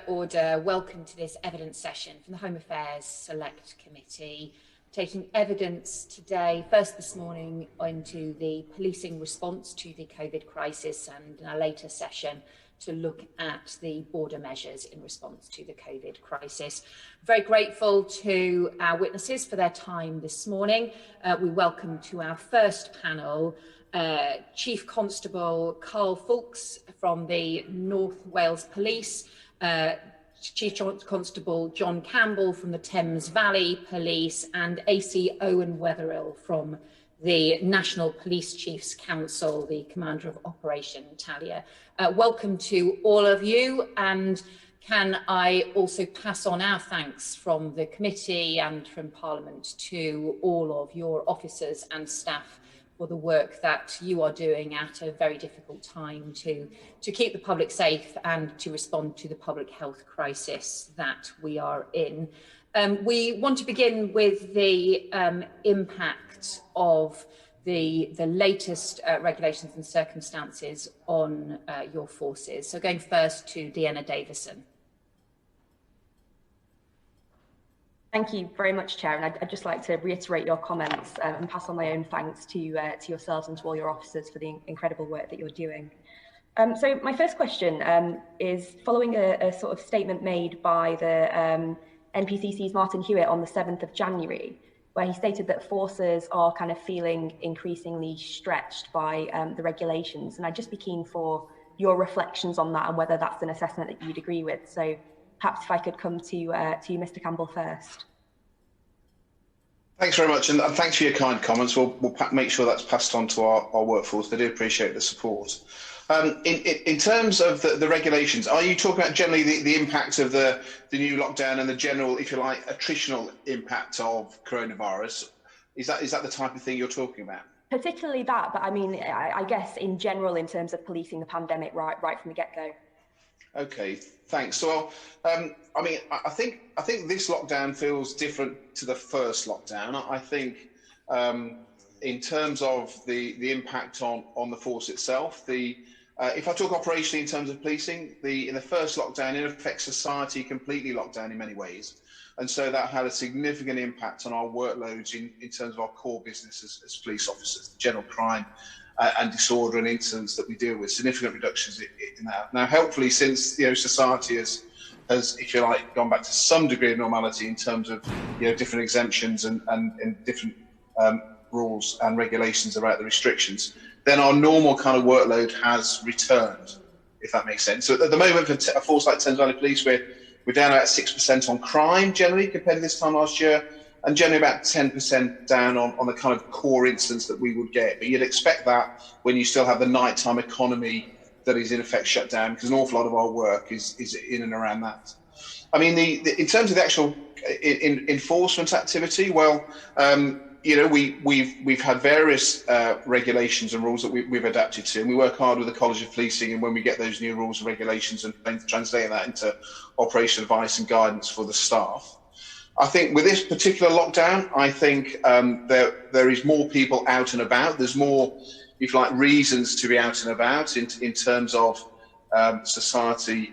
Order. Welcome to this evidence session from the Home Affairs Select Committee, taking evidence today, first this morning, into the policing response to the COVID crisis, and in a later session to look at the border measures in response to the COVID crisis. Very grateful to our witnesses for their time this morning. We welcome to our first panel Chief Constable Foulkes from the North Wales Police, Chief Constable John Campbell from the Thames Valley Police, and AC Owen Weatherill from the National Police Chiefs Council, the Commander of Operation Talla. Welcome to all of you, and can I also pass on our thanks from the committee and from Parliament to all of your officers and staff for the work that you are doing at a very difficult time to keep the public safe and to respond to the public health crisis that we are in. We want to begin with the impact of the latest regulations and circumstances on your forces. So going first to Deanna Davison. Thank you very much, Chair, and I'd just like to reiterate your comments and pass on my own thanks to yourselves and to all your officers for the incredible work that you're doing. So my first question is following a sort of statement made by the NPCC's Martin Hewitt on the 7th of January, where he stated that forces are kind of feeling increasingly stretched by the regulations. And I'd just be keen for your reflections on that and whether that's an assessment that you'd agree with. So perhaps if I could come to you, Mr. Campbell, first. Thanks very much, and thanks for your kind comments. We'll make sure that's passed on to our workforce. They do appreciate the support. In terms of the regulations, are you talking about generally the impact of the new lockdown and the general, if you like, attritional impact of coronavirus? Is that the type of thing you're talking about? Particularly that, but I mean, I guess in general, in terms of policing the pandemic right from the get-go. Okay, thanks. So, I mean, I think this lockdown feels different to the first lockdown. I think, in terms of the impact on the force itself, if I talk operationally in terms of policing, in the first lockdown, in effect, society completely locked down in many ways, and so that had a significant impact on our workloads in terms of our core business as police officers, general crime and disorder and incidents that we deal with, significant reductions in that. Now, helpfully, since society has, if you like, gone back to some degree of normality in terms of different exemptions and different rules and regulations about the restrictions, then our normal kind of workload has returned, if that makes sense. So at the moment, for a force like Thames Valley Police, we're down about 6% on crime generally compared to this time last year, and generally about 10% down on the kind of core incidents that we would get. But you'd expect that when you still have the nighttime economy that is in effect shut down, because an awful lot of our work is in and around that. I mean, in terms of the actual enforcement activity, well, we've had various regulations and rules that we've adapted to, and we work hard with the College of Policing, and when we get those new rules and regulations and translating that into operational advice and guidance for the staff. I think with this particular lockdown, I think there is more people out and about. There's more, if you like, reasons to be out and about in terms of society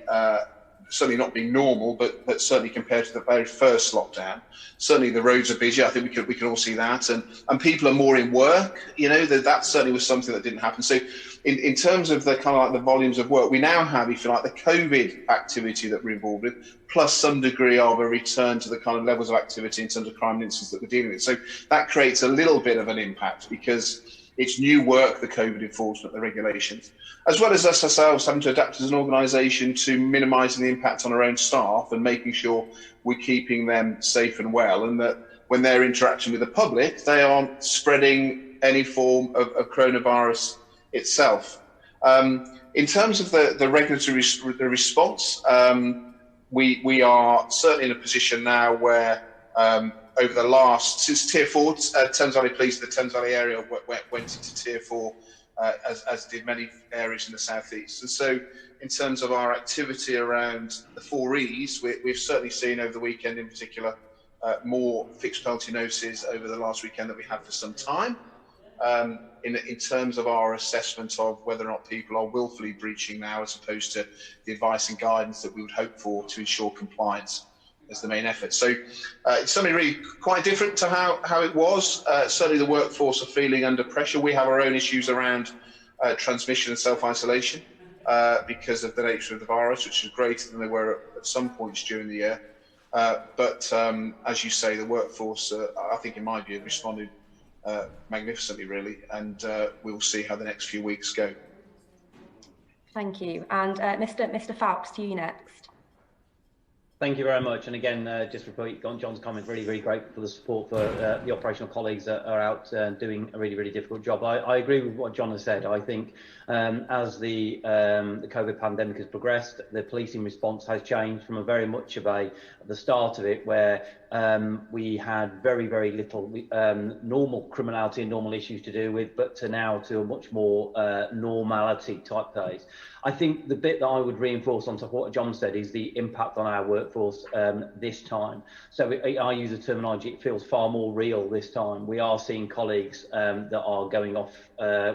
certainly not being normal, but certainly compared to the very first lockdown. Certainly the roads are busy. I think we can all see that, and people are more in work. That certainly was something that didn't happen. So in terms of the kind of like the volumes of work, we now have, if you like, the COVID activity that we're involved with, plus some degree of a return to the kind of levels of activity in terms of crime and incidents that we're dealing with. So that creates a little bit of an impact because it's new work, the COVID enforcement, the regulations, as well as us ourselves having to adapt as an organisation to minimising the impact on our own staff and making sure we're keeping them safe and well, and that when they're interacting with the public, they aren't spreading any form of coronavirus itself. In terms of the regulatory response, we are certainly in a position now where over the last, since Tier 4, Thames Valley Police, the Thames Valley area went into Tier 4, as did many areas in the southeast. And so in terms of our activity around the 4Es, we've certainly seen over the weekend in particular more fixed penalty notices over the last weekend that we had for some time. in terms of our assessment of whether or not people are willfully breaching now, as opposed to the advice and guidance that we would hope for to ensure compliance as the main effort. So it's something really quite different to how it was. Certainly the workforce are feeling under pressure. We have our own issues around transmission and self-isolation because of the nature of the virus, which is greater than they were at some points during the year. But as you say, the workforce, I think in my view, responded magnificently, really, and we'll see how the next few weeks go. Thank you. And Mr. Foulkes, to you next. Thank you very much. And again, just to repeat John's comment, really, really grateful for the support for the operational colleagues that are out doing a really, really difficult job. I agree with what John has said. I think as the COVID pandemic has progressed, the policing response has changed from a very much of at the start of it, where we had very, very little normal criminality and normal issues to do with, but to now to a much more normality type phase. I think the bit that I would reinforce on top of what John said is the impact on our workforce this time. So I use the terminology, it feels far more real this time. We are seeing colleagues that are going off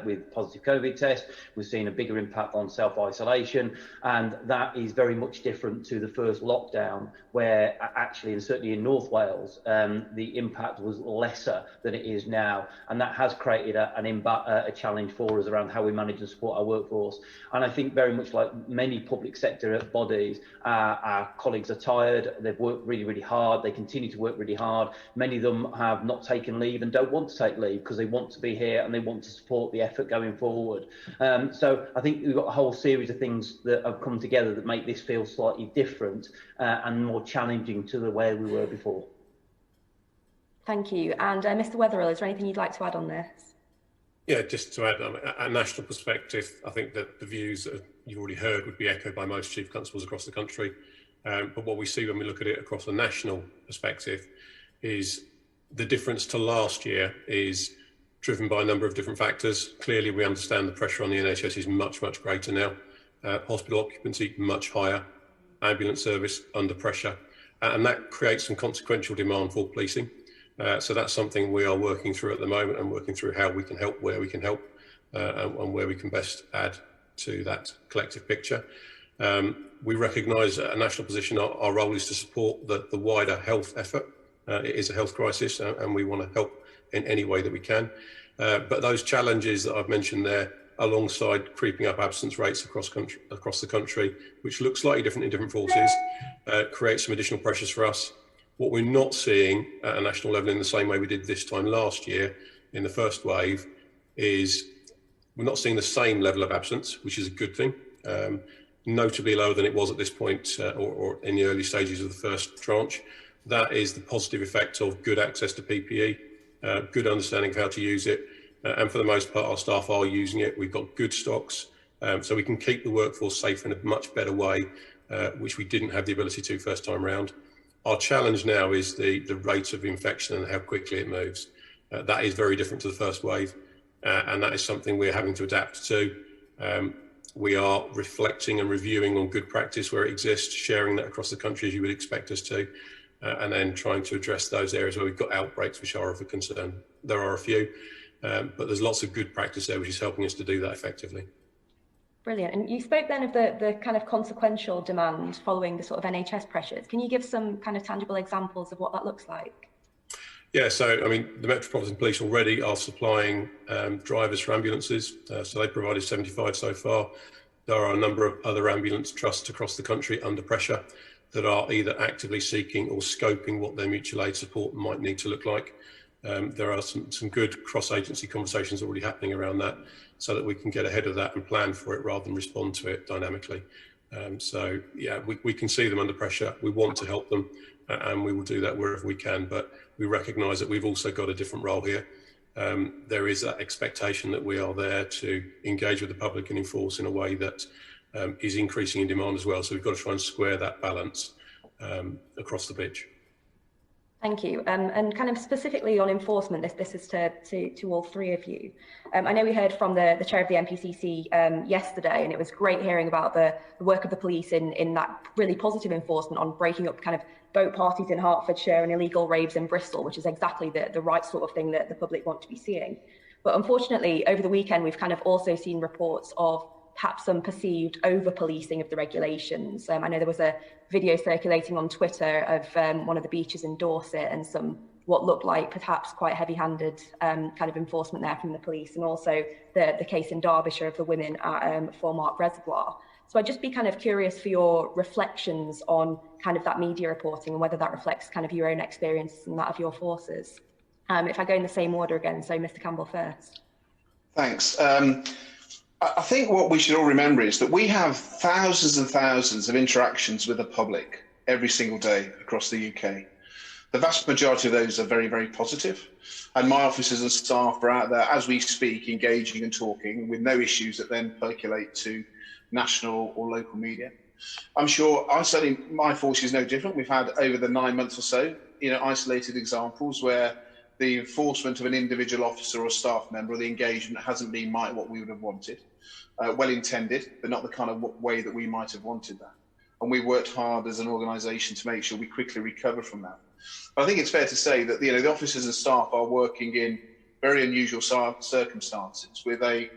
with positive COVID tests. We're seeing a bigger impact on self-isolation, and that is very much different to the first lockdown, where actually, and certainly in North Wales, the impact was lesser than it is now, and that has created a challenge for us around how we manage and support our workforce. And I think very much like many public sector bodies, our colleagues are tired, they've worked really, really hard, they continue to work really hard. Many of them have not taken leave and don't want to take leave because they want to be here and they want to support the effort going forward. So I think we've got a whole series of things that have come together that make this feel slightly different and more challenging to the way we were before. Thank you. And Mr. Weatherill, is there anything you'd like to add on this? Yeah, just to add, at a national perspective, I think that the views that you've already heard would be echoed by most chief constables across the country. But what we see when we look at it across a national perspective is the difference to last year is driven by a number of different factors. Clearly, we understand the pressure on the NHS is much, much greater now. Hospital occupancy much higher, ambulance service under pressure, and that creates some consequential demand for policing. So that's something we are working through at the moment and working through how we can help, where we can help, and where we can best add to that collective picture. We recognise at a national position our role is to support the wider health effort. It is a health crisis and we want to help in any way that we can. But those challenges that I've mentioned there, alongside creeping up absence rates across the country, which look slightly different in different forces, create some additional pressures for us. What we're not seeing at a national level in the same way we did this time last year in the first wave is we're not seeing the same level of absence, which is a good thing, notably lower than it was at this point or in the early stages of the first tranche. That is the positive effect of good access to PPE, good understanding of how to use it, and for the most part our staff are using it. We've got good stocks, so we can keep the workforce safe in a much better way, which we didn't have the ability to first time round. Our challenge now is the rate of infection and how quickly it moves. That is very different to the first wave, and that is something we're having to adapt to. We are reflecting and reviewing on good practice where it exists, sharing that across the country as you would expect us to, and then trying to address those areas where we've got outbreaks which are of a concern. There are a few, but there's lots of good practice there which is helping us to do that effectively. Brilliant. And you spoke then of the kind of consequential demand following the sort of NHS pressures. Can you give some kind of tangible examples of what that looks like? Yeah, so I mean, the Metropolitan Police already are supplying drivers for ambulances. So they provided 75 so far. There are a number of other ambulance trusts across the country under pressure that are either actively seeking or scoping what their mutual aid support might need to look like. There are some good cross-agency conversations already happening around that, so that we can get ahead of that and plan for it rather than respond to it dynamically. So yeah, we can see them under pressure. We want to help them, and we will do that wherever we can, but we recognise that we've also got a different role here. There is that expectation that we are there to engage with the public and enforce in a way that is increasing in demand as well. So we've got to try and square that balance across the pitch. Thank you. And kind of specifically on enforcement, this is to all three of you. I know we heard from the chair of the MPCC yesterday, and it was great hearing about the work of the police in that really positive enforcement on breaking up kind of boat parties in Hertfordshire and illegal raves in Bristol, which is exactly the right sort of thing that the public want to be seeing. But unfortunately, over the weekend, we've kind of also seen reports of perhaps some perceived over-policing of the regulations. I know there was a video circulating on Twitter of one of the beaches in Dorset and some what looked like perhaps quite heavy-handed kind of enforcement there from the police, and also the case in Derbyshire of the women at Foulkes Reservoir. So I'd just be kind of curious for your reflections on kind of that media reporting and whether that reflects kind of your own experiences and that of your forces. If I go in the same order again, so Mr. Campbell first. Thanks. I think what we should all remember is that we have thousands and thousands of interactions with the public every single day across the UK. The vast majority of those are very, very positive. And my officers and staff are out there as we speak, engaging and talking with no issues that then percolate to national or local media. I'm sure, certainly my force is no different. We've had over the 9 months or so, isolated examples where the enforcement of an individual officer or staff member or the engagement hasn't been what we would have wanted. Well intended, but not the kind of way that we might have wanted that. And we worked hard as an organisation to make sure we quickly recover from that. But I think it's fair to say that the officers and staff are working in very unusual circumstances with a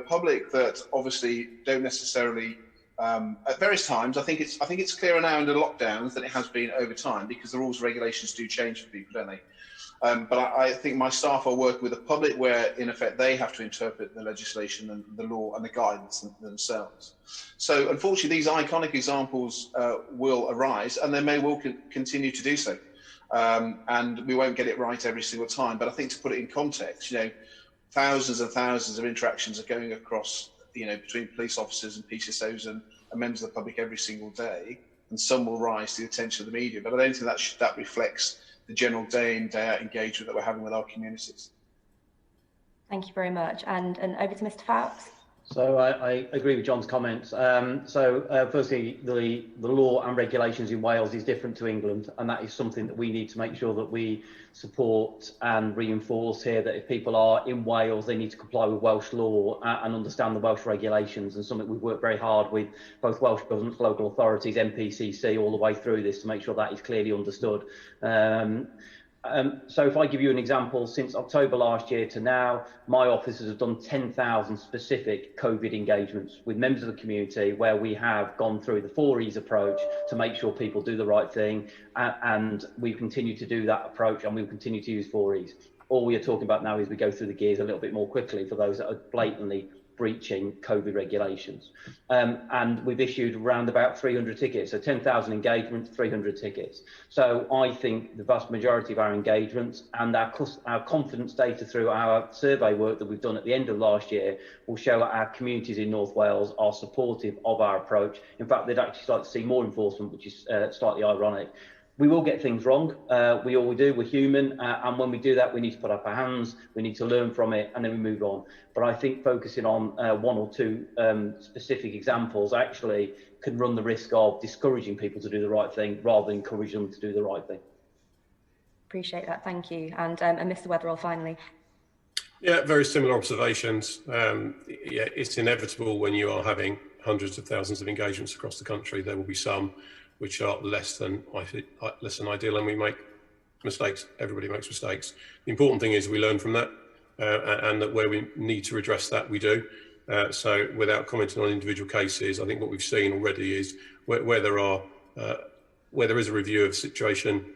public that obviously don't necessarily at various times. I think it's clearer now under lockdowns than it has been over time, because the rules and regulations do change for people, don't they? But I think my staff are working with the public where, in effect, they have to interpret the legislation and the law and the guidance themselves. So, unfortunately, these iconic examples will arise, and they may well continue to do so. And we won't get it right every single time. But I think to put it in context, thousands and thousands of interactions are going across, between police officers and PCSOs and members of the public every single day, and some will rise to the attention of the media. But I don't think that reflects the general day in, day out engagement that we're having with our communities. Thank you very much. And over to Mr. Foulkes. So I agree with John's comments. Firstly, the law and regulations in Wales is different to England, and that is something that we need to make sure that we support and reinforce here, that if people are in Wales, they need to comply with Welsh law and understand the Welsh regulations, and something we've worked very hard with both Welsh governments, local authorities, MPCC, all the way through this to make sure that is clearly understood. So if I give you an example, since October last year to now, my officers have done 10,000 specific COVID engagements with members of the community where we have gone through the 4Es approach to make sure people do the right thing. And we continue to do that approach, and we'll continue to use 4Es. All we are talking about now is we go through the gears a little bit more quickly for those that are blatantly breaching COVID regulations. And we've issued around about 300 tickets, so 10,000 engagements, 300 tickets. So I think the vast majority of our engagements and our confidence data through our survey work that we've done at the end of last year will show that our communities in North Wales are supportive of our approach. In fact, they'd actually like to see more enforcement, which is slightly ironic. We will get things wrong. We all do. We're human. And when we do that, we need to put up our hands. We need to learn from it, and then we move on. But I think focusing on one or two specific examples actually can run the risk of discouraging people to do the right thing rather than encouraging them to do the right thing. Appreciate that. Thank you. And Mr. Weatherill, finally. Yeah, very similar observations. Yeah, it's inevitable when you are having hundreds of thousands of engagements across the country. There will be some which are less than ideal, and we make mistakes. Everybody makes mistakes. The important thing is we learn from that, and that where we need to address that, we do. So without commenting on individual cases, I think what we've seen already is where there is a review of the situation,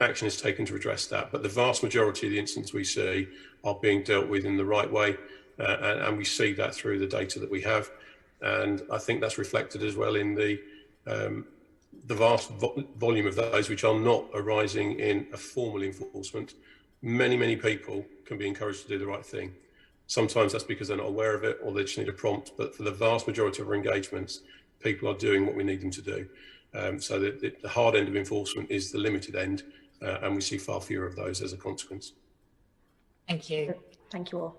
action is taken to address that. But the vast majority of the incidents we see are being dealt with in the right way, and we see that through the data that we have. And I think that's reflected as well in the vast volume of those which are not arising in a formal enforcement. Many people can be encouraged to do the right thing. Sometimes that's because they're not aware of it or they just need a prompt, but for the vast majority of our engagements, people are doing what we need them to do. So the hard end of enforcement is the limited end, and we see far fewer of those as a consequence. Thank you. Thank you all.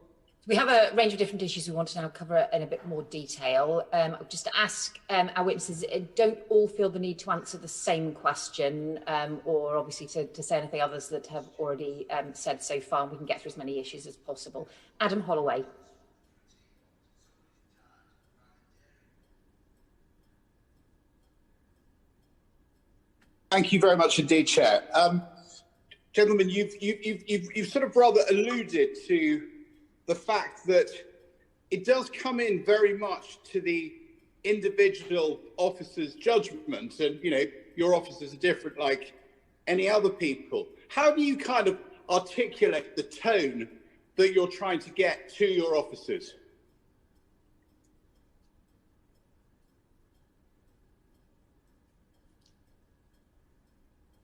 We have a range of different issues we want to now cover in a bit more detail. Just to ask our witnesses, don't all feel the need to answer the same question, or obviously to say anything others that have already said so far, and we can get through as many issues as possible. Adam Holloway. Thank you very much indeed, Chair. Gentlemen, you've sort of rather alluded to the fact that it does come in very much to the individual officer's judgment, and your officers are different like any other people. How do you kind of articulate the tone that you're trying to get to your officers?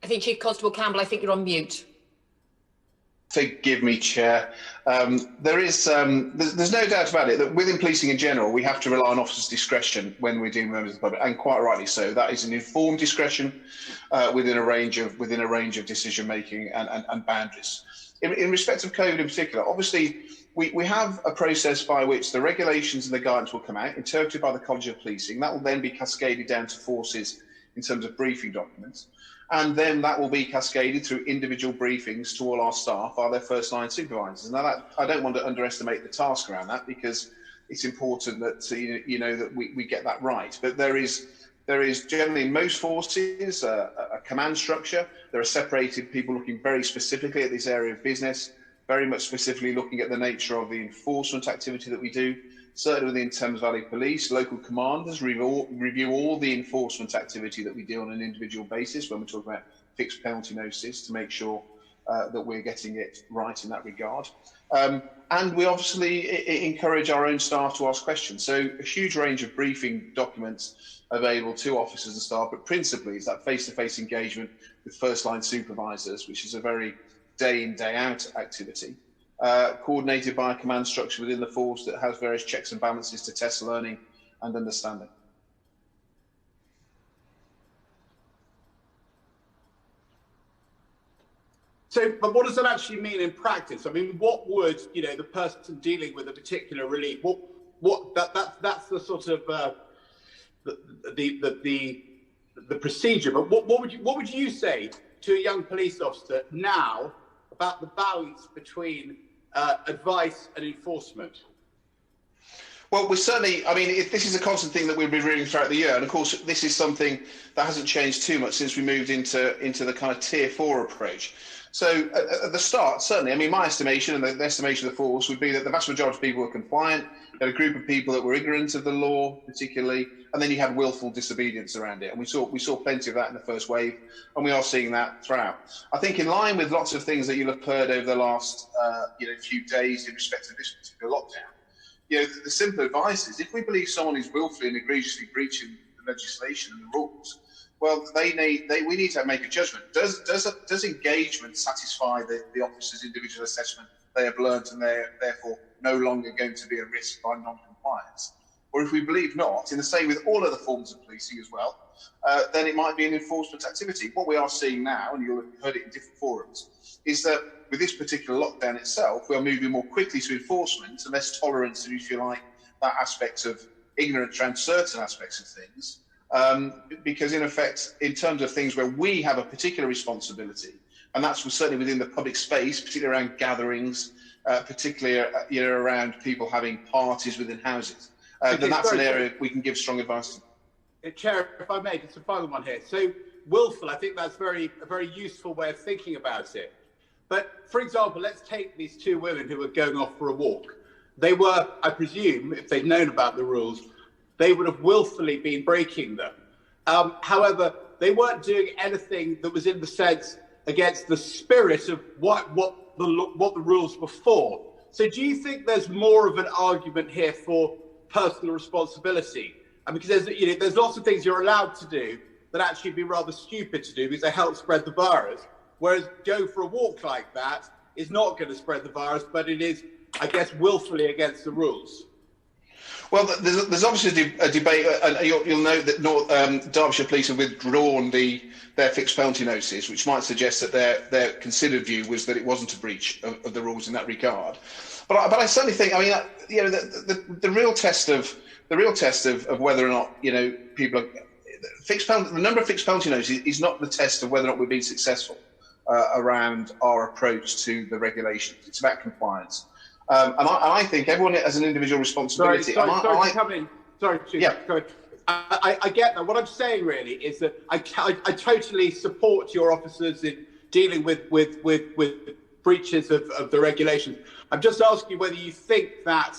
I think Chief Constable Campbell, I think you're on mute. Forgive me, Chair. There's no doubt about it that within policing in general, we have to rely on officers' discretion when we're dealing with members of the public, and quite rightly so. That is an informed discretion within a range of decision making and boundaries. In respect of COVID in particular, obviously we have a process by which the regulations and the guidance will come out, interpreted by the College of Policing. That will then be cascaded down to forces in terms of briefing documents. And then that will be cascaded through individual briefings to all our staff, are their first line supervisors. Now, that, I don't want to underestimate the task around that, because it's important that that we get that right. But there is generally in most forces a command structure. There are separated people looking very specifically at this area of business, very much specifically looking at the nature of the enforcement activity that we do. Certainly within Thames Valley Police, local commanders review all the enforcement activity that we do on an individual basis when we're talking about fixed penalty notices, to make sure that we're getting it right in that regard. And we obviously encourage our own staff to ask questions. So a huge range of briefing documents available to officers and staff, but principally it's that face-to-face engagement with first-line supervisors, which is a very day-in, day-out activity. Coordinated by a command structure within the force that has various checks and balances to test learning and understanding. So, but what does that actually mean in practice? I mean, what would the person dealing with a particular relief? That's the sort of the procedure. But what would you say to a young police officer now about the balance between advice and enforcement? Well, we certainly, I mean, this is a constant thing that we've been reviewing throughout the year. And of course, this is something that hasn't changed too much since we moved into the kind of tier 4 approach. So at the start, certainly, I mean, my estimation and the estimation of the force would be that the vast majority of people were compliant. You had a group of people that were ignorant of the law, particularly, and then you had willful disobedience around it. And we saw plenty of that in the first wave, and we are seeing that throughout. I think in line with lots of things that you'll have heard over the last few days in respect to this particular lockdown, the simple advice is, if we believe someone is willfully and egregiously breaching the legislation and the rules, well, we need to make a judgment. Does engagement satisfy the officer's individual assessment they have learnt and they're therefore no longer going to be a risk by non-compliance? Or if we believe not, in the same with all other forms of policing as well, then it might be an enforcement activity. What we are seeing now, and you'll have heard it in different forums, is that with this particular lockdown itself, we are moving more quickly to enforcement and less tolerance to, if you like, that aspect of ignorance around certain aspects of things. Because in effect, in terms of things where we have a particular responsibility, and that's certainly within the public space, particularly around gatherings, particularly around people having parties within houses, then that's an area we can give strong advice to. Chair, if I may, it's a final one here. So willful, I think that's a very useful way of thinking about it. But for example, let's take these two women who were going off for a walk. They were, I presume, if they'd known about the rules, they would have willfully been breaking them. However, they weren't doing anything that was in the sense against the spirit of what the rules were for. So do you think there's more of an argument here for personal responsibility? And because there's lots of things you're allowed to do that actually be rather stupid to do because they help spread the virus. Whereas go for a walk like that is not going to spread the virus, but it is, I guess, willfully against the rules. Well, there's obviously a debate, and you'll note that Derbyshire Police have withdrawn their fixed penalty notices, which might suggest that their considered view was that it wasn't a breach of the rules in that regard. But I certainly think, I mean, the real test of whether or not people are the number of fixed penalty notices is not the test of whether or not we're being successful around our approach to the regulations. It's about compliance. And I think everyone has an individual responsibility. Sorry to come in. Sorry, yeah. I get that. What I'm saying really is that I totally support your officers in dealing with breaches of the regulations. I'm just asking you whether you think that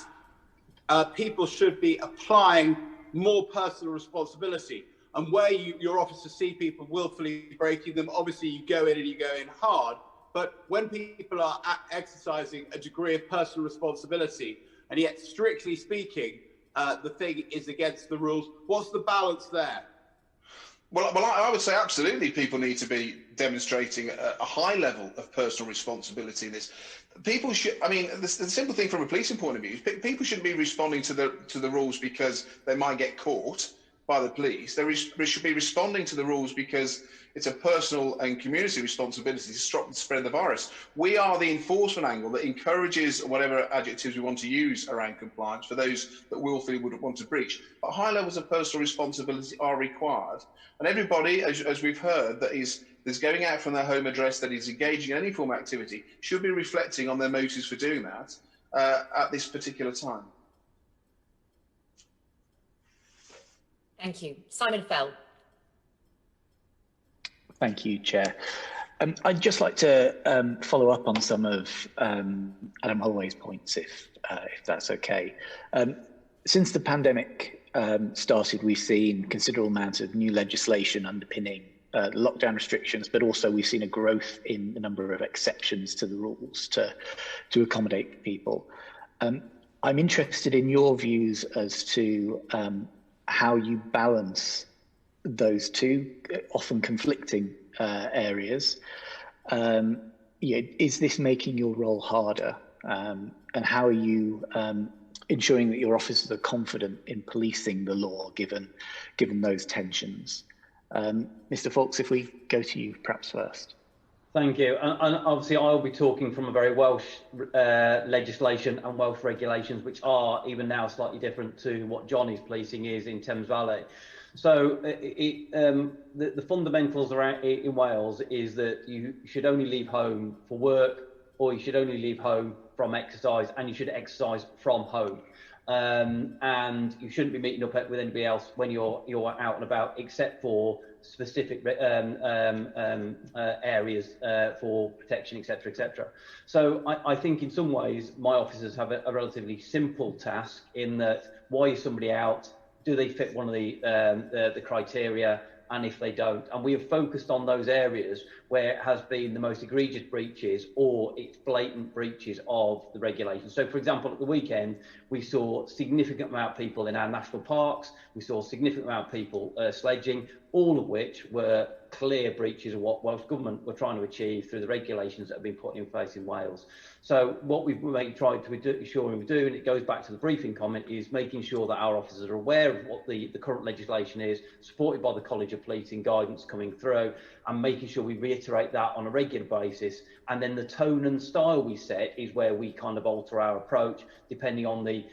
people should be applying more personal responsibility, and where your officers see people willfully breaking them, obviously you go in and you go in hard, but when people are exercising a degree of personal responsibility, and yet strictly speaking, the thing is against the rules, what's the balance there? Well, I would say absolutely people need to be demonstrating a high level of personal responsibility in this. People should, I mean, the simple thing from a policing point of view is people shouldn't be responding to the rules because they might get caught by the police. They should be responding to the rules because it's a personal and community responsibility to stop the spread of the virus. We are the enforcement angle that encourages whatever adjectives we want to use around compliance for those that willfully would want to breach. But high levels of personal responsibility are required. And everybody, as we've heard, that is going out from their home address, that is engaging in any form of activity, should be reflecting on their motives for doing that at this particular time. Thank you. Simon Fell. Thank you, Chair. I'd just like to follow up on some of Adam Holloway's points, if that's okay. Since the pandemic started, we've seen considerable amounts of new legislation underpinning lockdown restrictions, but also we've seen a growth in the number of exceptions to the rules to accommodate people. I'm interested in your views as to how you balance those two often conflicting areas. Is this making your role harder? And how are you ensuring that your officers are confident in policing the law given those tensions? Mr. Foulkes, if we go to you perhaps first. Thank you. And obviously I'll be talking from a very Welsh legislation and Welsh regulations, which are even now slightly different to what Johnny's policing is in Thames Valley. So the fundamentals around in Wales is that you should only leave home for work, or you should only leave home from exercise, and you should exercise from home. And you shouldn't be meeting up with anybody else when you're out and about, except for specific areas for protection, etc., etc. So I think in some ways my officers have a relatively simple task in that: why is somebody out? Do they fit one of the criteria? And if they don't, and we have focused on those areas where it has been the most egregious breaches or it's blatant breaches of the regulations. So, for example, at the weekend, we saw a significant amount of people in our national parks. We saw a significant amount of people sledging, all of which were clear breaches of what Welsh Government were trying to achieve through the regulations that have been put in place in Wales. So what we've tried to ensure we do, and it goes back to the briefing comment, is making sure that our officers are aware of what the current legislation is, supported by the College of Policing guidance coming through, and making sure we reiterate that on a regular basis. And then the tone and style we set is where we kind of alter our approach, depending on the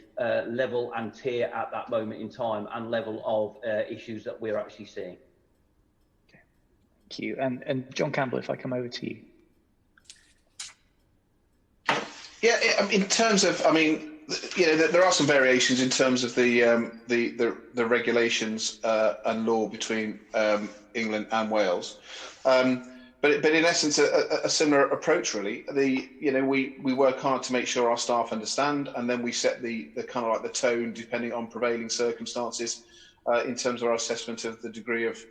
level and tier at that moment in time and level of issues that we're actually seeing. Okay. Thank you. And John Campbell, if I come over to you. Yeah, in terms of, I mean, there are some variations in terms of the regulations and law between England and Wales, but in essence a similar approach really. We work hard to make sure our staff understand, and then we set the kind of like the tone depending on prevailing circumstances in terms of our assessment of the degree of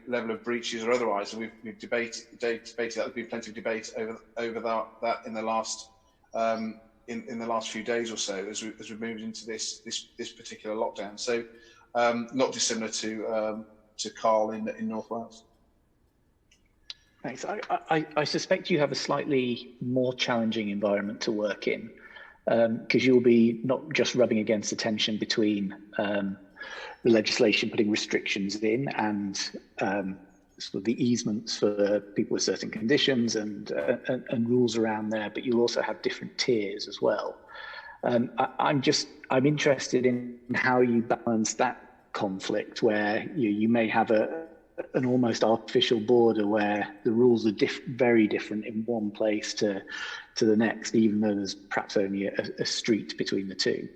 level of breaches or otherwise. And we've debated that. There's been plenty of debate over that in the last. In the last few days or so, as we moved into this particular lockdown, so not dissimilar to Carl in North Wales. Thanks. I suspect you have a slightly more challenging environment to work in, because you'll be not just rubbing against the tension between the legislation putting restrictions in and sort of the easements for people with certain conditions and rules around there, but you'll also have different tiers as well. I'm interested in how you balance that conflict, where you may have an almost artificial border where the rules are very different in one place to the next, even though there's perhaps only a street between the two.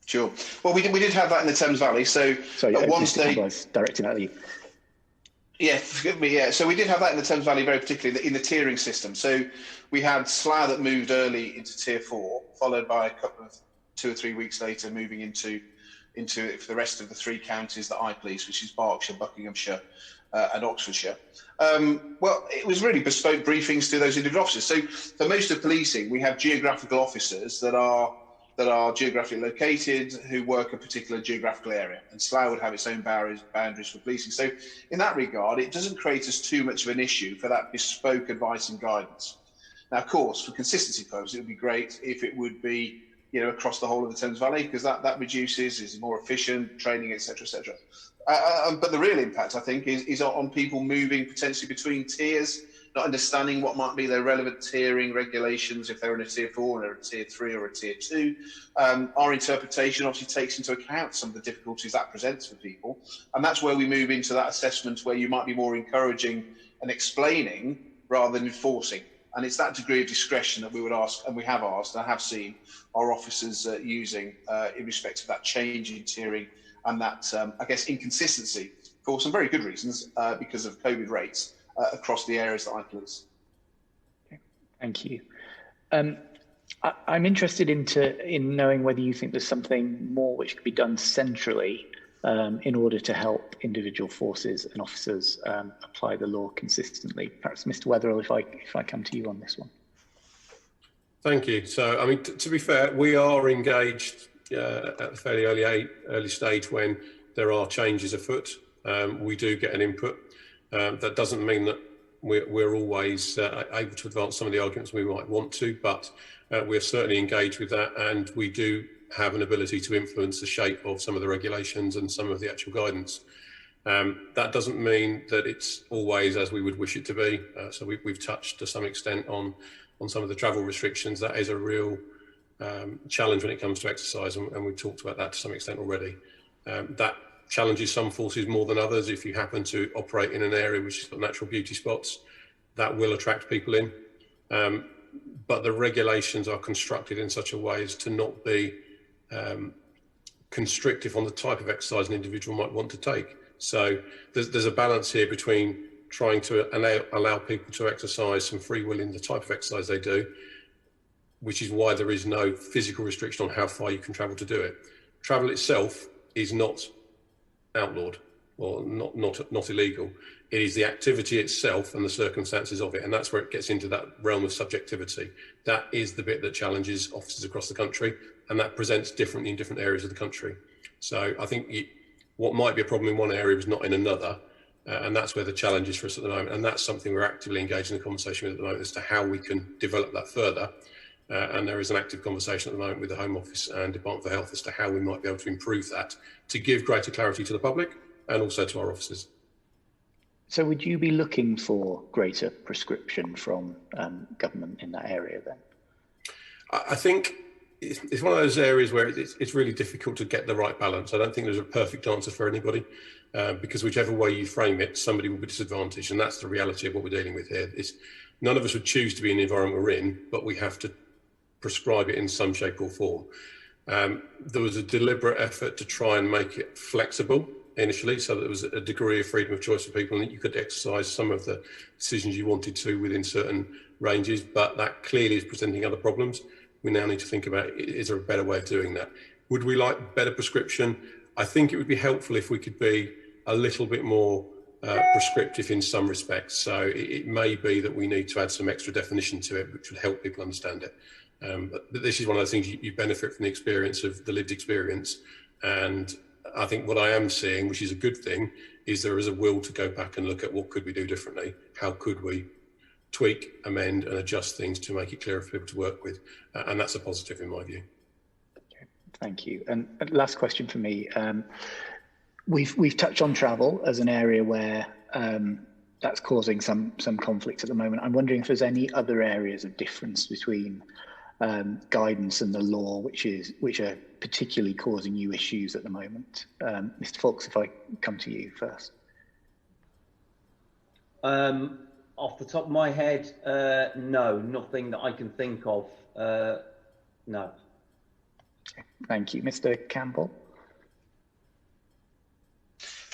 Sure. Well, we did have that in the Thames Valley. So sorry, at one Mr. stage, I was directing at you. Yeah, forgive me. Yeah, so we did have that in the Thames Valley, very particularly in the tiering system. So we had Slough that moved early into Tier 4, followed by a couple of 2 or 3 weeks later moving into it for the rest of the 3 counties that I police, which is Berkshire, Buckinghamshire, and Oxfordshire. Well, it was really bespoke briefings to those individual officers. So for most of policing, we have geographical officers that are geographically located, who work a particular geographical area, and Slough would have its own boundaries for policing. So in that regard, it doesn't create us too much of an issue for that bespoke advice and guidance. Now, of course, for consistency purposes, it would be great if it would be, you know, across the whole of the Thames Valley, because that reduces, is more efficient, training, etc., etc. But the real impact, I think, is on people moving potentially between tiers, not understanding what might be their relevant tiering regulations if they're in a Tier 4 or a Tier 3 or a Tier 2. Our interpretation obviously takes into account some of the difficulties that presents for people. And that's where we move into that assessment where you might be more encouraging and explaining rather than enforcing. And it's that degree of discretion that we would ask, and we have asked, and I have seen our officers using in respect of that change in tiering and that, I guess, inconsistency for some very good reasons because of COVID rates across the areas that I police. Okay. Thank you. I'm interested in knowing whether you think there's something more which could be done centrally in order to help individual forces and officers apply the law consistently. Perhaps Mr. Weatherill, if I come to you on this one. Thank you. So, I mean, to be fair, we are engaged at a fairly early stage when there are changes afoot. We do get an input. That doesn't mean that we're always able to advance some of the arguments we might want to, but we're certainly engaged with that, and we do have an ability to influence the shape of some of the regulations and some of the actual guidance. That doesn't mean that it's always as we would wish it to be. So we've touched to some extent on some of the travel restrictions. That is a real challenge when it comes to exercise, and we've talked about that to some extent already. That challenges some forces more than others. If you happen to operate in an area which has got natural beauty spots, that will attract people in. But the regulations are constructed in such a way as to not be constrictive on the type of exercise an individual might want to take. So there's a balance here between trying to allow people to exercise some free will in the type of exercise they do, which is why there is no physical restriction on how far you can travel to do it. Travel itself is not outlawed or not illegal. It is the activity itself and the circumstances of it, and that's where it gets into that realm of subjectivity. That is the bit that challenges officers across the country, and that presents differently in different areas of the country. So I think what might be a problem in one area is not in another, and that's where the challenge is for us at the moment, and that's something we're actively engaged in a conversation with at the moment as to how we can develop that further. And there is an active conversation at the moment with the Home Office and Department for Health as to how we might be able to improve that to give greater clarity to the public and also to our officers. So would you be looking for greater prescription from government in that area then? I think it's one of those areas where it's really difficult to get the right balance. I don't think there's a perfect answer for anybody because whichever way you frame it, somebody will be disadvantaged. And that's the reality of what we're dealing with here. None of us would choose to be in the environment we're in, but we have to prescribe it in some shape or form. There was a deliberate effort to try and make it flexible initially, so that there was a degree of freedom of choice for people and that you could exercise some of the decisions you wanted to within certain ranges, but that clearly is presenting other problems. We now need to think about, is there a better way of doing that? Would we like better prescription? I think it would be helpful if we could be a little bit more prescriptive in some respects. So it may be that we need to add some extra definition to it, which would help people understand it. But this is one of those things you benefit from the experience of the lived experience. And I think what I am seeing, which is a good thing, is there is a will to go back and look at what could we do differently? How could we tweak, amend and adjust things to make it clearer for people to work with? And that's a positive in my view. Okay, thank you. And last question for me. We've touched on travel as an area where that's causing some conflict at the moment. I'm wondering if there's any other areas of difference between guidance and the law, which are particularly causing you issues at the moment. Mr. Foulkes, if I come to you first. Off the top of my head, no, nothing that I can think of. No. Okay, thank you. Mr. Campbell.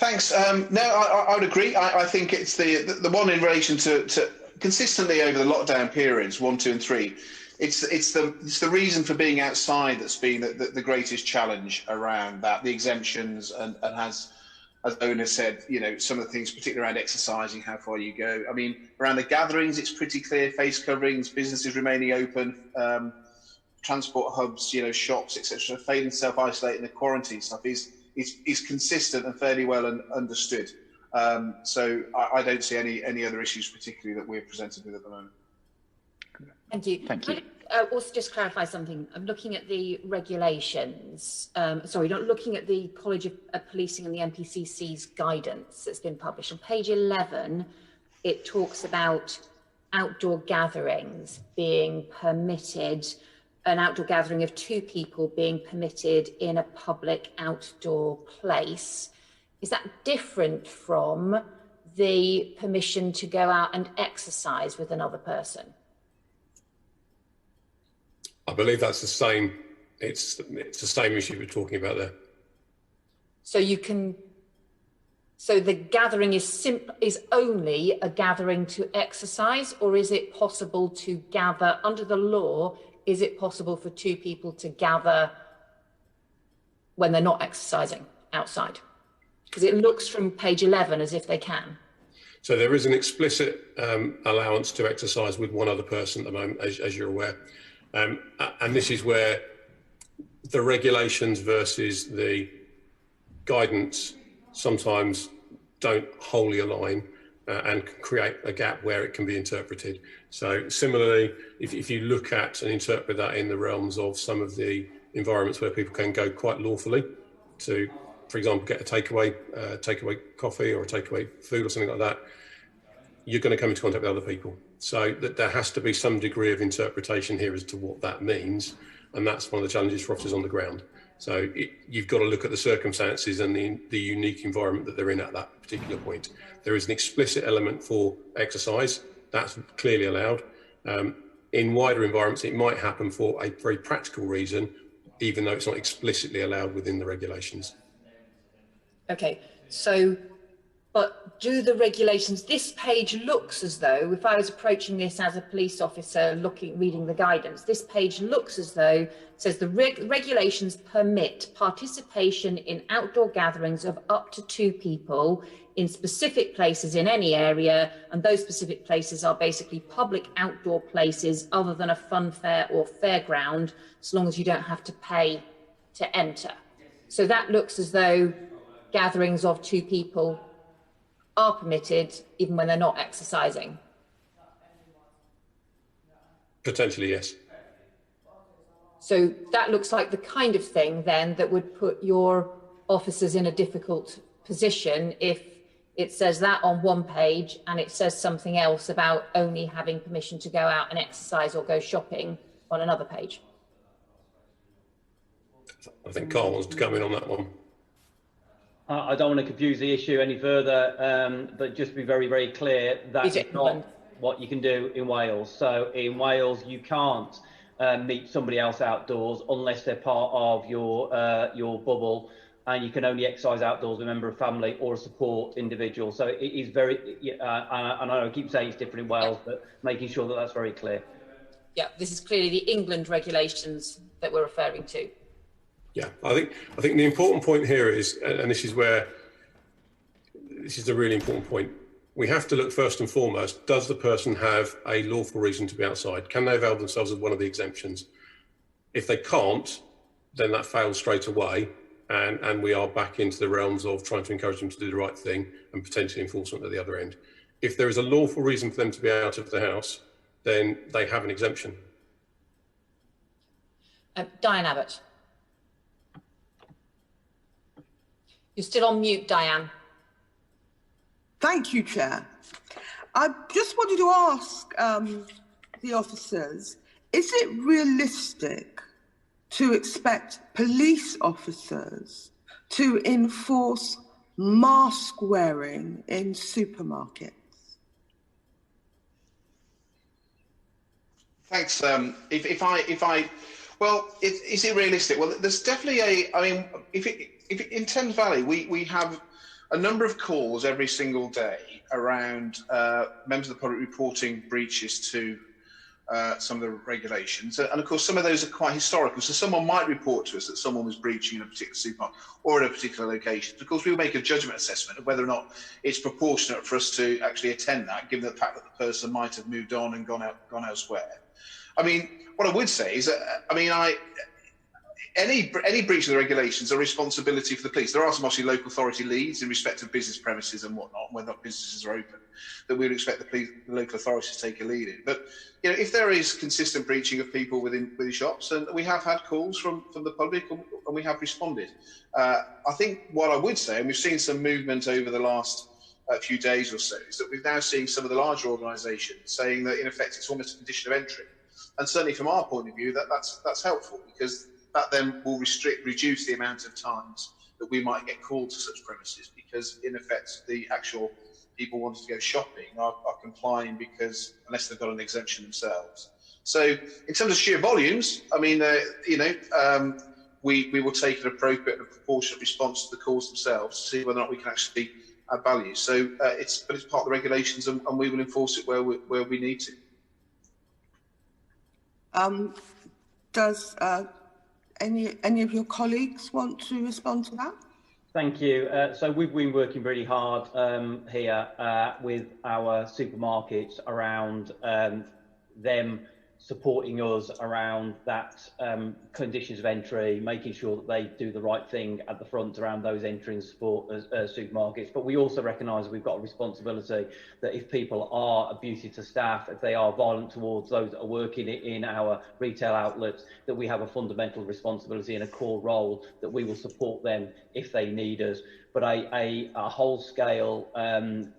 Thanks. No, I would agree. I think it's the one in relation to consistently over the lockdown periods, 1, 2, and 3. It's the reason for being outside that's been the greatest challenge around that. The exemptions and as Owen has said, you know, some of the things, particularly around exercising, how far you go. I mean, around the gatherings, it's pretty clear. Face coverings, businesses remaining open, transport hubs, you know, shops, etc. Failing self-isolating, the quarantine stuff is consistent and fairly well understood. So I don't see any other issues particularly that we're presented with at the moment. Thank you. Thank you. Also just clarify something. I'm looking at the regulations, sorry, not looking at the College of Policing and the MPCC's guidance that's been published. On page 11, it talks about outdoor gatherings being permitted, an outdoor gathering of 2 people being permitted in a public outdoor place. Is that different from the permission to go out and exercise with another person? I believe that's the same. It's the same issue we're talking about there. So you can. So the gathering is only a gathering to exercise, or is it possible to gather under the law? Is it possible for 2 people to gather when they're not exercising outside? Because it looks from page 11 as if they can. So there is an explicit allowance to exercise with one other person at the moment, as you're aware. And this is where the regulations versus the guidance sometimes don't wholly align and can create a gap where it can be interpreted. So similarly, if you look at and interpret that in the realms of some of the environments where people can go quite lawfully to, for example, get a takeaway coffee or a takeaway food or something like that, you're going to come into contact with other people. So that there has to be some degree of interpretation here as to what that means. And that's one of the challenges for officers on the ground. So you've got to look at the circumstances and the unique environment that they're in at that particular point. There is an explicit element for exercise. That's clearly allowed. In wider environments, it might happen for a very practical reason, even though it's not explicitly allowed within the regulations. Okay, so, but do the regulations, this page looks as though, if I was approaching this as a police officer reading the guidance, this page looks as though it says the regulations permit participation in outdoor gatherings of up to 2 people in specific places in any area, and those specific places are basically public outdoor places other than a fun fair or fairground, as long as you don't have to pay to enter. So that looks as though gatherings of 2 people are permitted even when they're not exercising. Potentially, yes. So that looks like the kind of thing then that would put your officers in a difficult position if it says that on one page and it says something else about only having permission to go out and exercise or go shopping on another page. I think Carl wants to come in on that one. I don't want to confuse the issue any further, but just to be very, very clear, that's not what you can do in Wales. So in Wales, you can't meet somebody else outdoors unless they're part of your bubble, and you can only exercise outdoors with a member of family or a support individual. So it is very, and I know I keep saying it's different in Wales, but making sure that that's very clear. Yeah, this is clearly the England regulations that we're referring to. Yeah, I think the important point here is, and this is a really important point, we have to look first and foremost, does the person have a lawful reason to be outside? Can they avail themselves of one of the exemptions? If they can't, then that fails straight away, and we are back into the realms of trying to encourage them to do the right thing and potentially enforcement at the other end. If there is a lawful reason for them to be out of the house, then they have an exemption. Diane Abbott. You're still on mute, Diane. Thank you, Chair. I just wanted to ask the officers, is it realistic to expect police officers to enforce mask wearing in supermarkets? Thanks. Well, is it realistic? Well, there's definitely in Thames Valley, we have a number of calls every single day around members of the public reporting breaches to some of the regulations. And of course, some of those are quite historical. So someone might report to us that someone was breaching in a particular supermarket or in a particular location. Of course, we will make a judgment assessment of whether or not it's proportionate for us to actually attend that, given the fact that the person might have moved on and gone elsewhere. I mean, what I would say is that, any breach of the regulations are responsibility for the police. There are some obviously local authority leads in respect of business premises and whatnot, whether businesses are open, that we would expect the local authorities to take a lead in. But if there is consistent breaching of people within shops, and we have had calls from the public, and we have responded. I think what I would say, and we've seen some movement over the last few days or so, is that we're now seeing some of the larger organisations saying that in effect it's almost a condition of entry. And certainly from our point of view, that's helpful, because that then will reduce the amount of times that we might get called to such premises, because in effect the actual people wanting to go shopping are complying, because unless they've got an exemption themselves. So in terms of sheer volumes, I mean, we will take an appropriate and proportionate response to the calls themselves to see whether or not we can actually add value. So it's part of the regulations, and we will enforce it where we need to. Does any of your colleagues want to respond to that? Thank you. So we've been working really hard here with our supermarkets around them supporting us around that conditions of entry, making sure that they do the right thing at the front around those entering supermarkets. But we also recognise we've got a responsibility that if people are abusive to staff, if they are violent towards those that are working in our retail outlets, that we have a fundamental responsibility and a core role that we will support them if they need us. But a whole-scale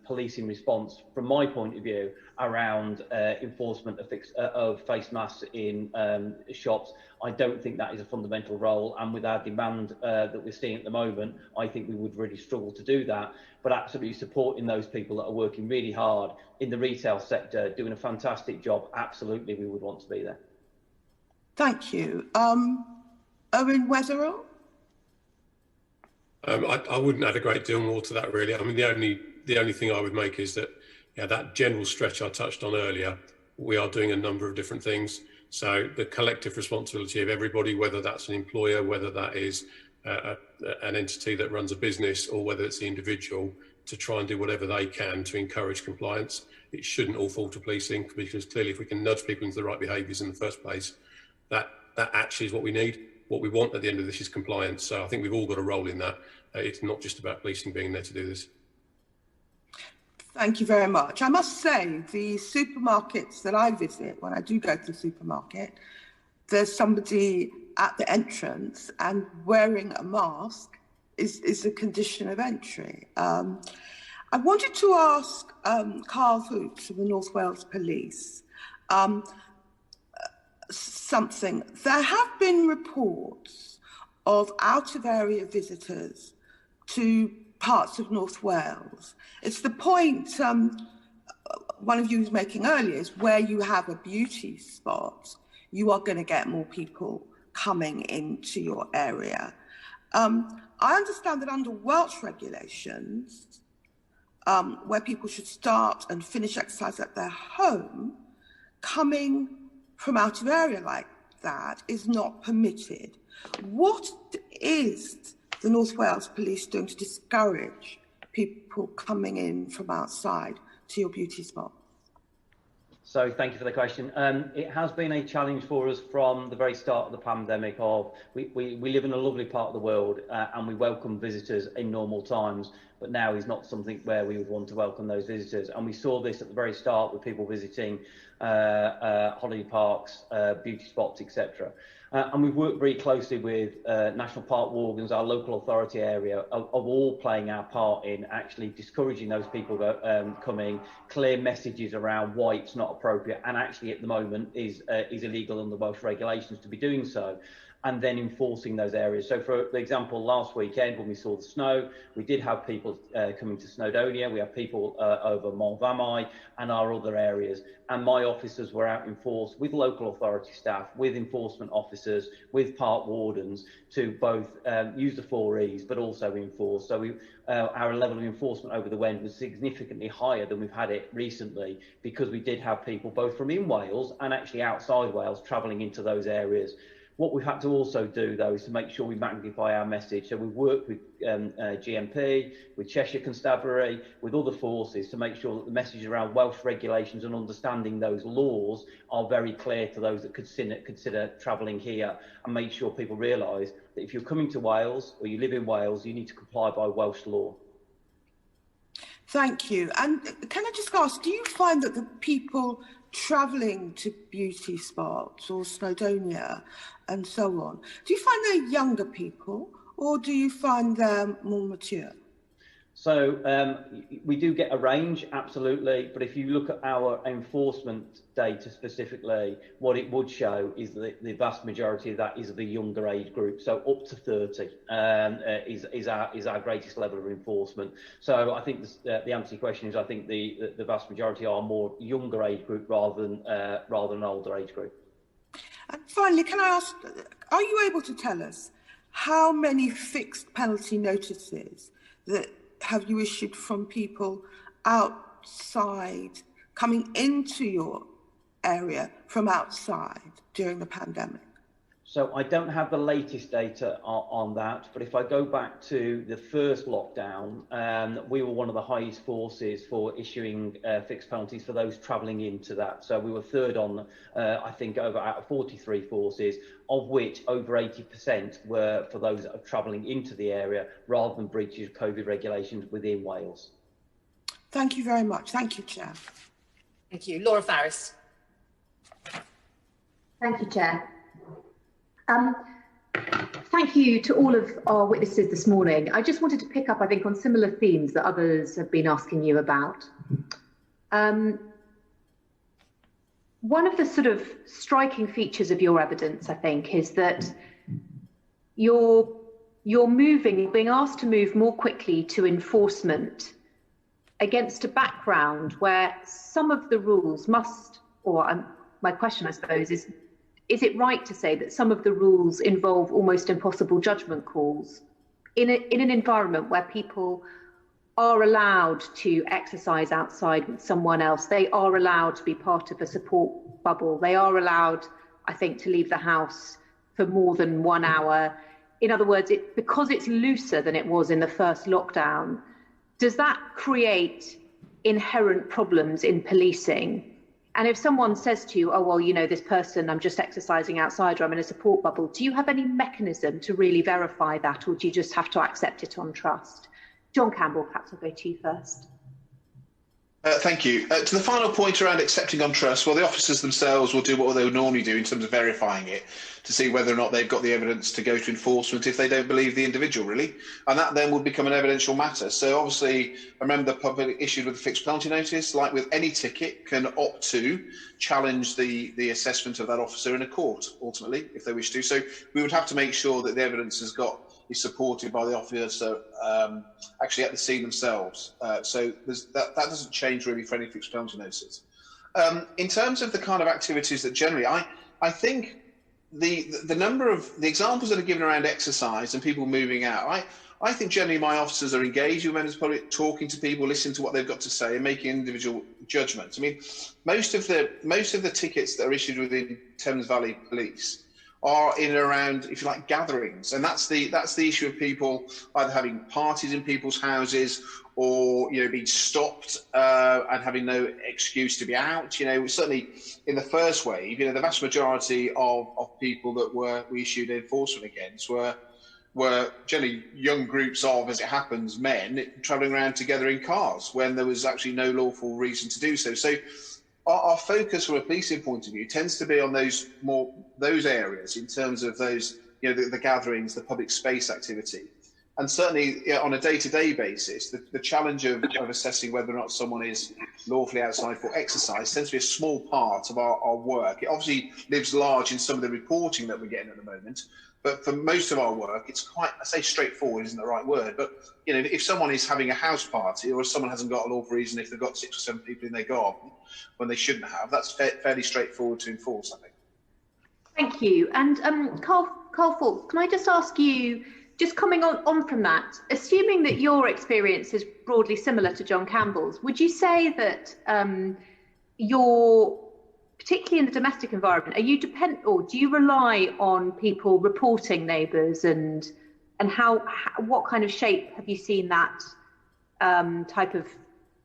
policing response, from my point of view, around enforcement of face masks in shops, I don't think that is a fundamental role. And with our demand that we're seeing at the moment, I think we would really struggle to do that. But absolutely supporting those people that are working really hard in the retail sector, doing a fantastic job, absolutely we would want to be there. Thank you. Owen, Weatherill? I wouldn't add a great deal more to that, really. I mean, the only thing I would make is that that general stretch I touched on earlier, we are doing a number of different things. So the collective responsibility of everybody, whether that's an employer, whether that is an entity that runs a business, or whether it's the individual, to try and do whatever they can to encourage compliance. It shouldn't all fall to policing, because clearly if we can nudge people into the right behaviours in the first place, that actually is what we need. What we want at the end of this is compliance. So I think we've all got a role in that. It's not just about policing being there to do this. Thank you very much. I must say, the supermarkets that I visit, when I do go to the supermarket, there's somebody at the entrance, and wearing a mask is a condition of entry. I wanted to ask Carl Foulkes of the North Wales Police something. There have been reports of out-of-area visitors to parts of North Wales. It's the point one of you was making earlier, is where you have a beauty spot, you are going to get more people coming into your area. I understand that under Welsh regulations, where people should start and finish exercise at their home, coming from out of area like that is not permitted. What is the North Wales Police doing to discourage people coming in from outside to your beauty spot? So thank you for the question. It has been a challenge for us from the very start of the pandemic. We live in a lovely part of the world and we welcome visitors in normal times, but now is not something where we would want to welcome those visitors. And we saw this at the very start with people visiting holiday parks, beauty spots, etc. And we've worked very closely with National Park Wardens, our local authority area, of all playing our part in actually discouraging those people coming, clear messages around why it's not appropriate, and actually at the moment is illegal under Welsh regulations to be doing so. and then enforcing those areas. So for example, last weekend when we saw the snow, we did have people coming to Snowdonia, we have people over Mont Vamai and our other areas, and my officers were out in force with local authority staff, with enforcement officers, with park wardens to both use the 4Es but also enforce. So our level of enforcement over the Wend was significantly higher than we've had it recently, because we did have people both from in Wales and actually outside Wales travelling into those areas. What we've had to also do, though, is to make sure we magnify our message. So we've worked with GMP, with Cheshire Constabulary, with other forces to make sure that the message around Welsh regulations and understanding those laws are very clear to those that consider travelling here, and make sure people realise that if you're coming to Wales or you live in Wales, you need to comply by Welsh law. Thank you. And can I just ask, do you find that the people travelling to beauty spots or Snowdonia and so on, do you find they're younger people, or do you find them more mature? So we do get a range, absolutely, but if you look at our enforcement data specifically, what it would show is that the vast majority of that is the younger age group. So up to 30 is our greatest level of enforcement. So I think the answer to your question is I think the vast majority are more younger age group rather than an older age group. And finally, can I ask, are you able to tell us how many fixed penalty notices that have you issued from people outside, coming into your area from outside during the pandemic? So I don't have the latest data on that, but if I go back to the first lockdown, we were one of the highest forces for issuing fixed penalties for those travelling into that. So we were third on, I think, out of 43 forces, of which over 80% were for those that are travelling into the area rather than breaches of COVID regulations within Wales. Thank you very much. Thank you, Chair. Thank you. Laura Farris. Thank you, Chair. Thank you to all of our witnesses this morning. I just wanted to pick up, I think, on similar themes that others have been asking you about. One of the sort of striking features of your evidence, I think, is that you're being asked to move more quickly to enforcement against a background where some of the rules must, or my question, I suppose, is it right to say that some of the rules involve almost impossible judgment calls in an environment where people are allowed to exercise outside with someone else? They are allowed to be part of a support bubble. They are allowed, I think, to leave the house for more than 1 hour. In other words, because it's looser than it was in the first lockdown, does that create inherent problems in policing? And if someone says to you, oh, well, you know, this person, I'm just exercising outside, or I'm in a support bubble, do you have any mechanism to really verify that, or do you just have to accept it on trust? John Campbell, perhaps I'll go to you first. Thank you. To the final point around accepting on trust, well, the officers themselves will do what they would normally do in terms of verifying it to see whether or not they've got the evidence to go to enforcement if they don't believe the individual, really. And that then would become an evidential matter. So obviously, a member of the public issued with a fixed penalty notice, like with any ticket, can opt to challenge the assessment of that officer in a court, ultimately, if they wish to. So we would have to make sure that the evidence is supported by the officer actually at the scene themselves. So that doesn't change really for any fixed penalty notices. In terms of the kind of activities that generally, I think the number of the examples that are given around exercise and people moving out, I think generally my officers are engaged with members of the public, talking to people, listening to what they've got to say and making individual judgments. I mean, most of the tickets that are issued within Thames Valley Police are in and around, if you like, gatherings, and that's the issue of people either having parties in people's houses or being stopped and having no excuse to be out. Certainly in the first wave, the vast majority of people that we issued enforcement against were generally young groups of, as it happens, men travelling around together in cars when there was actually no lawful reason to do so. So our focus from a policing point of view tends to be on those areas in terms of those, the gatherings, the public space activity. And certainly on a day-to-day basis, the challenge of assessing whether or not someone is lawfully outside for exercise tends to be a small part of our work. It obviously lives large in some of the reporting that we're getting at the moment, but for most of our work, it's quite, I say straightforward isn't the right word, but you know, if someone is having a house party, or if someone hasn't got a lawful reason, if they've got 6 or 7 people in their garden when they shouldn't have, that's fairly straightforward to enforce, I think. Thank you. And Carl Foulkes, can I just ask you, just coming on from that, assuming that your experience is broadly similar to John Campbell's, would you say that you're, particularly in the domestic environment, are you or do you rely on people reporting neighbours, and what kind of shape have you seen that type of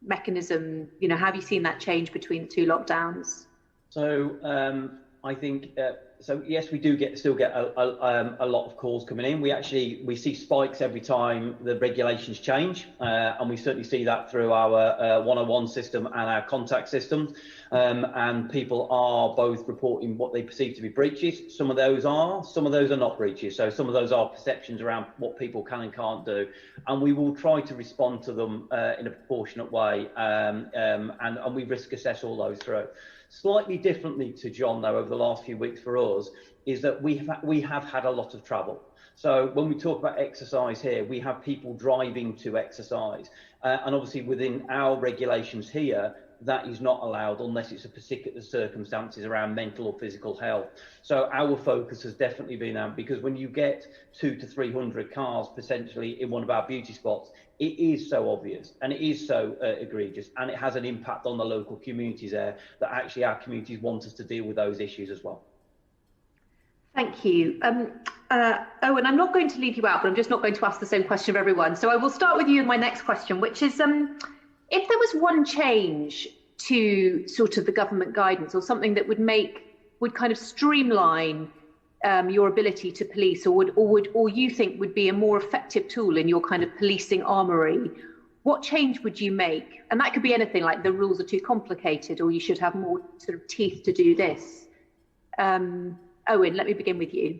mechanism? You know, have you seen that change between the 2 lockdowns? So I think. So yes, we do still get a lot of calls coming in. We see spikes every time the regulations change, and we certainly see that through our 101 system and our contact system. And people are both reporting what they perceive to be breaches. Some of those are not breaches. So some of those are perceptions around what people can and can't do, and we will try to respond to them in a proportionate way, and we risk assess all those through. Slightly differently to John, though, over the last few weeks for us, is that we have had a lot of travel. So when we talk about exercise here, we have people driving to exercise. And obviously within our regulations here, that is not allowed unless it's a particular circumstances around mental or physical health. So our focus has definitely been out, because when you get 200 to 300 cars potentially in one of our beauty spots, it is so obvious and it is so egregious, and it has an impact on the local communities there, that actually our communities want us to deal with those issues as well. Thank you. Owen, I'm not going to leave you out, but I'm just not going to ask the same question of everyone. So I will start with you with my next question, which is, if there was one change to sort of the government guidance, or something that would kind of streamline your ability to police, or you think would be a more effective tool in your kind of policing armoury, what change would you make? And that could be anything like the rules are too complicated, or you should have more sort of teeth to do this. Owen, let me begin with you.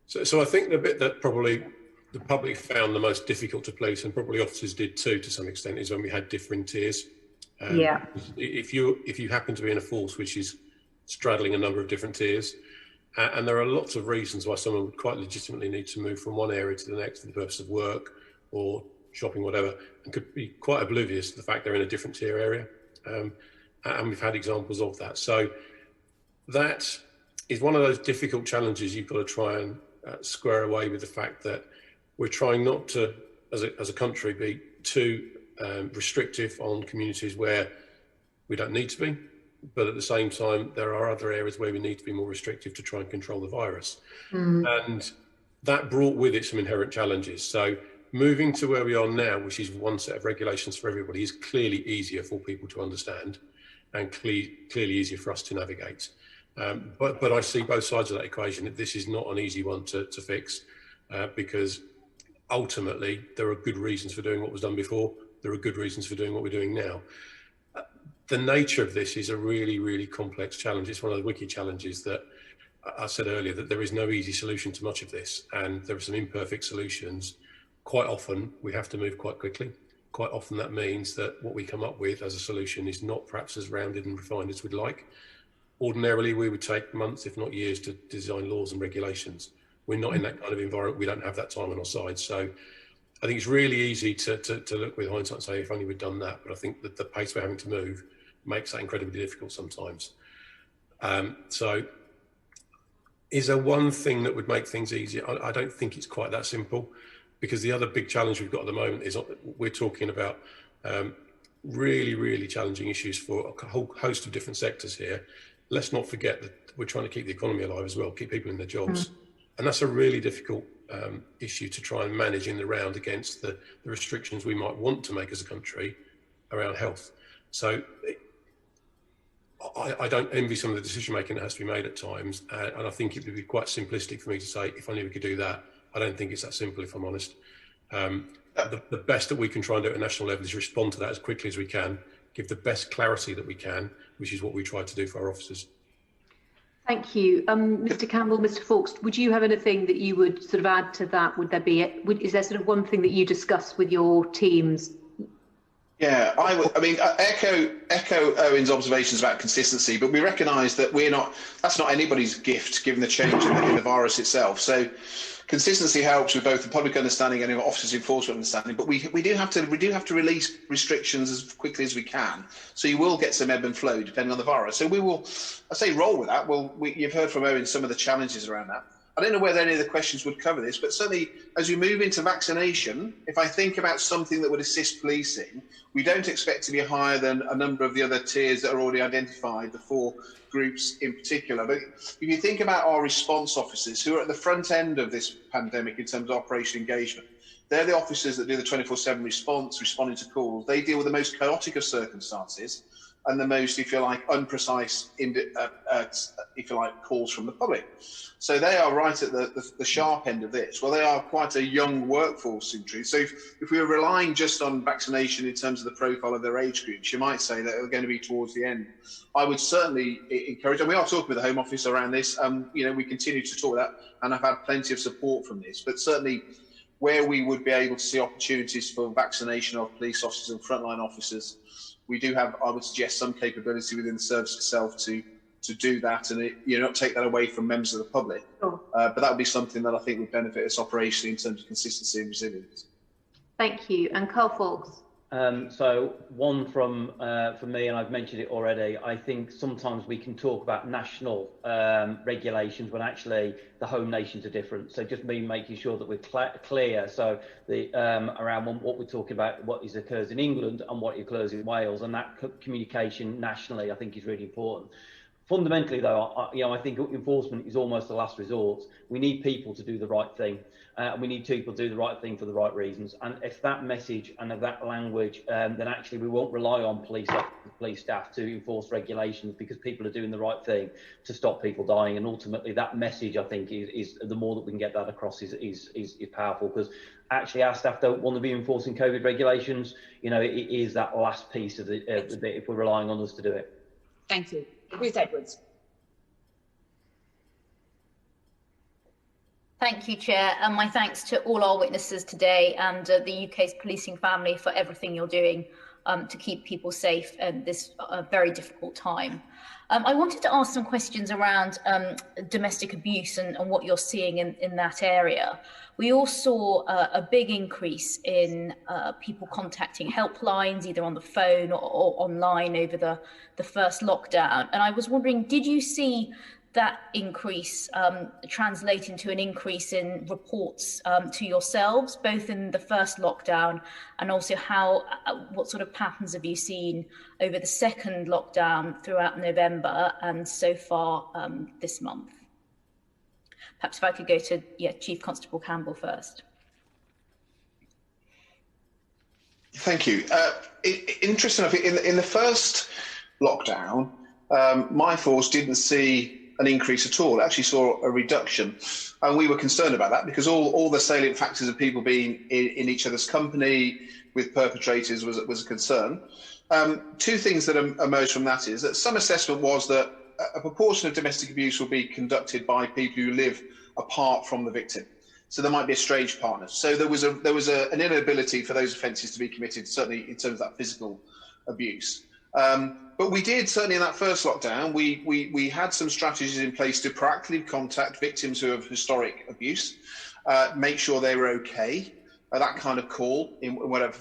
So I think the bit that probably the public found the most difficult to police, and probably officers did too to some extent, is when we had differing tiers. Yeah. If you happen to be in a force which is straddling a number of different tiers, and there are lots of reasons why someone would quite legitimately need to move from one area to the next for the purpose of work or shopping, whatever, and could be quite oblivious to the fact they're in a different tier area. And we've had examples of that. So that is one of those difficult challenges you've got to try and square away with the fact that we're trying not to, as a country, be too restrictive on communities where we don't need to be, but at the same time, there are other areas where we need to be more restrictive to try and control the virus. And that brought with it some inherent challenges. So moving to where we are now, which is one set of regulations for everybody, is clearly easier for people to understand and clearly easier for us to navigate. But I see both sides of that equation. This is not an easy one to fix, because ultimately there are good reasons for doing what was done before. There are good reasons for doing what we're doing now. The nature of this is a really, really complex challenge. It's one of the wicked challenges that I said earlier, that there is no easy solution to much of this, and there are some imperfect solutions. Quite often we have to move quite quickly. Quite often that means that what we come up with as a solution is not perhaps as rounded and refined as we'd like. Ordinarily, we would take months, if not years, to design laws and regulations. We're not in that kind of environment. We don't have that time on our side. So I think it's really easy to look with hindsight and say, if only we'd done that. But I think that the pace we're having to move makes that incredibly difficult sometimes. So is there one thing that would make things easier? I don't think it's quite that simple, because the other big challenge we've got at the moment is we're talking about really, really challenging issues for a whole host of different sectors here. Let's not forget that we're trying to keep the economy alive as well, keep people in their jobs. And that's a really difficult issue to try and manage in the round against the restrictions we might want to make as a country around health. So I don't envy some of the decision making that has to be made at times. And I think it would be quite simplistic for me to say, if only we could do that. I don't think it's that simple, if I'm honest. The best that we can try and do at a national level is respond to that as quickly as we can, give the best clarity that we can, which is what we try to do for our officers. Thank you. Mr. Campbell, Mr. Foulkes, would you have anything that you would sort of add to that? Would there be, is there sort of one thing that you discuss with your teams? Yeah, I mean, echo Owen's observations about consistency, but we recognise that that's not anybody's gift given the change in the virus itself. So consistency helps with both the public understanding and officers' enforcement understanding, but we do have to release restrictions as quickly as we can. So you will get some ebb and flow depending on the virus. So we will, I say, roll with that. You've heard from Owen some of the challenges around that. I don't know whether any of the questions would cover this, but certainly as we move into vaccination, if I think about something that would assist policing, we don't expect to be higher than a number of the other tiers that are already identified, the 4 groups in particular. But if you think about our response officers who are at the front end of this pandemic in terms of operation engagement, they're the officers that do the 24/7 response, responding to calls. They deal with the most chaotic of circumstances and the most, if you like, unprecise, if you like, calls from the public. So they are right at the sharp end of this. Well, they are quite a young workforce in truth. So if we were relying just on vaccination in terms of the profile of their age groups, you might say that they're going to be towards the end. I would certainly encourage, and we are talking with the Home Office around this, we continue to talk that, and I've had plenty of support from this, but certainly where we would be able to see opportunities for vaccination of police officers and frontline officers, we do have, I would suggest, some capability within the service itself to do that, and not take that away from members of the public. Sure. But that would be something that I think would benefit us operationally in terms of consistency and resilience. Thank you. And Carl Foulkes. So one from me, and I've mentioned it already, I think sometimes we can talk about national regulations when actually the home nations are different. So just making sure that we're clear. So around what we're talking about, what occurs in England and what occurs in Wales, and that communication nationally, I think, is really important. Fundamentally, though, I think enforcement is almost the last resort. We need people to do the right thing. We need people to do the right thing for the right reasons. And if that message and if that language, then actually we won't rely on police staff to enforce regulations, because people are doing the right thing to stop people dying. And ultimately, that message, I think, is the more that we can get that across is powerful, because actually our staff don't want to be enforcing COVID regulations. It is that last piece of the bit if we're relying on us to do it. Thank you. Ruth Edwards. Thank you, Chair, and my thanks to all our witnesses today and the UK's policing family for everything you're doing to keep people safe at this very difficult time. I wanted to ask some questions around domestic abuse and what you're seeing in that area. We all saw a big increase in people contacting helplines, either on the phone or online over the first lockdown. And I was wondering, did you see that increase translate into an increase in reports to yourselves, both in the first lockdown and also what sort of patterns have you seen over the second lockdown throughout November and so far this month? Perhaps if I could go to Chief Constable Campbell first. Thank you. Interesting enough, in the first lockdown, my force didn't see an increase at all. It actually saw a reduction, and we were concerned about that because all the salient factors of people being in each other's company with perpetrators was a concern. Two things that emerged from that is that some assessment was that a proportion of domestic abuse will be conducted by people who live apart from the victim. So there might be estranged partners. So there was an inability for those offences to be committed, certainly in terms of that physical abuse. But we did, certainly in that first lockdown, we had some strategies in place to proactively contact victims who have historic abuse, make sure they were okay, that kind of call in whatever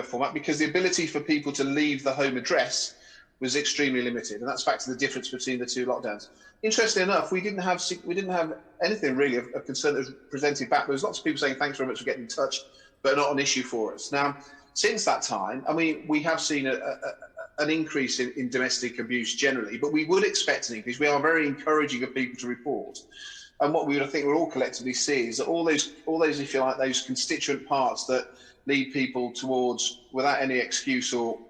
format, because the ability for people to leave the home address was extremely limited, and that's back to the difference between the two lockdowns. Interestingly enough, we didn't have anything really of concern that was presented back. There was lots of people saying thanks very much for getting in touch, but not an issue for us. Now, since that time, I mean, we have seen an increase in domestic abuse generally, but we would expect an increase. We are very encouraging of people to report. And what we would, I think, we're all collectively see is that all those, if you like, those constituent parts that lead people towards, without any excuse or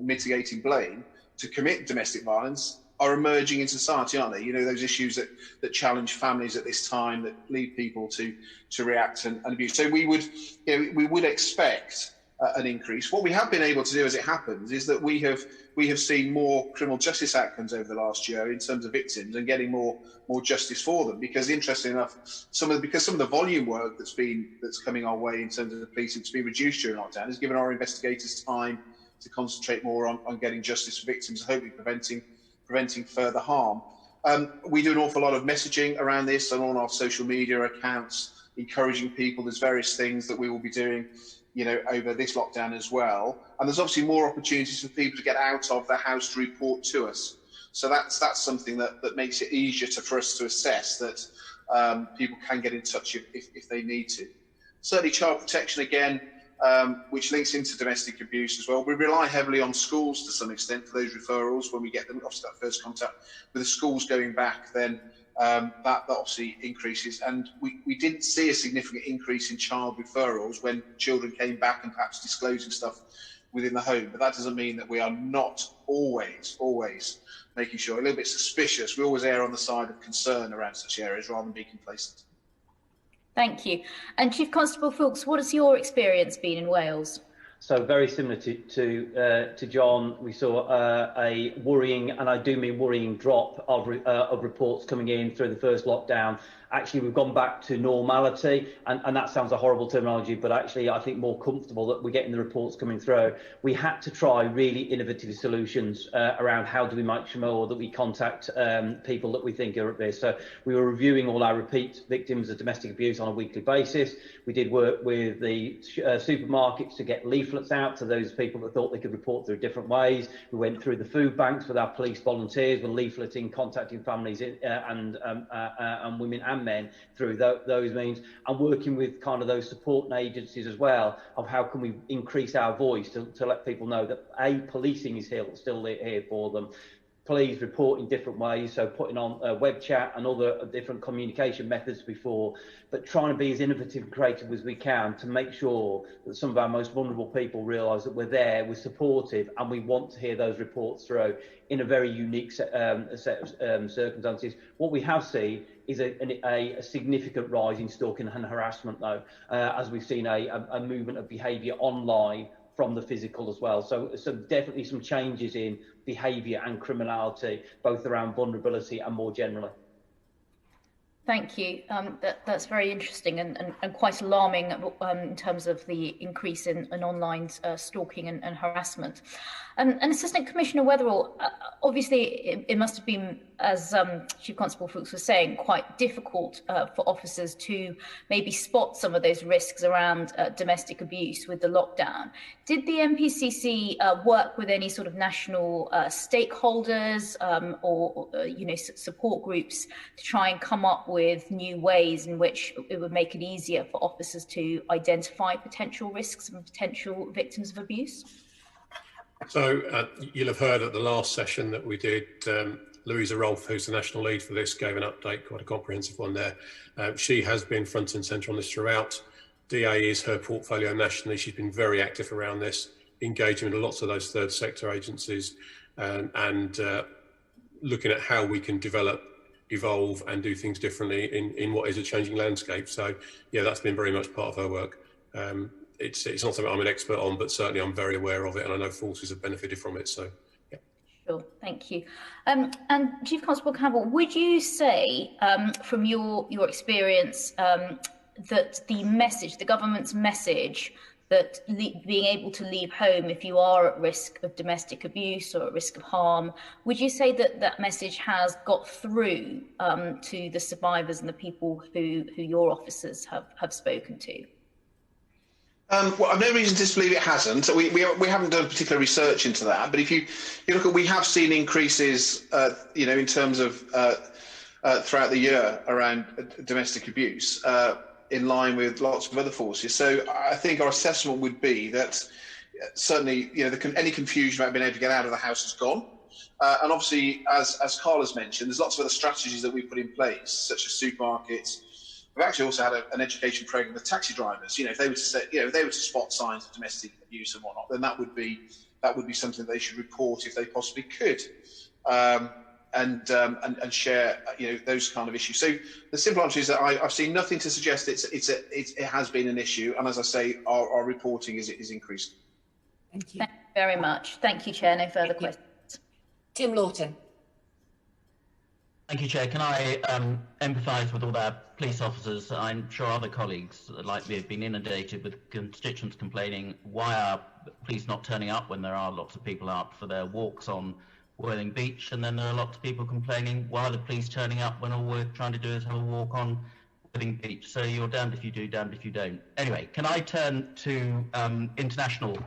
mitigating blame, to commit domestic violence are emerging in society, aren't they? You know, those issues that challenge families at this time, that lead people to react and abuse. So we would expect an increase. What we have been able to do as it happens is that we have seen more criminal justice outcomes over the last year in terms of victims and getting more justice for them, because interestingly enough, some of the volume work that's coming our way in terms of the policing to be reduced during lockdown has given our investigators time to concentrate more on getting justice for victims and hopefully preventing further harm. We do an awful lot of messaging around this and on our social media accounts, encouraging people. There's various things that we will be doing, over this lockdown as well. And there's obviously more opportunities for people to get out of their house to report to us. So that's something that makes it easier for us to assess that people can get in touch if they need to. Certainly child protection again, which links into domestic abuse as well. We rely heavily on schools to some extent for those referrals when we get them, obviously that first contact. With the schools going back, then that obviously increases. And we didn't see a significant increase in child referrals when children came back and perhaps disclosing stuff within the home. But that doesn't mean that we are not always making sure, a little bit suspicious. We always err on the side of concern around such areas rather than being complacent. Thank you. And Chief Constable Foulkes, what has your experience been in Wales? So very similar to John, we saw a worrying, and I do mean worrying, drop of reports coming in through the first lockdown. Actually, we've gone back to normality, and that sounds a horrible terminology, but actually I think more comfortable that we're getting the reports coming through. We had to try really innovative solutions around how do we make sure that we contact people that we think are at risk. So we were reviewing all our repeat victims of domestic abuse on a weekly basis. We did work with the supermarkets to get leaflets out to those people that thought they could report through different ways. We went through the food banks with our police volunteers, with leafleting, contacting families and women and men through those means, and working with kind of those supporting agencies as well of how can we increase our voice to let people know that policing is still here for them. Please report in different ways, so putting on web chat and other different communication methods before, but trying to be as innovative and creative as we can to make sure that some of our most vulnerable people realise that we're there, we're supportive, and we want to hear those reports through in a very unique set of circumstances. What we have seen is a significant rise in stalking and harassment, though, as we've seen a movement of behaviour online from the physical as well. So definitely some changes in behaviour and criminality, both around vulnerability and more generally. Thank you. That's very interesting and quite alarming in terms of the increase in online stalking and harassment. And Assistant Commissioner Weatherill, obviously it must have been, as Chief Constable Foulkes was saying, quite difficult for officers to maybe spot some of those risks around domestic abuse with the lockdown. Did the MPCC work with any sort of national stakeholders or support groups to try and come up with new ways in which it would make it easier for officers to identify potential risks and potential victims of abuse? So you'll have heard at the last session that we did, Louisa Rolfe, who's the national lead for this, gave an update, quite a comprehensive one there. She has been front and centre on this throughout. DA is her portfolio nationally. She's been very active around this, engaging with lots of those third sector agencies and looking at how we can develop, evolve and do things differently in what is a changing landscape. So yeah, that's been very much part of her work. It's not something I'm an expert on, but certainly I'm very aware of it, and I know forces have benefited from it. So, yeah. Sure, thank you. And Chief Constable Campbell, would you say, from your experience, that the government's message that being able to leave home if you are at risk of domestic abuse or at risk of harm, would you say that message has got through to the survivors and the people who your officers have spoken to? Well, I've no reason to disbelieve it hasn't. We haven't done particular research into that, but if you look at, we have seen increases, in terms of throughout the year around domestic abuse, in line with lots of other forces. So I think our assessment would be that certainly, any confusion about being able to get out of the house is gone. And obviously, as Carl has mentioned, there's lots of other strategies that we put in place, such as supermarkets. We've actually also had an education program with taxi drivers. If they were to say, if they were to spot signs of domestic abuse and whatnot, then that would be something they should report if they possibly could. and share those kind of issues. So the simple answer is that I've seen nothing to suggest it has been an issue, and as I say, our reporting is increasing. Thank you. Thank you very much. Thank you, Chair. No further questions. Tim Lawton. Thank you, Chair. Can I empathise with all our police officers? I'm sure other colleagues like me have been inundated with constituents complaining why are police not turning up when there are lots of people out for their walks on Worthing Beach, and then there are lots of people complaining why are the police turning up when all we're trying to do is have a walk on Worthing Beach. So you're damned if you do, damned if you don't. Anyway, can I turn to international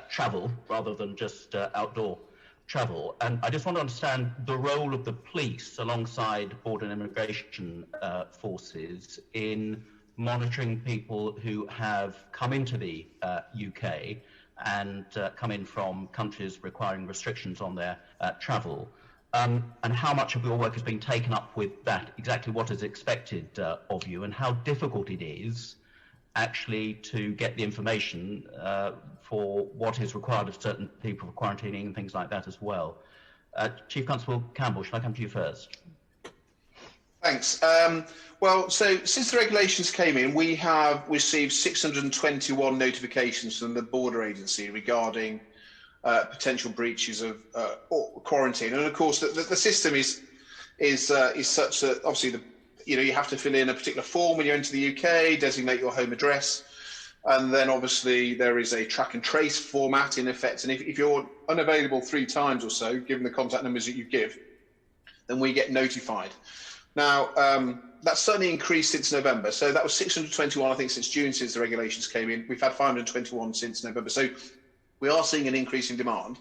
travel rather than just outdoor travel? And I just want to understand the role of the police alongside border and immigration forces in monitoring people who have come into the UK and come in from countries requiring restrictions on their travel, and how much of your work has been taken up with that, exactly what is expected of you, and how difficult it is actually to get the information for what is required of certain people for quarantining and things like that as well. Chief Constable Campbell, shall I come to you first? Thanks. Well, so since the regulations came in, we have received 621 notifications from the Border Agency regarding potential breaches of quarantine. And of course, the system is such that obviously you have to fill in a particular form when you enter the UK, designate your home address, and then obviously there is a track and trace format in effect. And if you're unavailable 3 times or so, given the contact numbers that you give, then we get notified. Now, that's certainly increased since November. So that was 621, I think, since June, since the regulations came in. We've had 521 since November. So we are seeing an increase in demand.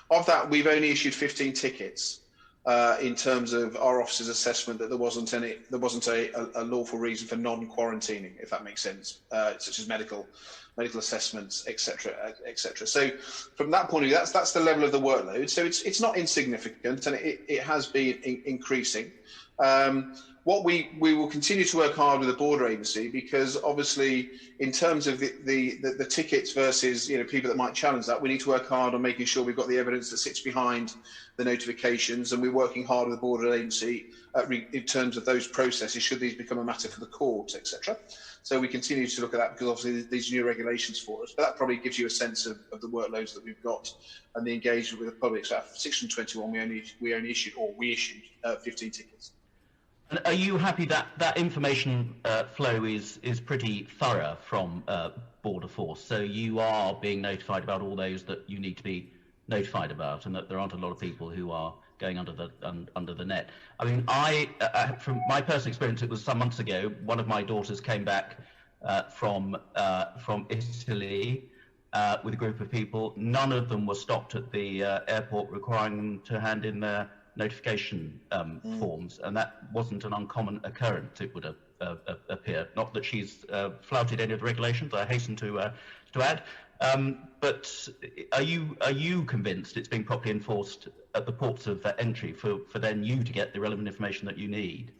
Of that, we've only issued 15 tickets in terms of our officers' assessment that there wasn't a lawful reason for non-quarantining, if that makes sense, such as medical assessments, etc., etc. So from that point of view, that's the level of the workload. So it's not insignificant, and it has been increasing. What we will continue to work hard with the Border Agency, because obviously in terms of the tickets versus people that might challenge that, we need to work hard on making sure we've got the evidence that sits behind the notifications, and we're working hard with the Border Agency in terms of those processes should these become a matter for the court, etc. So we continue to look at that because obviously these new regulations for us, but that probably gives you a sense of the workloads that we've got and the engagement with the public. So after 621, we issued 15 tickets. And are you happy that that information flow is pretty thorough from Border Force? So you are being notified about all those that you need to be notified about, and that there aren't a lot of people who are going under the net. I mean, from my personal experience, it was some months ago. One of my daughters came back from Italy with a group of people. None of them were stopped at the airport requiring them to hand in their notification forms, and that wasn't an uncommon occurrence, it would appear. Not that she's flouted any of the regulations, I hasten to add. But are you convinced it's being properly enforced at the ports of entry for then you to get the relevant information that you need?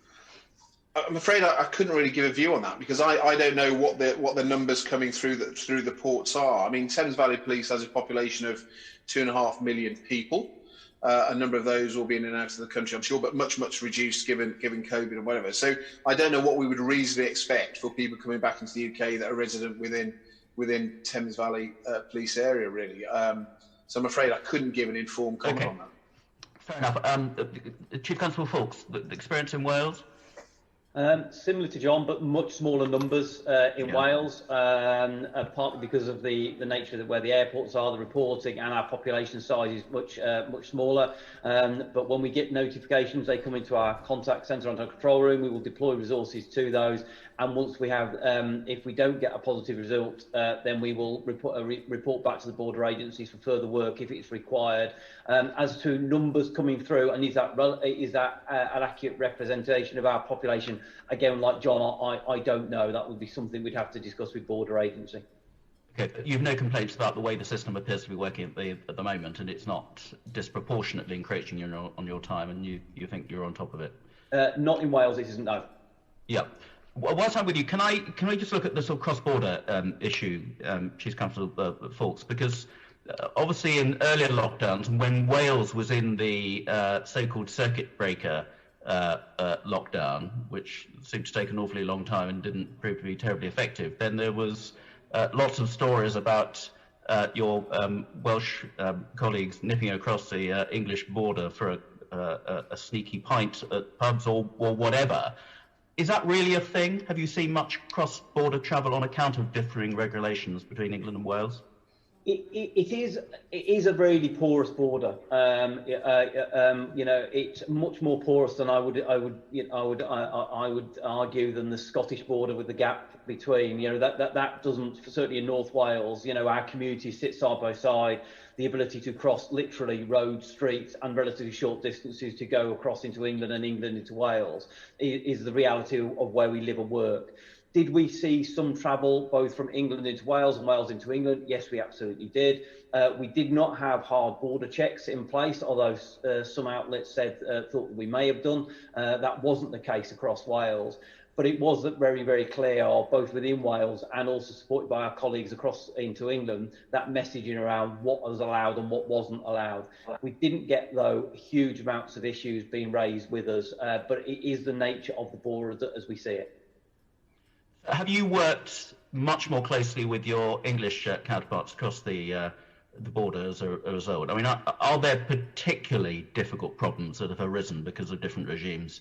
I'm afraid I couldn't really give a view on that, because I don't know what the numbers coming through the ports are. I mean, Thames Valley Police has a population of 2.5 million people. A number of those will be in and out of the country, I'm sure, but much reduced given COVID and whatever. So I don't know what we would reasonably expect for people coming back into the UK that are resident within Thames Valley Police area, really. So I'm afraid I couldn't give an informed comment on that. Fair enough. Chief Constable Foulkes, the experience in Wales? Similar to John, but much smaller numbers in Wales, partly because of the nature of where the airports are, the reporting, and our population size is much smaller. But when we get notifications, they come into our contact centre, onto our control room. We will deploy resources to those, and once we have, if we don't get a positive result, then we will report back to the border agencies for further work if it's required. As to numbers coming through, and is that an accurate representation of our population? Again, like John, I don't know. That would be something we'd have to discuss with border agency. Okay, you've no complaints about the way the system appears to be working at the moment, and it's not disproportionately encroaching on your time, and you think you're on top of it? Not in Wales, it isn't, no. Yeah. Whilst I'm with you, can I just look at the sort of cross-border issue, Chief Constable Foulkes, because obviously in earlier lockdowns, when Wales was in the so-called circuit breaker lockdown, which seemed to take an awfully long time and didn't prove to be terribly effective, then there was lots of stories about your Welsh colleagues nipping across the English border for a sneaky pint at pubs or whatever. Is that really a thing? Have you seen much cross-border travel on account of differing regulations between England and Wales? It is a really porous border. It's much more porous than I would argue than the Scottish border with the gap between. That doesn't, certainly in North Wales. Our communities sit side by side. The ability to cross literally roads, streets, and relatively short distances to go across into England and England into Wales is the reality of where we live and work. Did we see some travel both from England into Wales and Wales into England? Yes, we absolutely did. We did not have hard border checks in place, although some outlets said thought that we may have done. That wasn't the case across Wales. But it was very, very clear, both within Wales and also supported by our colleagues across into England, that messaging around what was allowed and what wasn't allowed. We didn't get, though, huge amounts of issues being raised with us, but it is the nature of the border as we see it. Have you worked much more closely with your English counterparts across the border as a result? I mean, are there particularly difficult problems that have arisen because of different regimes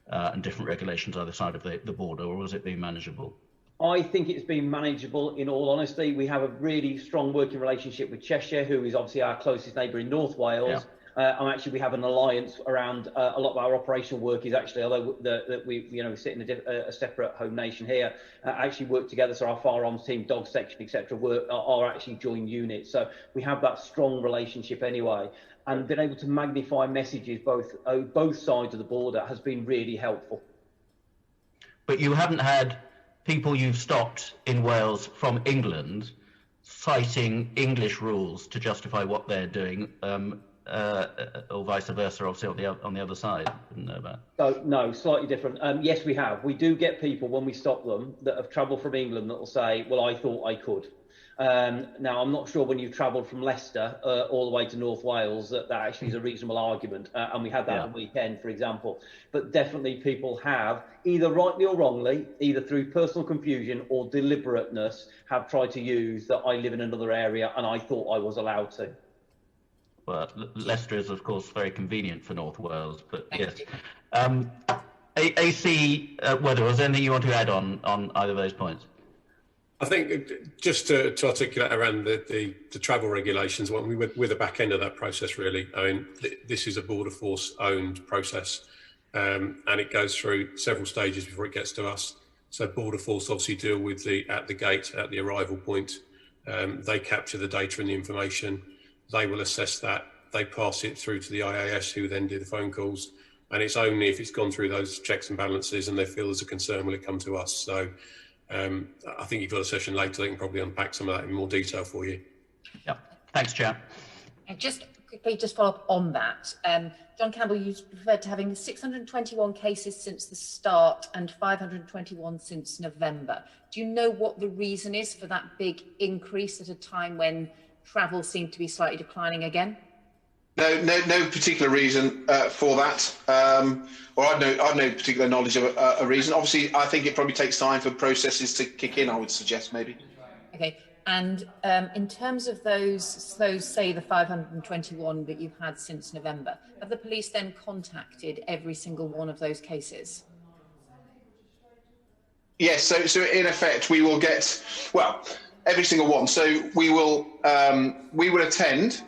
and different regulations either side of the border, or has it been manageable? I think it's been manageable, in all honesty. We have a really strong working relationship with Cheshire, who is obviously our closest neighbour in North Wales. Yeah. And actually, we have an alliance around a lot of our operational work is actually, although we sit in a separate home nation here, actually work together. So our firearms team, dog section, etc., are actually joined units. So we have that strong relationship anyway. And being able to magnify messages both sides of the border has been really helpful. But you haven't had people you've stopped in Wales from England citing English rules to justify what they're doing. Or vice versa, obviously on the other side. Didn't know about. So, no, slightly different. Yes, we have. We do get people when we stop them that have travelled from England that will say, "Well, I thought I could." Now, I'm not sure when you've travelled from Leicester all the way to North Wales that actually is a reasonable argument, and we had that on the weekend, for example. But definitely, people have either rightly or wrongly, either through personal confusion or deliberateness, have tried to use that I live in another area and I thought I was allowed to. Well, Leicester is, of course, very convenient for North Wales, but yes. AC Weatherill, is there anything you want to add on either of those points? I think just to articulate around the travel regulations, we're the back end of that process, really. I mean, this is a Border Force owned process, and it goes through several stages before it gets to us. So Border Force obviously deal with at the gate, at the arrival point. They capture the data and the information. They will assess that. They pass it through to the IAS, who then do the phone calls. And it's only if it's gone through those checks and balances and they feel there's a concern will it come to us. So I think you've got a session later that can probably unpack some of that in more detail for you. Yeah, thanks, Chair. And just quickly, follow up on that. John Campbell, you referred to having 621 cases since the start and 521 since November. Do you know what the reason is for that big increase at a time when travel seemed to be slightly declining again? No particular reason for that, or I've no particular knowledge of a reason. Obviously, I think it probably takes time for processes to kick in. I would suggest maybe. Okay, and in terms of those, say the 521 that you've had since November, have the police then contacted every single one of those cases? Yes. So in effect, we will get every single one. So we will attend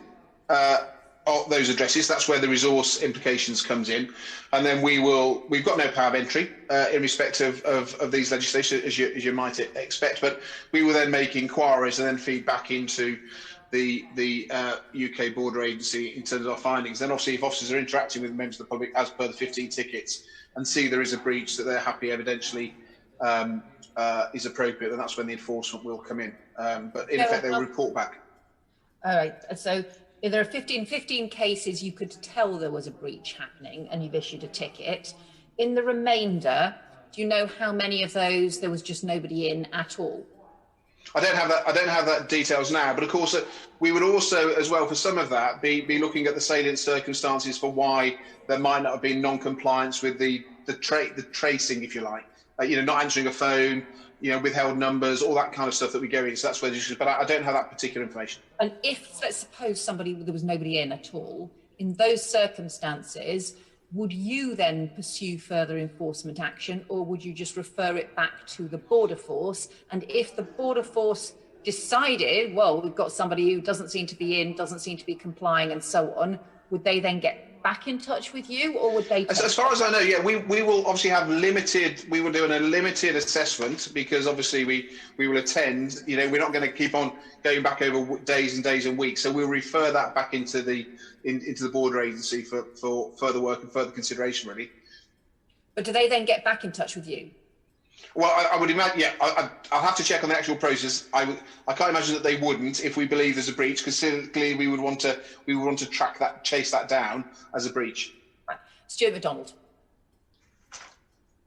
those addresses. That's where the resource implications comes in, and then we've got no power of entry in respect of these legislation, as you might expect, but we will then make inquiries and then feed back into the UK Border Agency in terms of our findings. Then obviously if officers are interacting with members of the public as per the 15 tickets and see there is a breach that they're happy evidentially is appropriate, then that's when the enforcement will come in. But in effect, they will report back. All right. So if there are 15 cases, you could tell there was a breach happening and you've issued a ticket. In the remainder, do you know how many of those there was just nobody in at all? I don't have that details now, but of course we would also, as well, for some of that, be looking at the salient circumstances for why there might not have been non-compliance with the tracing, if you like. Not answering a phone, withheld numbers, all that kind of stuff that we go in. So that's where but I don't have that particular information. And if, let's suppose, there was nobody in at all, in those circumstances, would you then pursue further enforcement action, or would you just refer it back to the border force? And if the border force decided, well, we've got somebody who doesn't seem to be in, doesn't seem to be complying and so on, would they then get back in touch with you, or would they? As far as I know, yeah, we will obviously have we will do a limited assessment, because obviously we will attend, we're not going to keep on going back over days and days and weeks. So we'll refer that back into the border agency for further work and further consideration, really. But do they then get back in touch with you? Well, I would imagine, yeah. I'll have to check on the actual process. I can't imagine that they wouldn't if we believe there's a breach, because clearly we would want to track that, chase that down as a breach. Right. Stuart McDonald.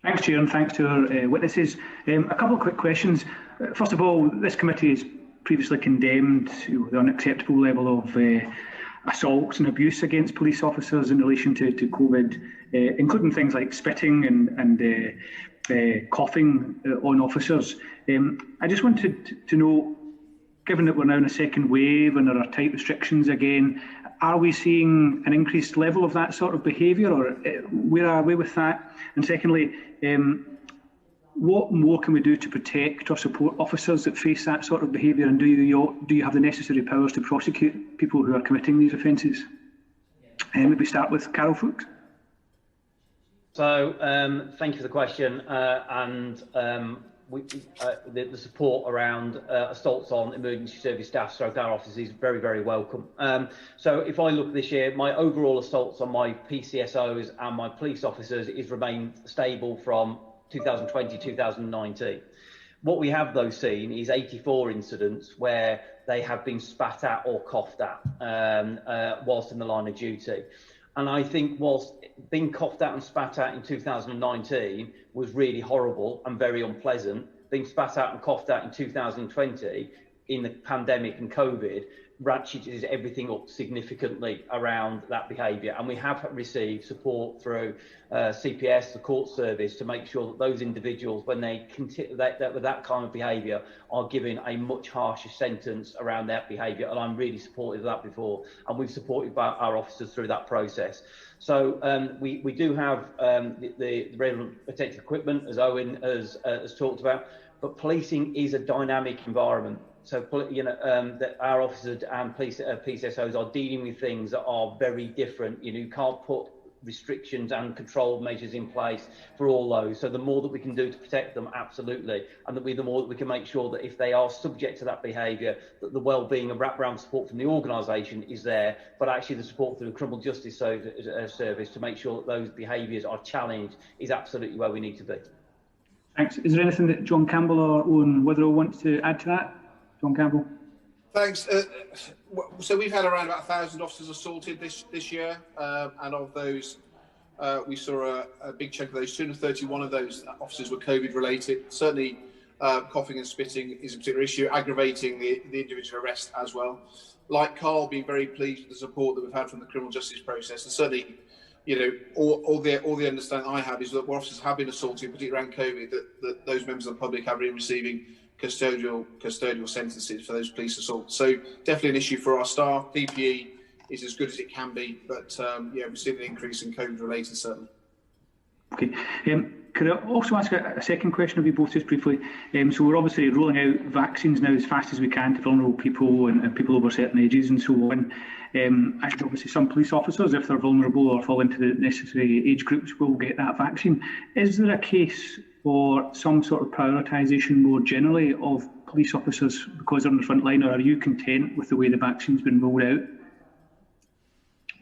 Thanks, Chair, and thanks to our witnesses. A couple of quick questions. First of all, this committee has previously condemned the unacceptable level of assaults and abuse against police officers in relation to COVID, including things like spitting and coughing on officers. I just wanted to know, given that we're now in a second wave and there are tight restrictions again, are we seeing an increased level of that sort of behaviour, or where are we with that? And secondly, what more can we do to protect or support officers that face that sort of behaviour, and do you have the necessary powers to prosecute people who are committing these offences? Maybe start with Carol Foulkes. So thank you for the question, the support around assaults on emergency service staff, stroke our officers, is very, very welcome. So if I look this year, my overall assaults on my PCSOs and my police officers is remained stable from 2020, 2019. What we have though seen is 84 incidents where they have been spat at or coughed at whilst in the line of duty. And I think whilst being coughed at and spat at in 2019 was really horrible and very unpleasant, being spat at and coughed at in 2020 in the pandemic and COVID ratcheted everything up significantly around that behaviour. And we have received support through CPS, the court service, to make sure that those individuals, when they continue with that kind of behaviour, are given a much harsher sentence around that behaviour. And I'm really supportive of that before, and we've supported our officers through that process. So we do have the relevant protective equipment, as Owen has talked about, but policing is a dynamic environment. So, that our officers and PCSOs are dealing with things that are very different. You can't put restrictions and control measures in place for all those. So the more that we can do to protect them, absolutely. And the more that we can make sure that if they are subject to that behaviour, that the well-being and wraparound support from the organisation is there, but actually the support through the criminal justice service to make sure that those behaviours are challenged is absolutely where we need to be. Thanks. Is there anything that John Campbell or Owen Weatherill wants to add to that? John Campbell. Thanks. So we've had around about 1,000 officers assaulted this year, and of those, we saw a big chunk of those. 231 of those officers were COVID related. Certainly, coughing and spitting is a particular issue, aggravating the individual arrest as well. Like Carl, being very pleased with the support that we've had from the criminal justice process, and certainly, all the understanding I have is that where officers have been assaulted, particularly around COVID, that those members of the public have been receiving custodial sentences for those police assaults. So definitely an issue for our staff. PPE is as good as it can be, but we've seen an increase in COVID related certainly. Okay. Could I also ask a second question of you both just briefly? So we're obviously rolling out vaccines now as fast as we can to vulnerable people and people over certain ages and so on. And obviously some police officers, if they're vulnerable or fall into the necessary age groups, will get that vaccine. Is there a case for some sort of prioritisation more generally of police officers because they're on the front line, or are you content with the way the vaccine's been rolled out?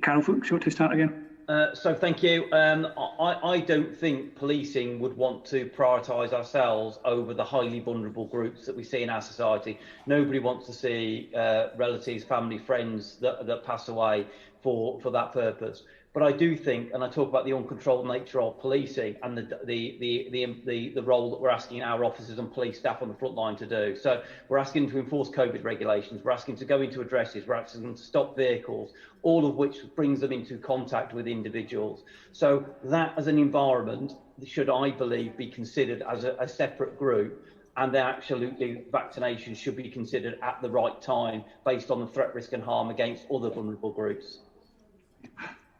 Carol Foulkes, you want to start again? So thank you. I don't think policing would want to prioritise ourselves over the highly vulnerable groups that we see in our society. Nobody wants to see relatives, family, friends that pass away for that purpose. But I do think, and I talk about the uncontrolled nature of policing and the role that we're asking our officers and police staff on the front line to do. So we're asking them to enforce COVID regulations, we're asking them to go into addresses, we're asking them to stop vehicles, all of which brings them into contact with individuals. So that as an environment should, I believe, be considered as a separate group, and then absolutely vaccination should be considered at the right time based on the threat, risk and harm against other vulnerable groups.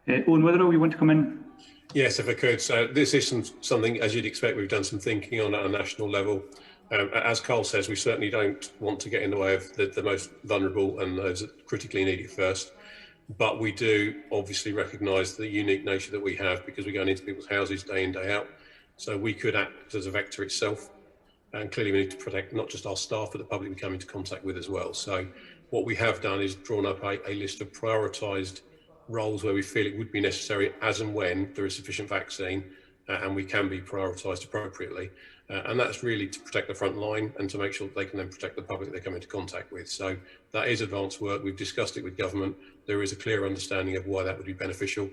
Owen, Weatherill, you want to come in? Yes, if I could. So this is something, as you'd expect, we've done some thinking on at a national level. As Carl says, we certainly don't want to get in the way of the most vulnerable and those that critically need it first. But we do obviously recognise the unique nature that we have because we're going into people's houses day in, day out. So we could act as a vector itself. And clearly we need to protect not just our staff, but the public we come into contact with as well. So what we have done is drawn up a list of prioritised roles where we feel it would be necessary as and when there is sufficient vaccine and we can be prioritised appropriately. And that's really to protect the front line and to make sure that they can then protect the public they come into contact with. So that is advanced work. We've discussed it with government. There is a clear understanding of why that would be beneficial.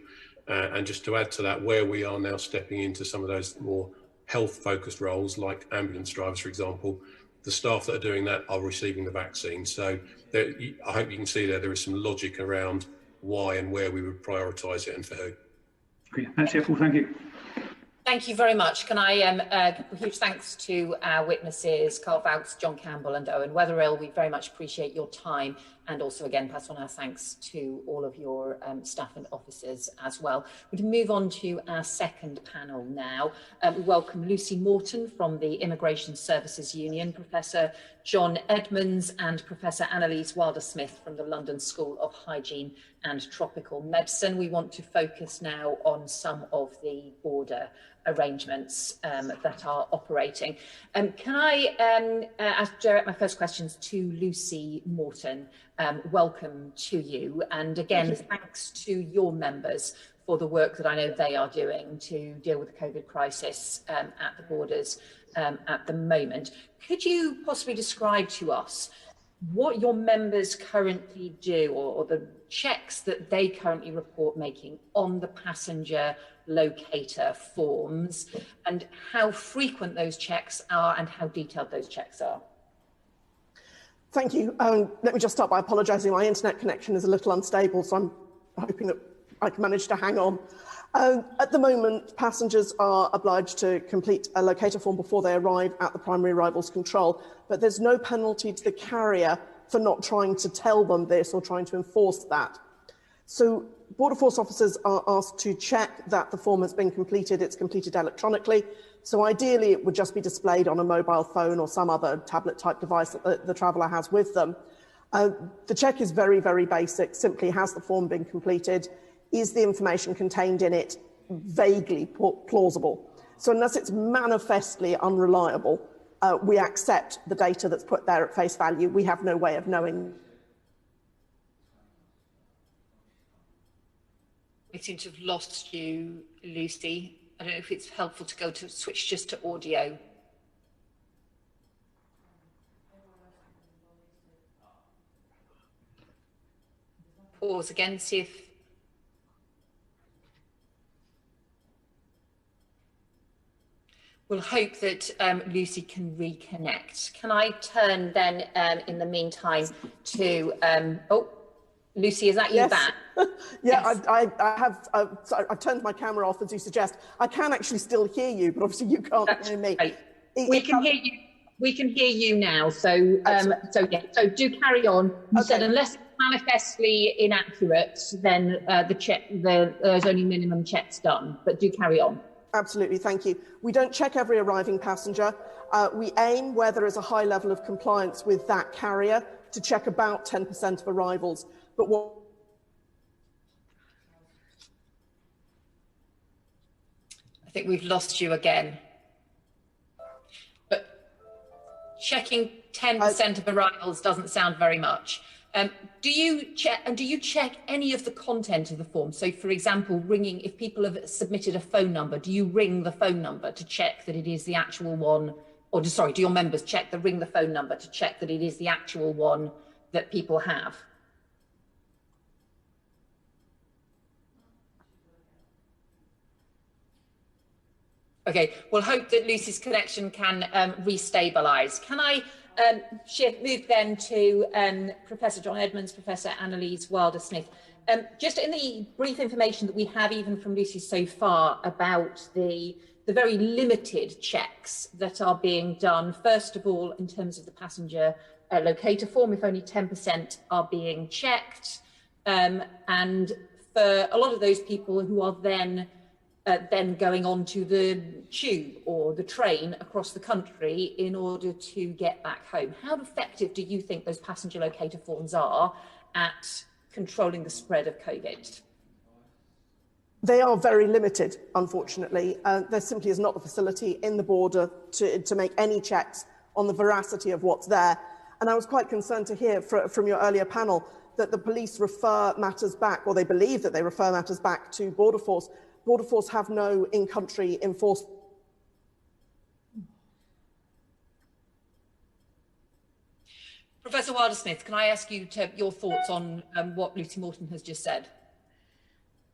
And just to add to that, where we are now stepping into some of those more health-focused roles, like ambulance drivers, for example, the staff that are doing that are receiving the vaccine. So there, I hope you can see there is some logic around why and where we would prioritise it and for who. Okay, that's helpful. Thank you. Thank you very much. Can I give a huge thanks to our witnesses, Carl Foulkes, John Campbell and Owen Weatherill. We very much appreciate your time, and also again pass on our thanks to all of your staff and officers as well. We're going to move on to our second panel now. We welcome Lucy Moreton from the Immigration Services Union, Professor John Edmunds and Professor Annelies Wilder-Smith from the London School of Hygiene and Tropical Medicine. We want to focus now on some of the border arrangements that are operating. Can I direct my first questions to Lucy Moreton? Welcome to you. And again, thanks to your members for the work that I know they are doing to deal with the COVID crisis at the borders at the moment. Could you possibly describe to us what your members currently do, or the checks that they currently report making on the passenger locator forms, and how frequent those checks are and how detailed those checks are? Thank you. Let me just start by apologising. My internet connection is a little unstable, so I'm hoping that I can manage to hang on. At the moment, passengers are obliged to complete a locator form before they arrive at the primary arrivals control, but there's no penalty to the carrier for not trying to tell them this or trying to enforce that. So Border Force officers are asked to check that the form has been completed. It's completed electronically. So ideally, it would just be displayed on a mobile phone or some other tablet-type device that the traveller has with them. The check is very, very basic. Simply, has the form been completed? Is the information contained in it vaguely plausible? So unless it's manifestly unreliable, we accept the data that's put there at face value. We have no way of knowing. We seem to have lost you, Lucy. I don't know if it's helpful to go to switch just to audio. Pause again, see if... We'll hope that Lucy can reconnect. Can I turn then, in the meantime, to... oh, Lucy, is that you back? Yeah, yes. I have. I've turned my camera off, as you suggest. I can actually still hear you, but obviously you can't hear me. Right. We can hear you. We can hear you now. So, so do carry on. You said unless it's manifestly inaccurate, then there's only minimum checks done. But do carry on. Absolutely, thank you. We don't check every arriving passenger. We aim, where there is a high level of compliance with that carrier, to check about 10% of arrivals. But what I think we've lost you again. But checking 10% of arrivals doesn't sound very much. Do you check any of the content of the form? So, for example, ringing, if people have submitted a phone number, do you ring the phone number to check that it is the actual one? Or, sorry, do your members ring the phone number to check that it is the actual one that people have? Okay, we'll hope that Lucy's connection can restabilise. Can I move then to Professor John Edmunds, Professor Annelies Wilder-Smith. Just in the brief information that we have even from Lucy so far about the very limited checks that are being done, first of all, in terms of the passenger locator form, if only 10% are being checked, and for a lot of those people who are then going on to the tube or the train across the country in order to get back home. How effective do you think those passenger locator forms are at controlling the spread of COVID? They are very limited, unfortunately. There simply is not the facility in the border to make any checks on the veracity of what's there. And I was quite concerned to hear from your earlier panel that the police refer matters back, or they believe that they refer matters back to Border Force. Border Force have no in-country enforcement. Professor Wilder-Smith, can I ask you your thoughts on what Lucy Moreton has just said?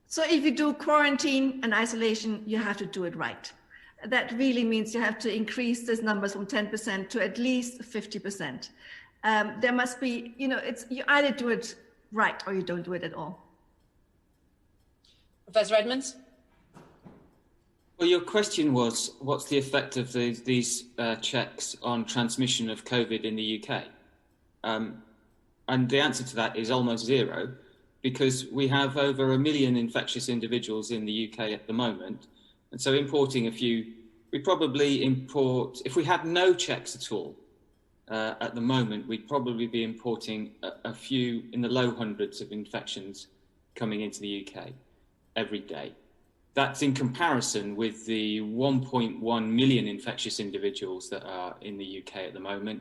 So if you do quarantine and isolation, you have to do it right. That really means you have to increase these numbers from 10% to at least 50%. There must be, you either do it right or you don't do it at all. Professor Edmunds? Well, your question was, what's the effect of these checks on transmission of COVID in the UK? And the answer to that is almost zero, because we have over 1 million infectious individuals in the UK at the moment. And so importing a few, we probably import, if we had no checks at all at the moment, we'd probably be importing a few in the low hundreds of infections coming into the UK every day. That's in comparison with the 1.1 million infectious individuals that are in the UK at the moment,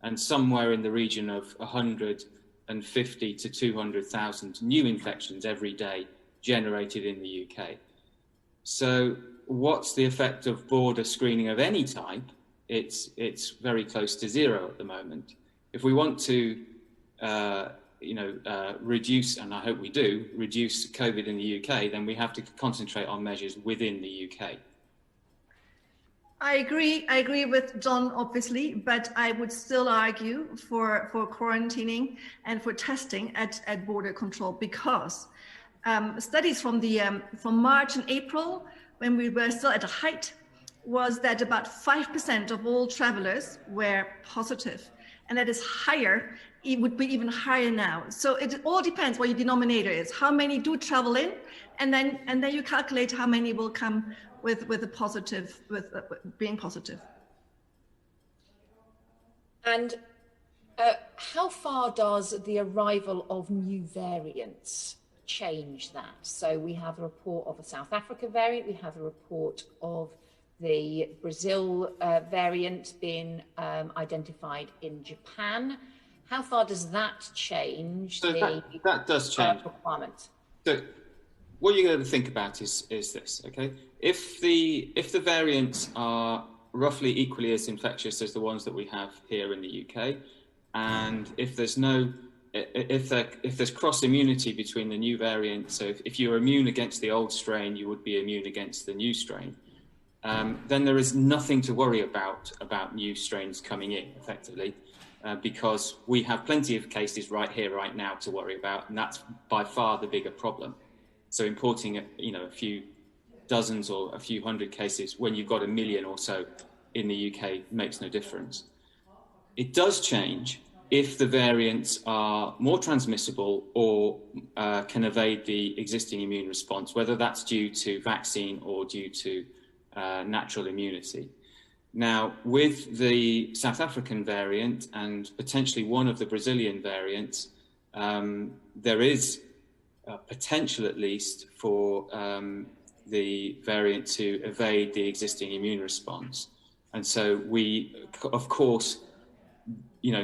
and somewhere in the region of 150 to 200,000 new infections every day generated in the UK. So what's the effect of border screening of any type? It's very close to zero at the moment. If we want to reduce, and I hope we do, reduce COVID in the UK, then we have to concentrate on measures within the UK. I agree with John, obviously, but I would still argue for quarantining and for testing at border control, because studies from March and April, when we were still at a height, was that about 5% of all travelers were positive, and that is higher. It would be even higher now. So it all depends what your denominator is. How many do travel in, and then you calculate how many will come with a positive, with being positive. And how far does the arrival of new variants change that? So we have a report of a South Africa variant, we have a report of the Brazil variant being identified in Japan. How far does that change that does change requirement? So what you're going to think about is this, okay? If the variants are roughly equally as infectious as the ones that we have here in the UK, and if there's cross immunity between the new variant, so if you're immune against the old strain, you would be immune against the new strain, then there is nothing to worry about new strains coming in effectively, because we have plenty of cases right here, right now to worry about, and that's by far the bigger problem. So importing a few dozens or a few hundred cases when you've got 1 million or so in the UK makes no difference. It does change if the variants are more transmissible or can evade the existing immune response, whether that's due to vaccine or due to natural immunity. Now, with the South African variant and potentially one of the Brazilian variants, there is potential, at least, for the variant to evade the existing immune response. And so we, of course,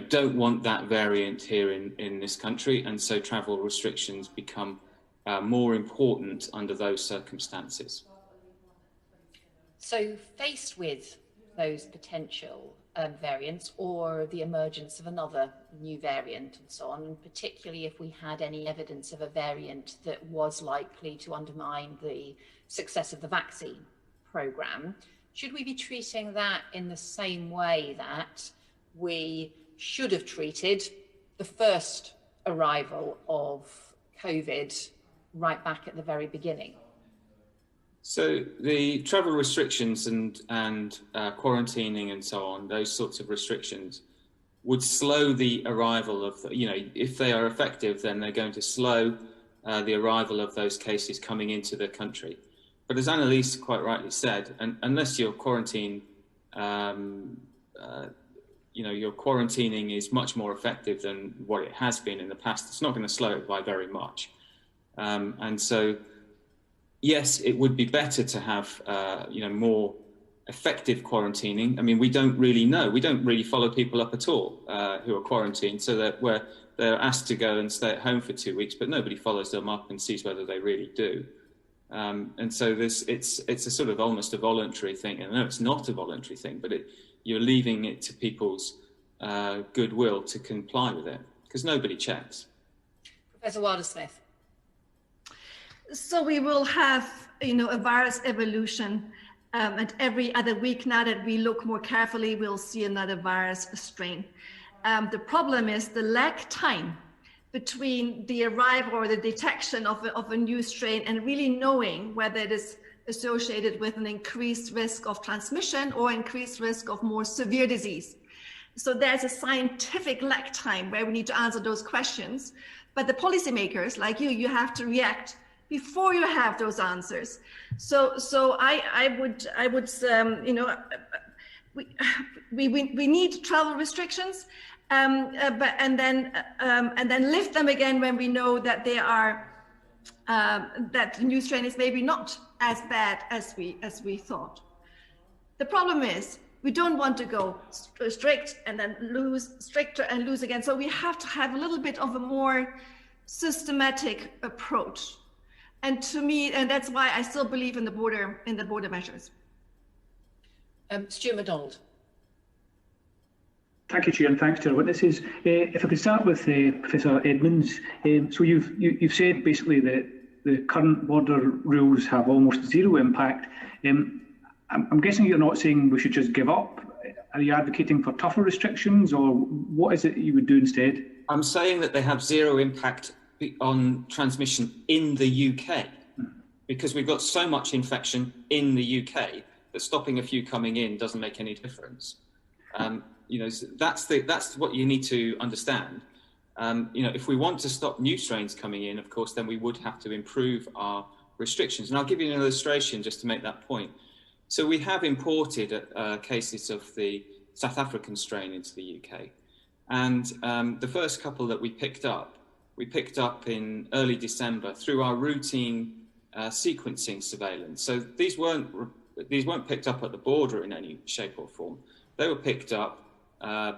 don't want that variant here in this country. And so travel restrictions become more important under those circumstances. So faced with those potential variants or the emergence of another new variant and so on, and particularly if we had any evidence of a variant that was likely to undermine the success of the vaccine programme, should we be treating that in the same way that we should have treated the first arrival of COVID right back at the very beginning? So the travel restrictions and quarantining and so on, those sorts of restrictions would slow the arrival of, if they are effective, then they're going to slow the arrival of those cases coming into the country. But as Annelies quite rightly said, unless your quarantine, your quarantining is much more effective than what it has been in the past, it's not going to slow it by very much. And so, yes, it would be better to have, more effective quarantining. I mean, we don't really know. We don't really follow people up at all who are quarantined, so that they're asked to go and stay at home for 2 weeks, but nobody follows them up and sees whether they really do. And so it's a sort of almost a voluntary thing. And no, it's not a voluntary thing, but you're leaving it to people's goodwill to comply with it, because nobody checks. Professor Wilder-Smith. So we will have, a virus evolution, and every other week now that we look more carefully, we'll see another virus strain. The problem is the lag time between the arrival or the detection of a new strain and really knowing whether it is associated with an increased risk of transmission or increased risk of more severe disease. So there's a scientific lag time where we need to answer those questions. But the policymakers like you have to react before you have those answers. So I would we need travel restrictions, and then lift them again when we know that they are that the new strain is maybe not as bad as we thought. The problem is we don't want to go strict and then lose, stricter and lose again. So we have to have a little bit of a more systematic approach. And to me, and that's why I still believe in the border measures. Stuart MacDonald. Thank you, Chair, and thanks to our witnesses. If I could start with Professor Edmunds. So you've said basically that the current border rules have almost zero impact. I'm guessing you're not saying we should just give up. Are you advocating for tougher restrictions, or what is it you would do instead? I'm saying that they have zero impact on transmission in the UK, because we've got so much infection in the UK that stopping a few coming in doesn't make any difference. So that's what you need to understand. If we want to stop new strains coming in, of course, then we would have to improve our restrictions. And I'll give you an illustration just to make that point. So we have imported cases of the South African strain into the UK. And the first couple that we picked up in early December through our routine sequencing surveillance. So these weren't picked up at the border in any shape or form. They were picked up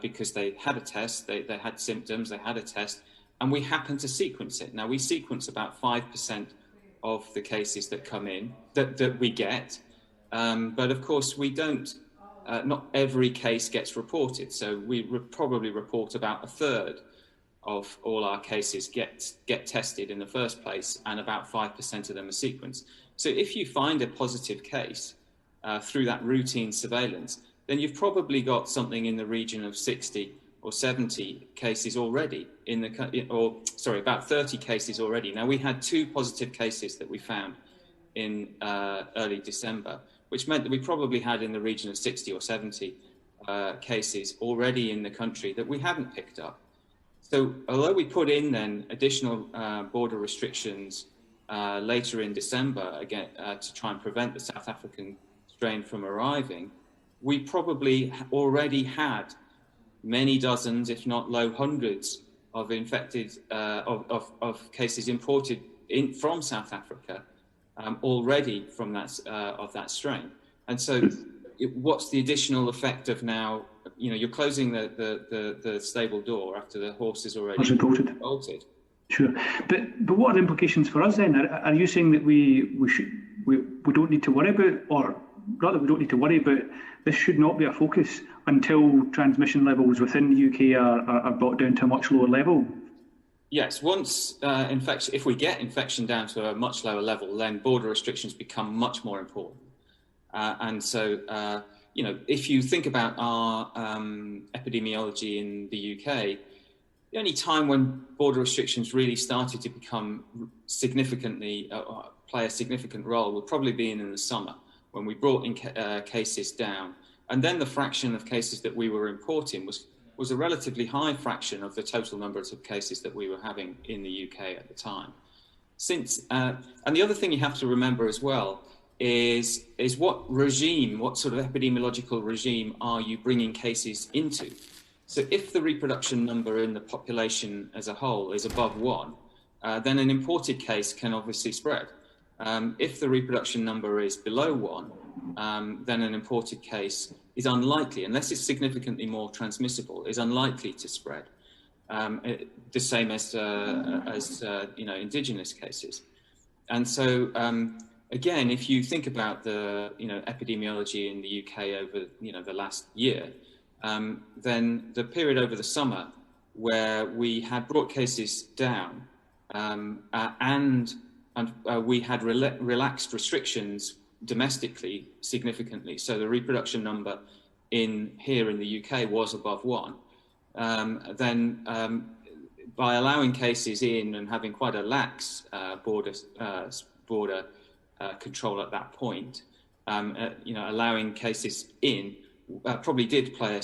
because they had a test, they had symptoms, they had a test, and we happened to sequence it. Now, we sequence about 5% of the cases that come in, that we get. But of course, we don't, not every case gets reported. So we probably report about a third of all our cases get tested in the first place, and about 5% of them are sequenced. So if you find a positive case through that routine surveillance, then you've probably got something in the region of 60 or 70 cases already about 30 cases already. Now, we had 2 positive cases that we found in early December, which meant that we probably had in the region of 60 or 70 cases already in the country that we hadn't picked up. So although we put in then additional border restrictions later in December, again, to try and prevent the South African strain from arriving, we probably already had many dozens, if not low hundreds, of infected of cases imported in from South Africa already from that strain. And so, what's the additional effect of now? You're closing the stable door after the horse is already bolted. Sure, but what are the implications for us then? Are you saying that we don't need to worry about, or rather we don't need to worry about, this should not be a focus until transmission levels within the UK are brought down to a much lower level? Yes, once if we get infection down to a much lower level, then border restrictions become much more important. And so, you know, if you think about our epidemiology in the UK, the only time when border restrictions really started to become significantly, play a significant role would probably be in the summer, when we brought in cases down. And then the fraction of cases that we were importing was a relatively high fraction of the total numbers of cases that we were having in the UK at the time. Since, and the other thing you have to remember as well is what regime, what sort of epidemiological regime are you bringing cases into? So if the reproduction number in the population as a whole is above 1, then an imported case can obviously spread. If the reproduction number is below 1, then an imported case is unlikely, unless it's significantly more transmissible, is unlikely to spread. The same as you know, indigenous cases. And so again, if you think about the epidemiology in the UK over the last year, then the period over the summer where we had brought cases down and we had relaxed restrictions domestically significantly. So the reproduction number here in the UK was above 1. Then by allowing cases in and having quite a lax border control at that point, allowing cases in probably did play a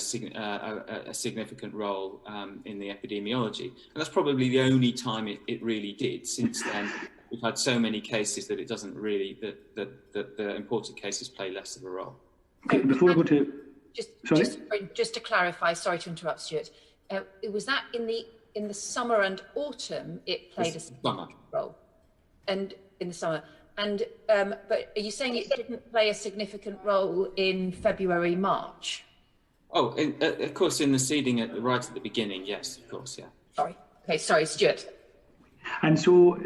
significant role in the epidemiology. And that's probably the only time it really did. Since then, we've had so many cases that it doesn't really, that the imported cases play less of a role. Okay, before we go to... Just to clarify, sorry to interrupt, Stuart. Was that in the summer and autumn it played a significant role? And in the summer. And but are you saying it didn't play a significant role in February, March? Oh, of course, in the seeding right at the beginning, yes, of course, yeah. Sorry. Okay, sorry, Stuart. And so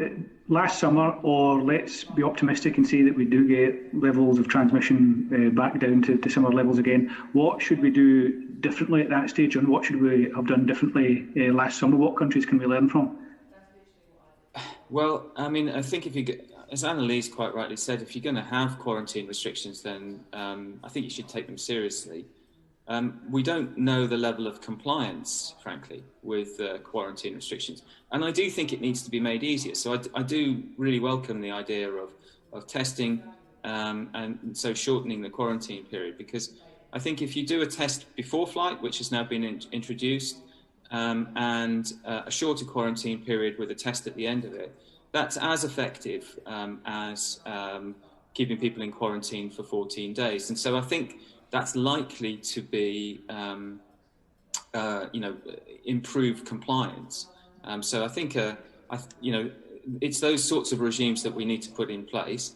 last summer, or let's be optimistic and say that we do get levels of transmission back down to similar levels again, what should we do differently at that stage, and what should we have done differently last summer? What countries can we learn from? Well, I mean, I think if you get, as Annelies quite rightly said, if you're going to have quarantine restrictions, then I think you should take them seriously. We don't know the level of compliance, frankly, with quarantine restrictions. And I do think it needs to be made easier. So I do really welcome the idea of testing and so shortening the quarantine period, because I think if you do a test before flight, which has now been introduced, and a shorter quarantine period with a test at the end of it, that's as effective as keeping people in quarantine for 14 days. And so I think that's likely to be, improve compliance. So I think, it's those sorts of regimes that we need to put in place.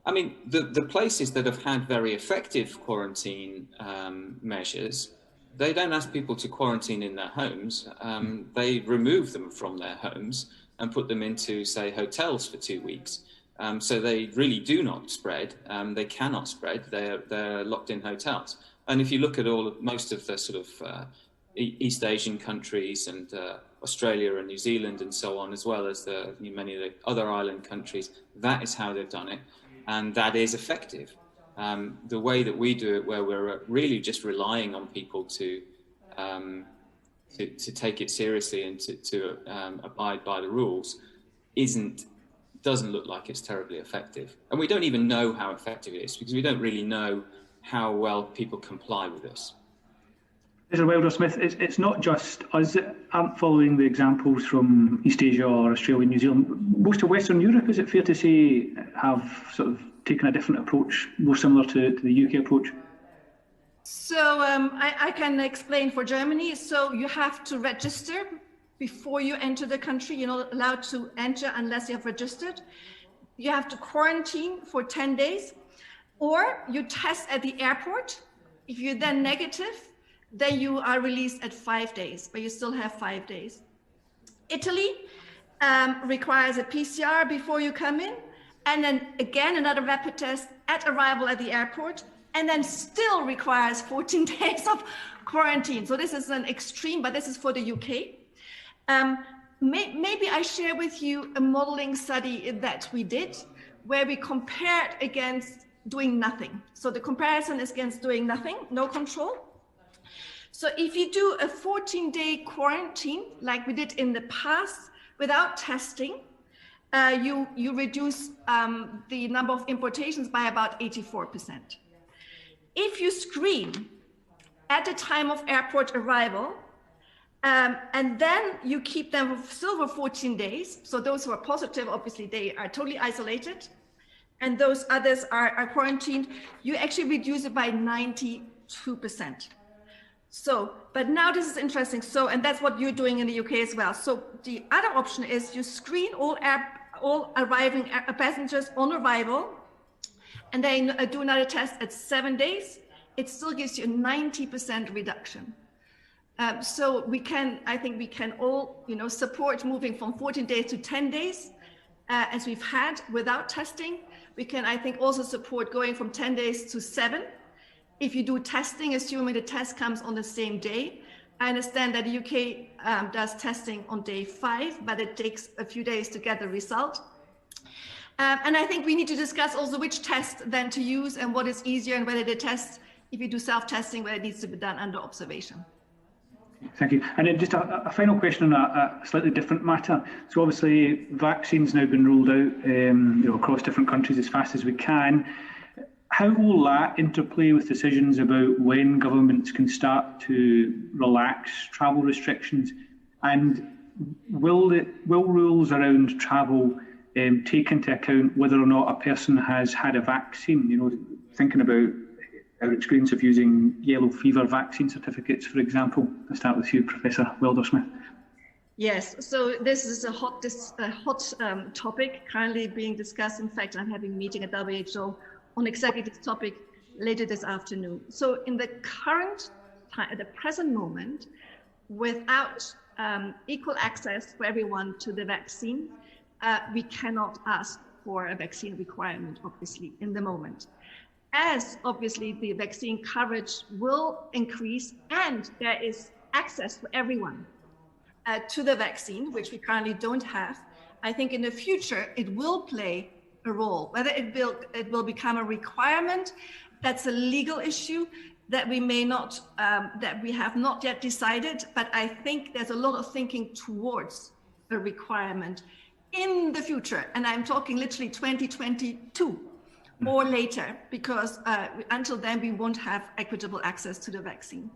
I mean, the places that have had very effective quarantine measures, they don't ask people to quarantine in their homes. They remove them from their homes and put them into, say, hotels for 2 weeks. So they really do not spread. They cannot spread. They're locked in hotels. And if you look at most of the sort of East Asian countries and Australia and New Zealand and so on, as well as many of the other island countries, that is how they've done it, and that is effective. The way that we do it, where we're really just relying on people to take it seriously and to abide by the rules, doesn't look like it's terribly effective. And we don't even know how effective it is, because we don't really know how well people comply with this. Mr. Wilder-Smith, it's not just us that aren't following the examples from East Asia or Australia and New Zealand. Most of Western Europe, is it fair to say, have sort of taken a different approach, more similar to the UK approach? So I can explain for Germany. So you have to register before you enter the country. You're not allowed to enter unless you have registered. You have to quarantine for 10 days, or you test at the airport. If you're then negative, then you are released at 5 days, but you still have 5 days. Italy requires a PCR before you come in, and then again another rapid test at arrival at the airport, and then still requires 14 days of quarantine. So this is an extreme, but this is for the UK. Maybe I share with you a modeling study that we did, where we compared against doing nothing. So the comparison is against doing nothing, no control. So if you do a 14-day quarantine, like we did in the past, without testing, you reduce the number of importations by about 84%. If you screen at the time of airport arrival, and then you keep them still for 14 days, so those who are positive, obviously they are totally isolated, and those others are quarantined, you actually reduce it by 92%. So, but now this is interesting. So, and that's what you're doing in the UK as well. So the other option is you screen all arriving passengers on arrival, and then do another test at 7 days. It still gives you a 90% reduction. So we can, I think we can all, support moving from 14 days to 10 days, as we've had without testing. We can, I think, also support going from 10 days to 7. If you do testing, assuming the test comes on the same day. I understand that the UK does testing on day 5, but it takes a few days to get the result. And I think we need to discuss also which test then to use and what is easier, and whether the test, if you do self-testing, whether it needs to be done under observation. Thank you. And then just a final question on a slightly different matter. So obviously vaccines now been rolled out across different countries as fast as we can. How will that interplay with decisions about when governments can start to relax travel restrictions? And will rules around travel take into account whether or not a person has had a vaccine? Thinking about our experience of using yellow fever vaccine certificates, for example. I'll start with you, Professor Wilder-Smith. Yes, so this is a hot topic currently being discussed. In fact, I'm having a meeting at WHO on exactly this topic later this afternoon. So in the current time, at the present moment, without equal access for everyone to the vaccine, we cannot ask for a vaccine requirement, obviously, in the moment. As obviously the vaccine coverage will increase and there is access for everyone to the vaccine, which we currently don't have, I think in the future it will play a role. Whether it will become a requirement, that's a legal issue that we may not, that we have not yet decided, but I think there's a lot of thinking towards a requirement in the future. And I'm talking literally 2022. Or later, because until then we won't have equitable access to the vaccine.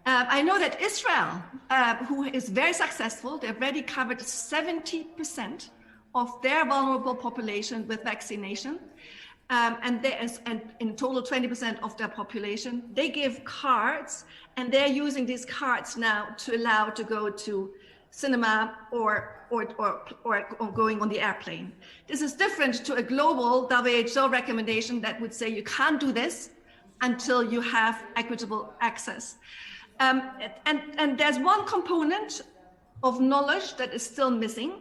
I know that Israel, who is very successful, they've already covered 70% of their vulnerable population with vaccination, and in total 20% of their population. They give cards, and they're using these cards now to allow to go to cinema or going on the airplane. This is different to a global WHO recommendation that would say you can't do this until you have equitable access. And there's one component of knowledge that is still missing.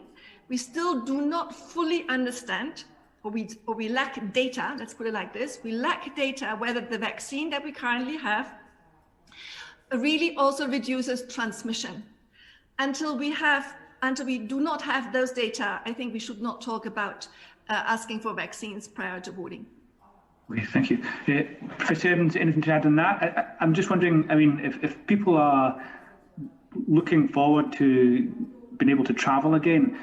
We still do not fully understand, or we lack data, let's put it like this. We lack data whether the vaccine that we currently have really also reduces transmission. Until we do not have those data, I think we should not talk about asking for vaccines prior to boarding. Okay, thank you. Professor Edmunds, anything to add on that? I'm just wondering, I mean, if people are looking forward to being able to travel again,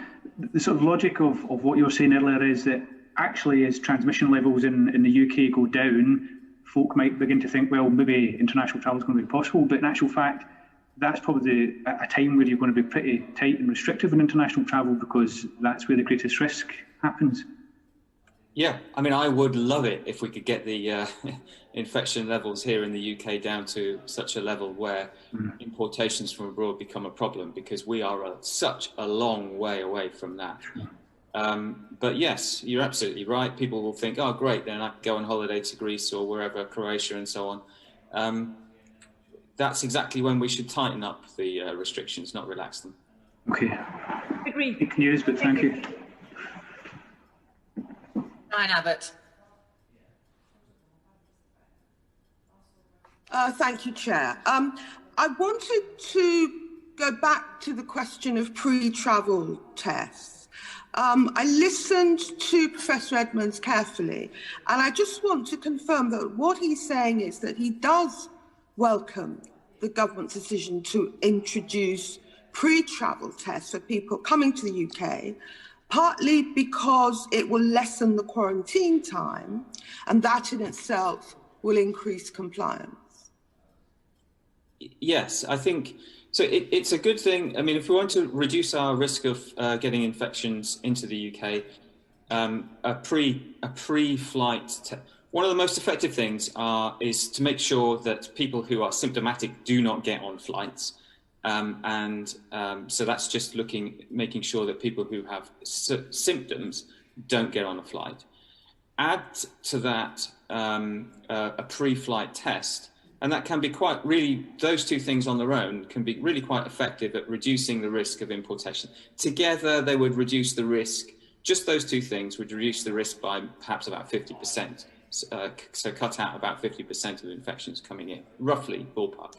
the sort of logic of what you were saying earlier is that actually as transmission levels in the UK go down, folk might begin to think, well, maybe international travel is going to be possible, but in actual fact, that's probably a time where you're going to be pretty tight and restrictive in international travel because that's where the greatest risk happens. Yeah, I mean, I would love it if we could get the infection levels here in the UK down to such a level where importations from abroad become a problem, because we are such a long way away from that. But yes, you're absolutely right. People will think, oh, great, then I can go on holiday to Greece or wherever, Croatia and so on. That's exactly when we should tighten up the restrictions, not relax them. Okay. Agree. Big news, but thank you. Diane Abbott. Thank you, Chair. I wanted to go back to the question of pre-travel tests. I listened to Professor Edmunds carefully, and I just want to confirm that what he's saying is that he does welcome the government's decision to introduce pre-travel tests for people coming to the UK, partly because it will lessen the quarantine time, and that in itself will increase compliance. Yes, I think so. It's a good thing. I mean, if we want to reduce our risk of getting infections into the UK, a pre-flight one of the most effective things is to make sure that people who are symptomatic do not get on flights. So that's just making sure that people who have symptoms don't get on a flight. Add to that a pre-flight test, and that can be those two things on their own can be really quite effective at reducing the risk of importation. Together, they would reduce the risk, just those two things would reduce the risk by perhaps about 50%. So cut out about 50% of infections coming in, roughly, ballpark.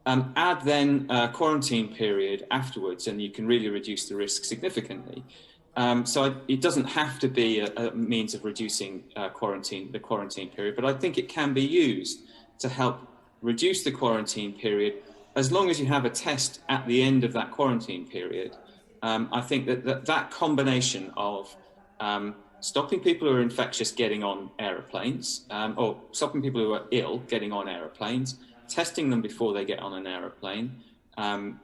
Add then a quarantine period afterwards, and you can really reduce the risk significantly. So it doesn't have to be a means of reducing the quarantine period, but I think it can be used to help reduce the quarantine period as long as you have a test at the end of that quarantine period. I think that combination of stopping people who are infectious getting on aeroplanes, or stopping people who are ill getting on aeroplanes, testing them before they get on an aeroplane, and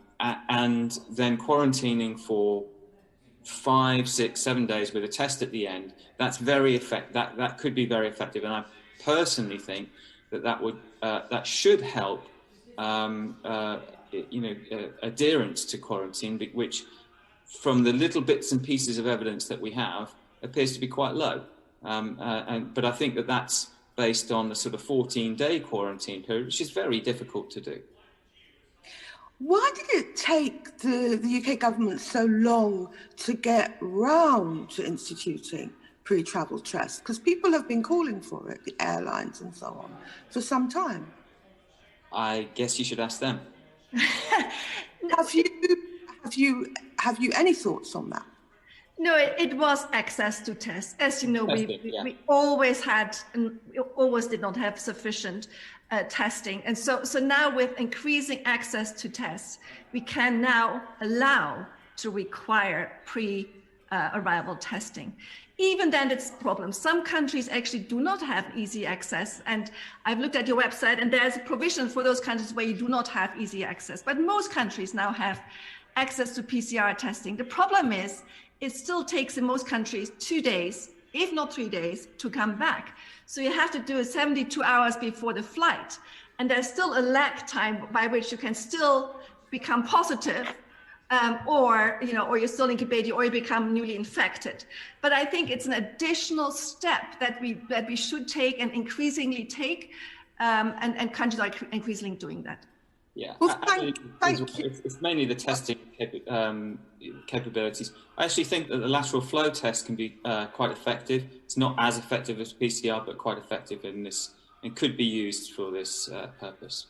then quarantining for 5, 6, 7 days with a test at the end. That's very effective. That could be very effective, and I personally think that should help adherence to quarantine, which from the little bits and pieces of evidence that we have appears to be quite low. But I think that's based on the sort of 14-day quarantine period, which is very difficult to do. Why did it take the UK government so long to get round to instituting pre-travel tests? Because people have been calling for it, the airlines and so on, for some time. I guess you should ask them. Have you any thoughts on that? No, it was access to tests. As you know, we always had, and we always did not have sufficient testing. And so now with increasing access to tests, we can now allow to require pre-arrival testing. Even then, it's a problem. Some countries actually do not have easy access. And I've looked at your website, and there's a provision for those countries where you do not have easy access. But most countries now have access to PCR testing. The problem is, it still takes in most countries 2 days, if not 3 days, to come back. So you have to do it 72 hours before the flight. And there's still a lag time by which you can still become positive, or you're still incubated, or you become newly infected. But I think it's an additional step that we should take and increasingly take, and countries are increasingly doing that. Yeah, well, it's mainly the testing capabilities. I actually think that the lateral flow test can be quite effective. It's not as effective as PCR, but quite effective in this, and could be used for this purpose.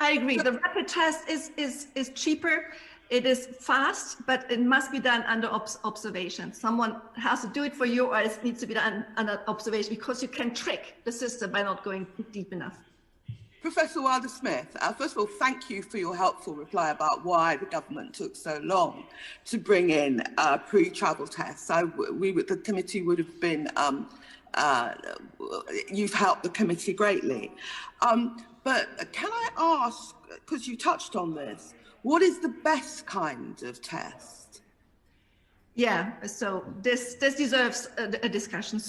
I agree. The rapid test is cheaper. It is fast, but it must be done under observation. Someone has to do it for you, or it needs to be done under observation, because you can trick the system by not going deep enough. Professor Wilder-Smith, first of all, thank you for your helpful reply about why the government took so long to bring in pre-travel tests. The committee would have been, you've helped the committee greatly. But can I ask, because you touched on this, what is the best kind of test? Yeah, so this deserves a discussion.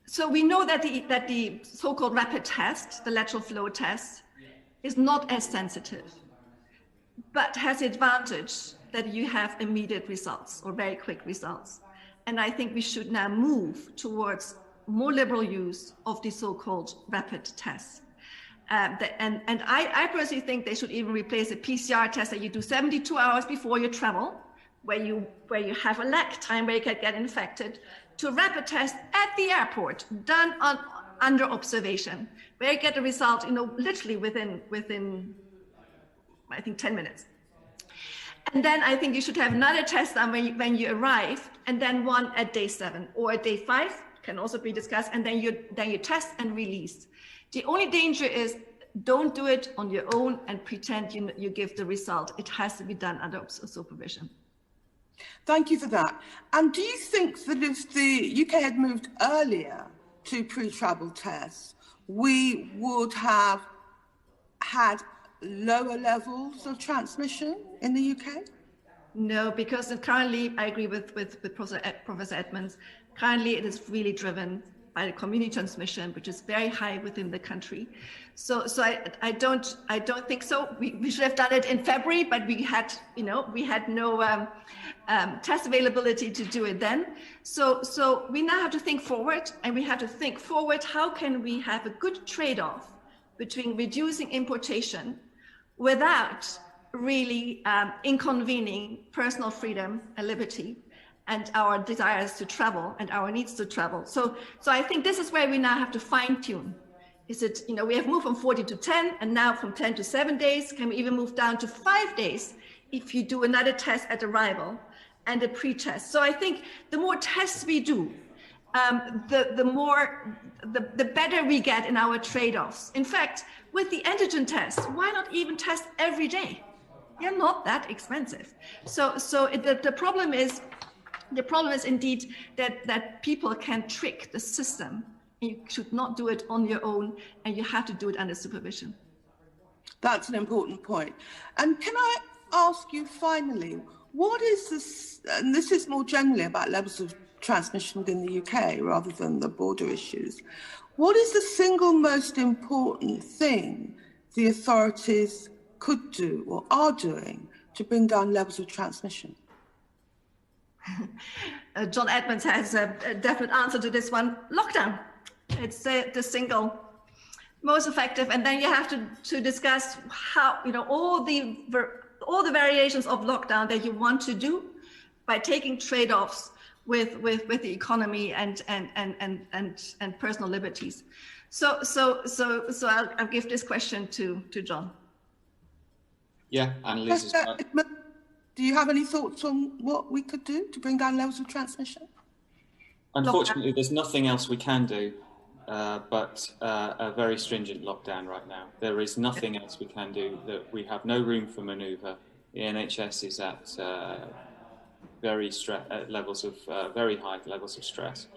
So we know that the so-called rapid test, the lateral flow test, is not as sensitive, but has the advantage that you have immediate results or very quick results. And I think we should now move towards more liberal use of the so-called rapid tests. And I personally think they should even replace a PCR test that you do 72 hours before you travel, where you have a lag time where you can get infected, to a rapid test at the airport, done under observation, where you get the result, literally within I think 10 minutes. And then I think you should have another test done when you arrive, and then one at day 7 or at day 5 can also be discussed, and then you test and release. The only danger is don't do it on your own and pretend you give the result. It has to be done under supervision. Thank you for that. And do you think that if the UK had moved earlier to pre-travel tests, we would have had lower levels of transmission in the UK? No, because currently, I agree with Professor Edmunds, currently it is really driven by the community transmission, which is very high within the country. So I don't think so. We should have done it in February, but we had no test availability to do it then. So we now have to think forward, and we have to think forward, how can we have a good trade-off between reducing importation without really inconvening personal freedom and liberty and our desires to travel and our needs to travel. So I think this is where we now have to fine tune. Is it, we have moved from 40 to 10 and now from 10 to 7 days. Can we even move down to 5 days if you do another test at arrival and a pre-test? So I think the more tests we do, the better we get in our trade-offs. In fact, with the antigen test, why not even test every day? They're not that expensive. So the problem is indeed that people can trick the system. You should not do it on your own, and you have to do it under supervision. That's an important point. And can I ask you finally, what is this, and this is more generally about levels of transmission within the UK rather than the border issues, what is the single most important thing the authorities could do or are doing to bring down levels of transmission? John Edmunds has a definite answer to this one. Lockdown. It's the single most effective, and then you have to discuss how, all the variations of lockdown that you want to do by taking trade-offs with the economy and personal liberties. So I'll give this question to John. Yeah, Annelies as well. Do you have any thoughts on what we could do to bring down levels of transmission? Unfortunately, there's nothing else we can do but a very stringent lockdown right now. There is nothing else we can do. That we have no room for manoeuvre. The NHS is at very high levels of stress,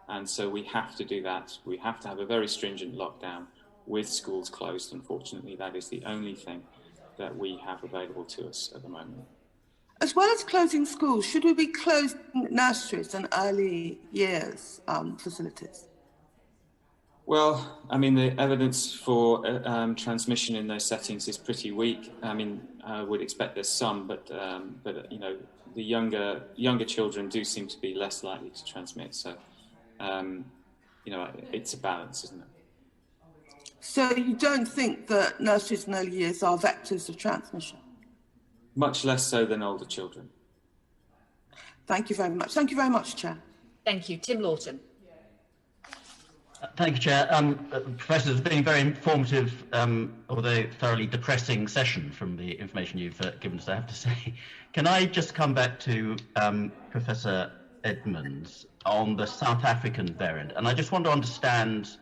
and so we have to do that. We have to have a very stringent lockdown with schools closed. Unfortunately, that is the only thing that we have available to us at the moment. As well as closing schools, should we be closing nurseries and early years facilities? Well, I mean, the evidence for transmission in those settings is pretty weak. I mean, I would expect there's some, but the younger children do seem to be less likely to transmit. So, it's a balance, isn't it? So you don't think that nurseries and early years are vectors of transmission? Much less so than older children. Thank you very much. Thank you very much, Chair. Thank you. Tim Lawton. Thank you, Chair. Professor, it's been a very informative, although thoroughly depressing session from the information you've given us, I have to say. Can I just come back to Professor Edmunds on the South African variant? And I just want to understand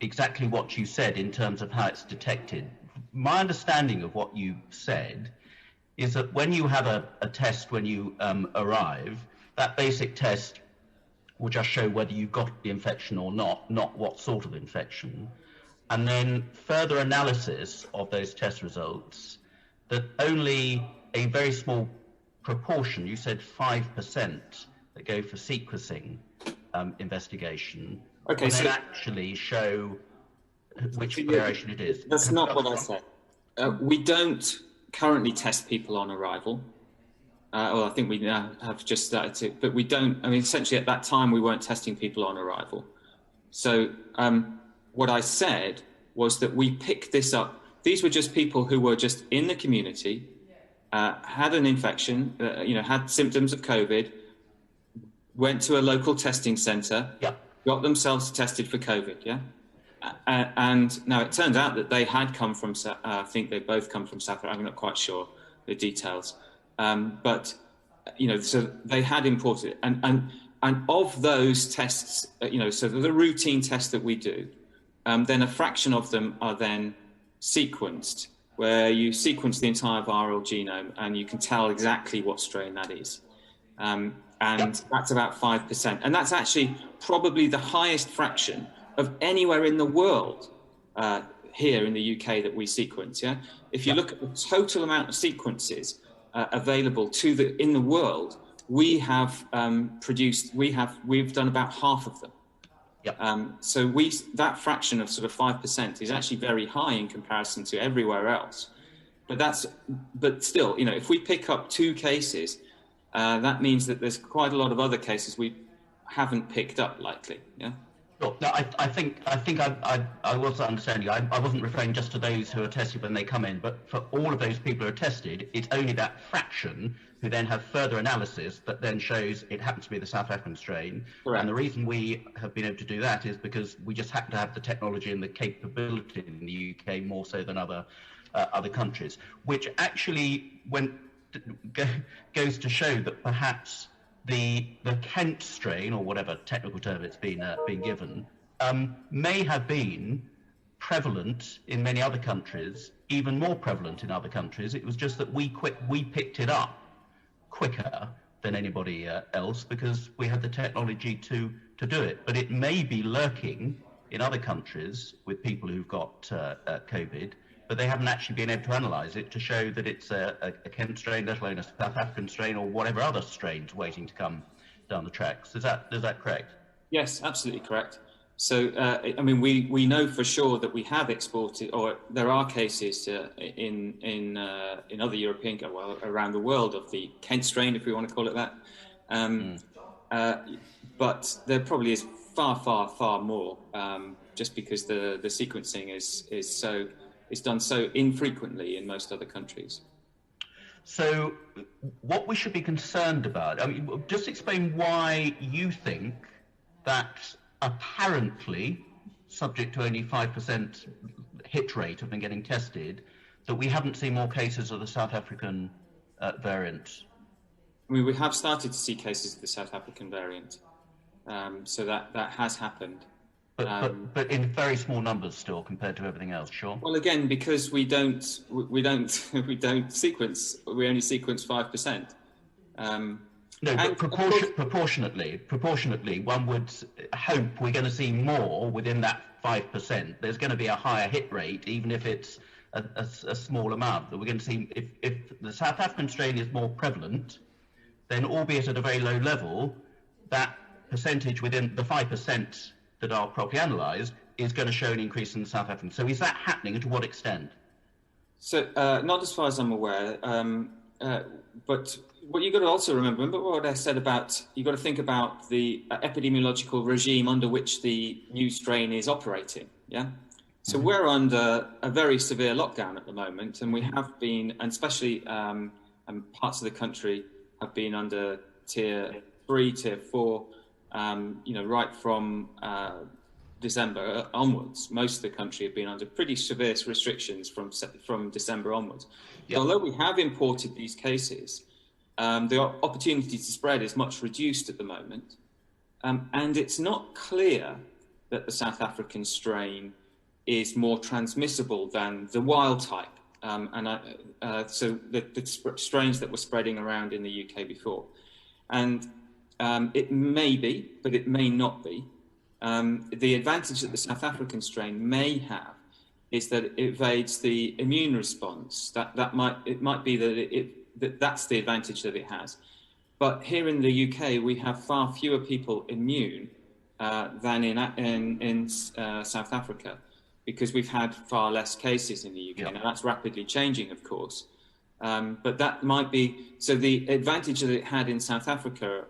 exactly what you said in terms of how it's detected. My understanding of what you said is that when you have a test when you arrive, that basic test will just show whether you got the infection or not what sort of infection. And then further analysis of those test results, that only a very small proportion, you said 5%, that go for sequencing investigation, okay, so actually show which variation it is. That's not what I said. We don't currently test people on arrival. Well, I think we now have just started to, but we don't, I mean, essentially at that time, we weren't testing people on arrival. So what I said was that we picked this up. These were just people who were just in the community, had an infection, had symptoms of COVID, went to a local testing centre, got themselves tested for COVID, and now it turns out that they had come from, I think they both come from South Africa, I'm not quite sure, the details. But so they had imported, and of those tests, so the routine tests that we do, then a fraction of them are then sequenced, where you sequence the entire viral genome and you can tell exactly what strain that is. And that's about 5%. And that's actually probably the highest fraction of anywhere in the world here in the UK that we sequence. Yeah. If you look at the total amount of sequences available in the world, we have we've done about half of them. So that fraction of sort of 5% is actually very high in comparison to everywhere else. But still, if we pick up 2 cases, that means that there's quite a lot of other cases we haven't picked up, likely. Yeah. Sure. No, I think I was understanding you. I wasn't referring just to those who are tested when they come in, but for all of those people who are tested, it's only that fraction who then have further analysis that then shows it happens to be the South African strain. Correct. And the reason we have been able to do that is because we just happen to have the technology and the capability in the UK more so than other countries, which actually goes to show that perhaps the Kent strain, or whatever technical term it's been given, may have been prevalent in many other countries, even more prevalent in other countries. It was just that we picked it up quicker than anybody else because we had the technology to do it. But it may be lurking in other countries with people who've got COVID, but they haven't actually been able to analyse it to show that it's a Kent strain, let alone a South African strain or whatever other strains waiting to come down the tracks. Is that correct? Yes, absolutely correct. So, we know for sure that we have exported, or there are cases in other European, around the world, of the Kent strain, if we want to call it that. But there probably is far, far, far more, just because the sequencing is done so infrequently in most other countries. So what we should be concerned about, just explain why you think that apparently, subject to only 5% hit rate of them getting tested, that we haven't seen more cases of the South African variant. We have started to see cases of the South African variant. So that has happened. But in very small numbers still compared to everything else, sure. Well, again, because we don't sequence, we only sequence 5%. No, but proportionately, one would hope we're going to see more within that 5%. There's going to be a higher hit rate, even if it's a small amount. That we're going to see if the South African strain is more prevalent, then albeit at a very low level, that percentage within the 5% that are properly analysed is going to show an increase in the South African. So is that happening, and to what extent? So not as far as I'm aware, but what you've got to also remember what I said about, you've got to think about the epidemiological regime under which the new strain is operating, yeah? So we're under a very severe lockdown at the moment, and we have been, and especially parts of the country have been under tier 3, tier 4, right from December onwards. Most of the country have been under pretty severe restrictions from December onwards. Yep. Although we have imported these cases, the opportunity to spread is much reduced at the moment. And it's not clear that the South African strain is more transmissible than the wild type. So the strains that were spreading around in the UK before. And it may be, but it may not be. The advantage that the South African strain may have is that it evades the immune response. It might be that that's the advantage that it has. But here in the UK, we have far fewer people immune than in South Africa, because we've had far less cases in the UK. Yep. Now that's rapidly changing, of course. But that might be, so the advantage that it had in South Africa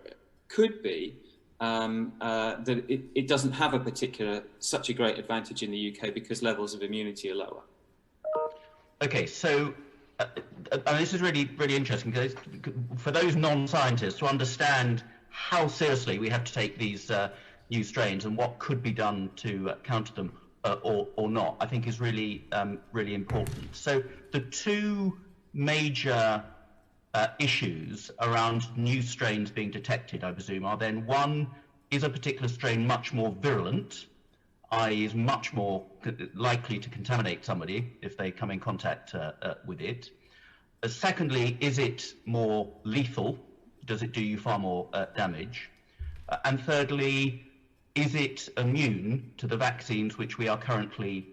could be that it doesn't have such a great advantage in the UK because levels of immunity are lower. Okay, so this is really, really interesting, because for those non-scientists to understand how seriously we have to take these new strains and what could be done to counter them or not, I think is really, really important. So the two major issues around new strains being detected, I presume, are then: one, is a particular strain much more virulent, i.e. is much more likely to contaminate somebody if they come in contact with it? Secondly, is it more lethal? Does it do you far more damage? And thirdly, is it immune to the vaccines which we are currently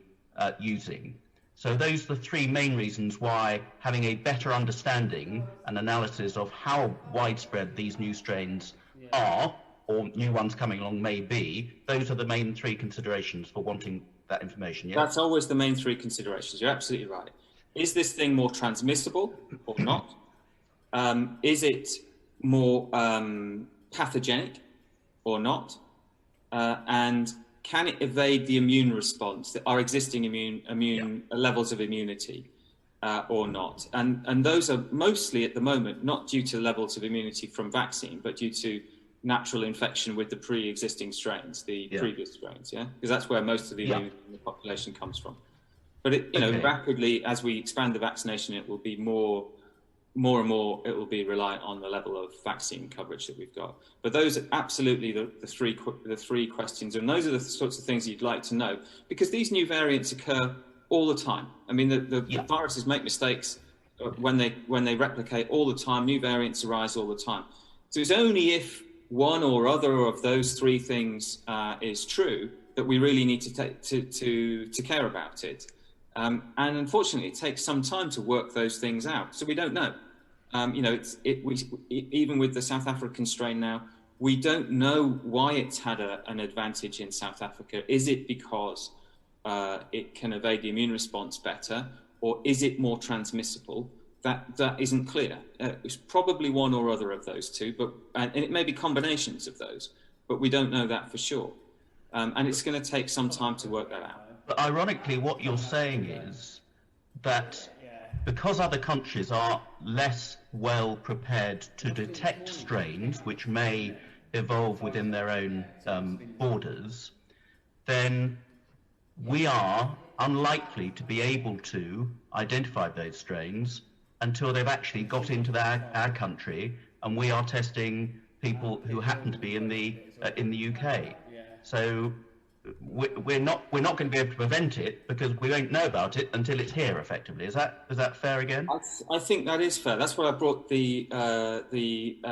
using? So those are the three main reasons why having a better understanding and analysis of how widespread these new strains are, or new ones coming along may be, those are the main three considerations for wanting that information. Yeah? That's always the main three considerations. You're absolutely right. Is this thing more transmissible or not? Is it more pathogenic or not? And can it evade the immune response, our existing immune levels of immunity, or not? And those are mostly at the moment not due to levels of immunity from vaccine, but due to natural infection with the pre-existing strains, the previous strains, because that's where most of the immunity in the population comes from. But it, rapidly, as we expand the vaccination, it will be more and more. It will be reliant on the level of vaccine coverage that we've got. But those are absolutely the three questions, and those are the sorts of things you'd like to know, because these new variants occur all the time. I mean, the viruses make mistakes when they replicate all the time. New variants arise all the time. So it's only if one or other of those three things is true that we really need to care about it. And unfortunately, it takes some time to work those things out. So we don't know. Even with the South African strain now, we don't know why it's had an advantage in South Africa. Is it because it can evade the immune response better, or is it more transmissible? That isn't clear. It's probably one or other of those two, and it may be combinations of those, but we don't know that for sure. And it's going to take some time to work that out. But ironically, what you're saying is that because other countries are less well prepared to detect strains which may evolve within their own borders, then we are unlikely to be able to identify those strains until they've actually got into our country, and we are testing people who happen to be in the UK. So we're not going to be able to prevent it because we won't know about it until it's here. Effectively, is that fair again? I think that is fair. That's why I brought the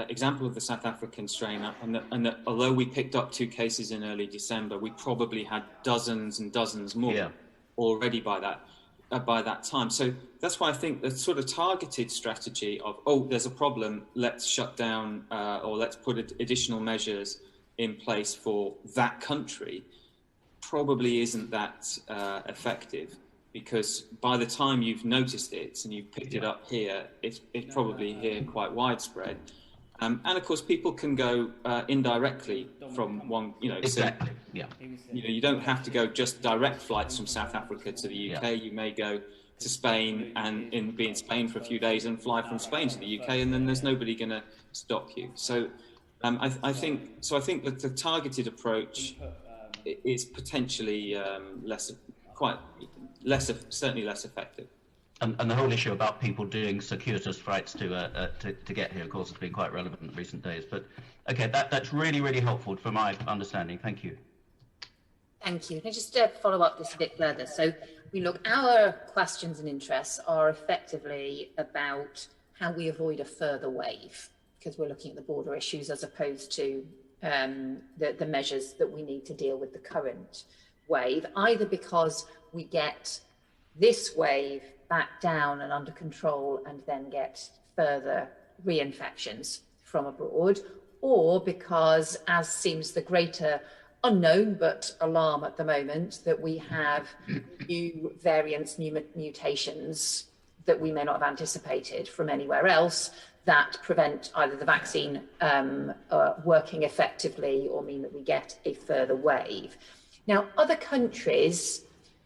example of the South African strain up, and that although we picked up 2 cases in early December, we probably had dozens and dozens more already by that time. So that's why I think the sort of targeted strategy of there's a problem, let's shut down or let's put additional measures in place for that country probably isn't that effective, because by the time you've noticed it and you've picked it up here, it's probably here quite widespread. And of course, people can go indirectly from one, Exactly. So, you don't have to go just direct flights from South Africa to the UK. You may go to Spain and be in Spain for a few days and fly from Spain to the UK, and then there's nobody going to stop you. So I think that the targeted approach is potentially certainly less effective. And the whole issue about people doing circuitous flights to get here, of course, has been quite relevant in recent days. But okay, that's really, really helpful for my understanding. Thank you. Thank you. Can I just follow up this a bit further? So our questions and interests are effectively about how we avoid a further wave, because we're looking at the border issues as opposed to the measures that we need to deal with the current wave, either because we get this wave back down and under control and then get further reinfections from abroad, or because, as seems the greater unknown but alarm at the moment, that we have new variants, new mutations that we may not have anticipated from anywhere else, that prevent either the vaccine working effectively or mean that we get a further wave. Now, other countries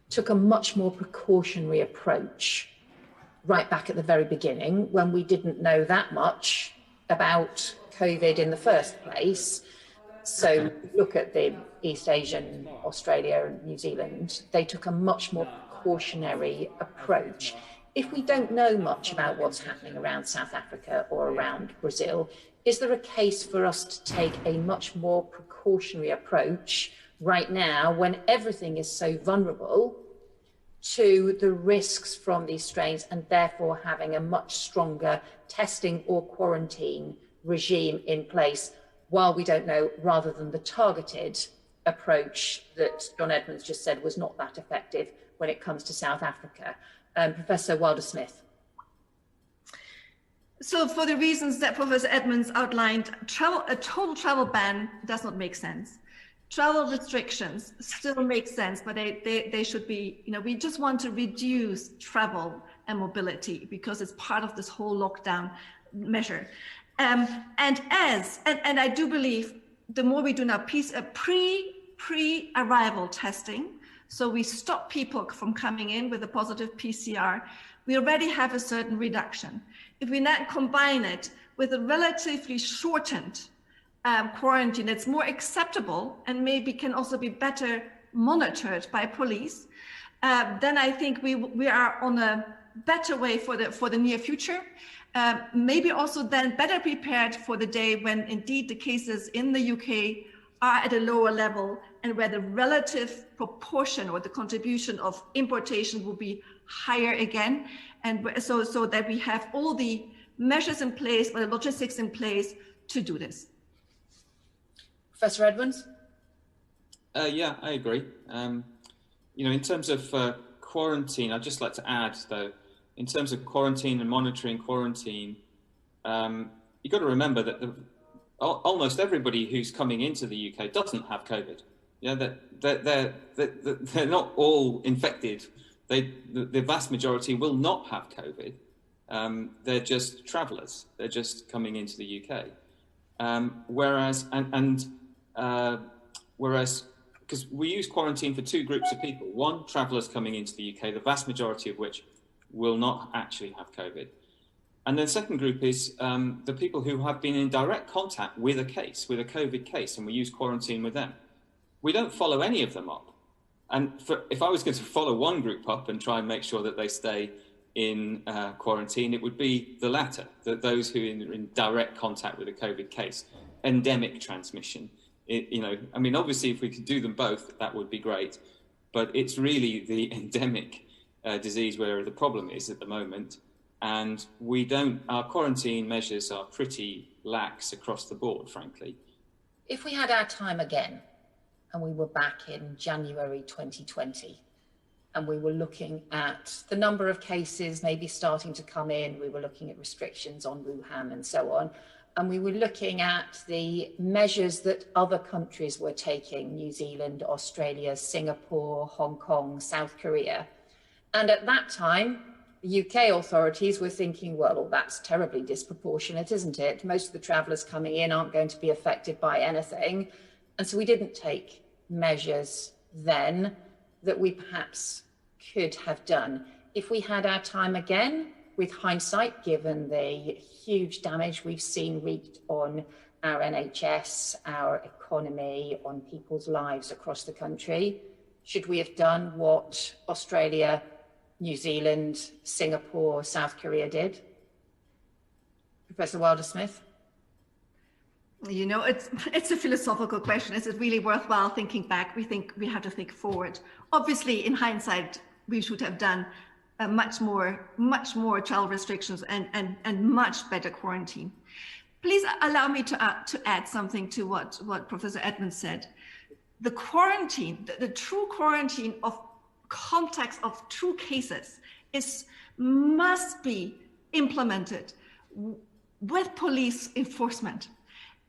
took a much more precautionary approach right back at the very beginning, when we didn't know that much about COVID in the first place. So look at the East Asian, Australia and New Zealand, they took a much more precautionary approach. if we don't know much about what's happening around South Africa or around Brazil, is there a case for us to take a much more precautionary approach right now when everything is so vulnerable to the risks from these strains, and therefore having a much stronger testing or quarantine regime in place while we don't know, rather than the targeted approach that John Edmunds just said was not that effective when it comes to South Africa? Professor Wilder-Smith. So for the reasons that Professor Edmunds outlined, a total travel ban does not make sense. Travel restrictions still make sense, but they should be, we just want to reduce travel and mobility because it's part of this whole lockdown measure. And I do believe the more we do now pre-arrival testing, so we stop people from coming in with a positive PCR, we already have a certain reduction. If we now combine it with a relatively shortened quarantine that's more acceptable and maybe can also be better monitored by police, then I think we are on a better way for the near future. Maybe also then better prepared for the day when indeed the cases in the UK are at a lower level and where the relative proportion or the contribution of importation will be higher again. And so that we have all the measures in place, or the logistics in place to do this. Professor Edmunds? Yeah, I agree. In terms of quarantine, I'd just like to add, though, in terms of quarantine and monitoring quarantine, you've got to remember that almost everybody who's coming into the UK doesn't have COVID. Yeah, they're not all infected. The vast majority will not have COVID. They're just travellers. They're just coming into the UK. Whereas, because we use quarantine for two groups of people. One, travellers coming into the UK, the vast majority of which will not actually have COVID. And then the second group is the people who have been in direct contact with a COVID case, and we use quarantine with them. We don't follow any of them up. And if I was going to follow one group up and try and make sure that they stay in quarantine, it would be the latter, those who are in direct contact with a COVID case, endemic transmission. Obviously, if we could do them both, that would be great. But it's really the endemic disease where the problem is at the moment. And our quarantine measures are pretty lax across the board, frankly. If we had our time again, and we were back in January 2020, and we were looking at the number of cases maybe starting to come in, we were looking at restrictions on Wuhan and so on, and we were looking at the measures that other countries were taking, New Zealand, Australia, Singapore, Hong Kong, South Korea. And at that time, the UK authorities were thinking, well, that's terribly disproportionate, isn't it? Most of the travellers coming in aren't going to be affected by anything. And so we didn't take measures then that we perhaps could have done. If we had our time again, with hindsight, given the huge damage we've seen wreaked on our NHS, our economy, on people's lives across the country, should we have done what Australia, New Zealand, Singapore, South Korea did? Professor Wilder-Smith? It's a philosophical question. Is it really worthwhile thinking back? We have to think forward. Obviously, in hindsight, we should have done much more travel restrictions and much better quarantine. Please allow me to add something to what Professor Edmunds said. The quarantine, the true quarantine of contacts of true cases must be implemented with police enforcement.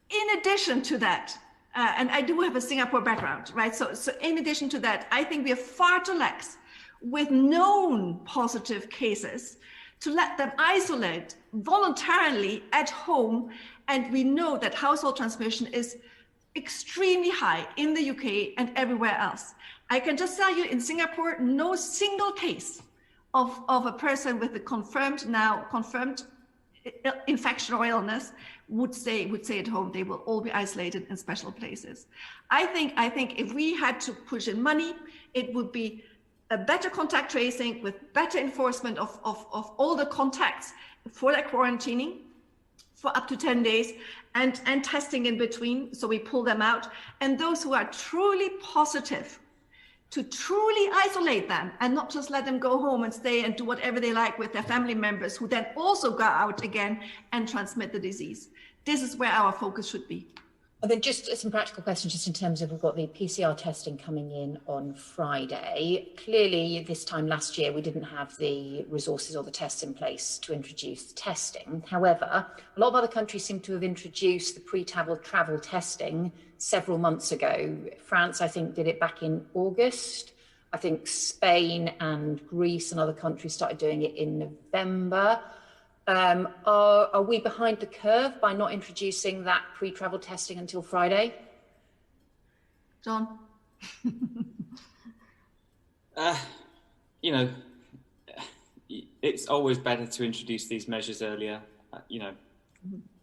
In addition to that, and I do have a Singapore background, right? So in addition to that, I think we are far too lax with known positive cases to let them isolate voluntarily at home. And we know that household transmission is extremely high in the UK and everywhere else. I can just tell you, in Singapore, no single case of a person with a confirmed infection or illness would stay at home. They will all be isolated in special places. I think if we had to push in money, it would be a better contact tracing, with better enforcement of all the contacts for that quarantining for up to 10 days and testing in between. So we pull them out. And those who are truly positive, to truly isolate them and not just let them go home and stay and do whatever they like with their family members who then also go out again and transmit the disease. This is where our focus should be. And then just some practical questions, just in terms of, we've got the PCR testing coming in on Friday. Clearly, this time last year, we didn't have the resources or the tests in place to introduce testing. However, a lot of other countries seem to have introduced the pre-travel testing several months ago. France, I think, did it back in August. I think Spain and Greece and other countries started doing it in November. Are we behind the curve by not introducing that pre-travel testing until Friday? John? You know, it's always better to introduce these measures earlier, you know.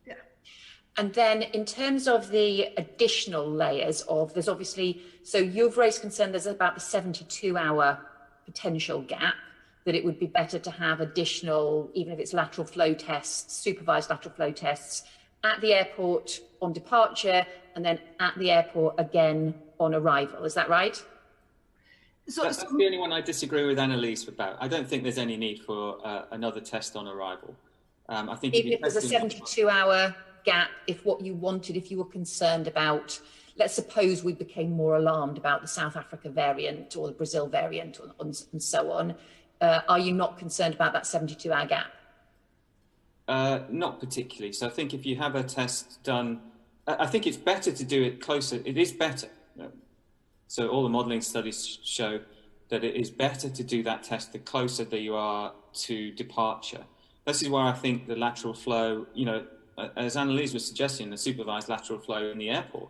Yeah. And then in terms of the additional layers of, there's obviously, so you've raised concern, there's about the 72-hour potential gap, that it would be better to have additional, even if it's lateral flow tests, supervised lateral flow tests at the airport on departure and then at the airport again on arrival. Is that right? That's the only one I disagree with Annelies about. I don't think there's any need for another test on arrival. I think even if there's a 72-hour gap, if what you wanted, if you were concerned about, let's suppose we became more alarmed about the South Africa variant or the Brazil variant and so on, are you not concerned about that 72-hour gap? Not particularly. So I think if you have a test done, I think it's better to do it closer. It is better. So all the modelling studies show that it is better to do that test the closer that you are to departure. This is where I think the lateral flow, you know, as Annelies was suggesting, the supervised lateral flow in the airport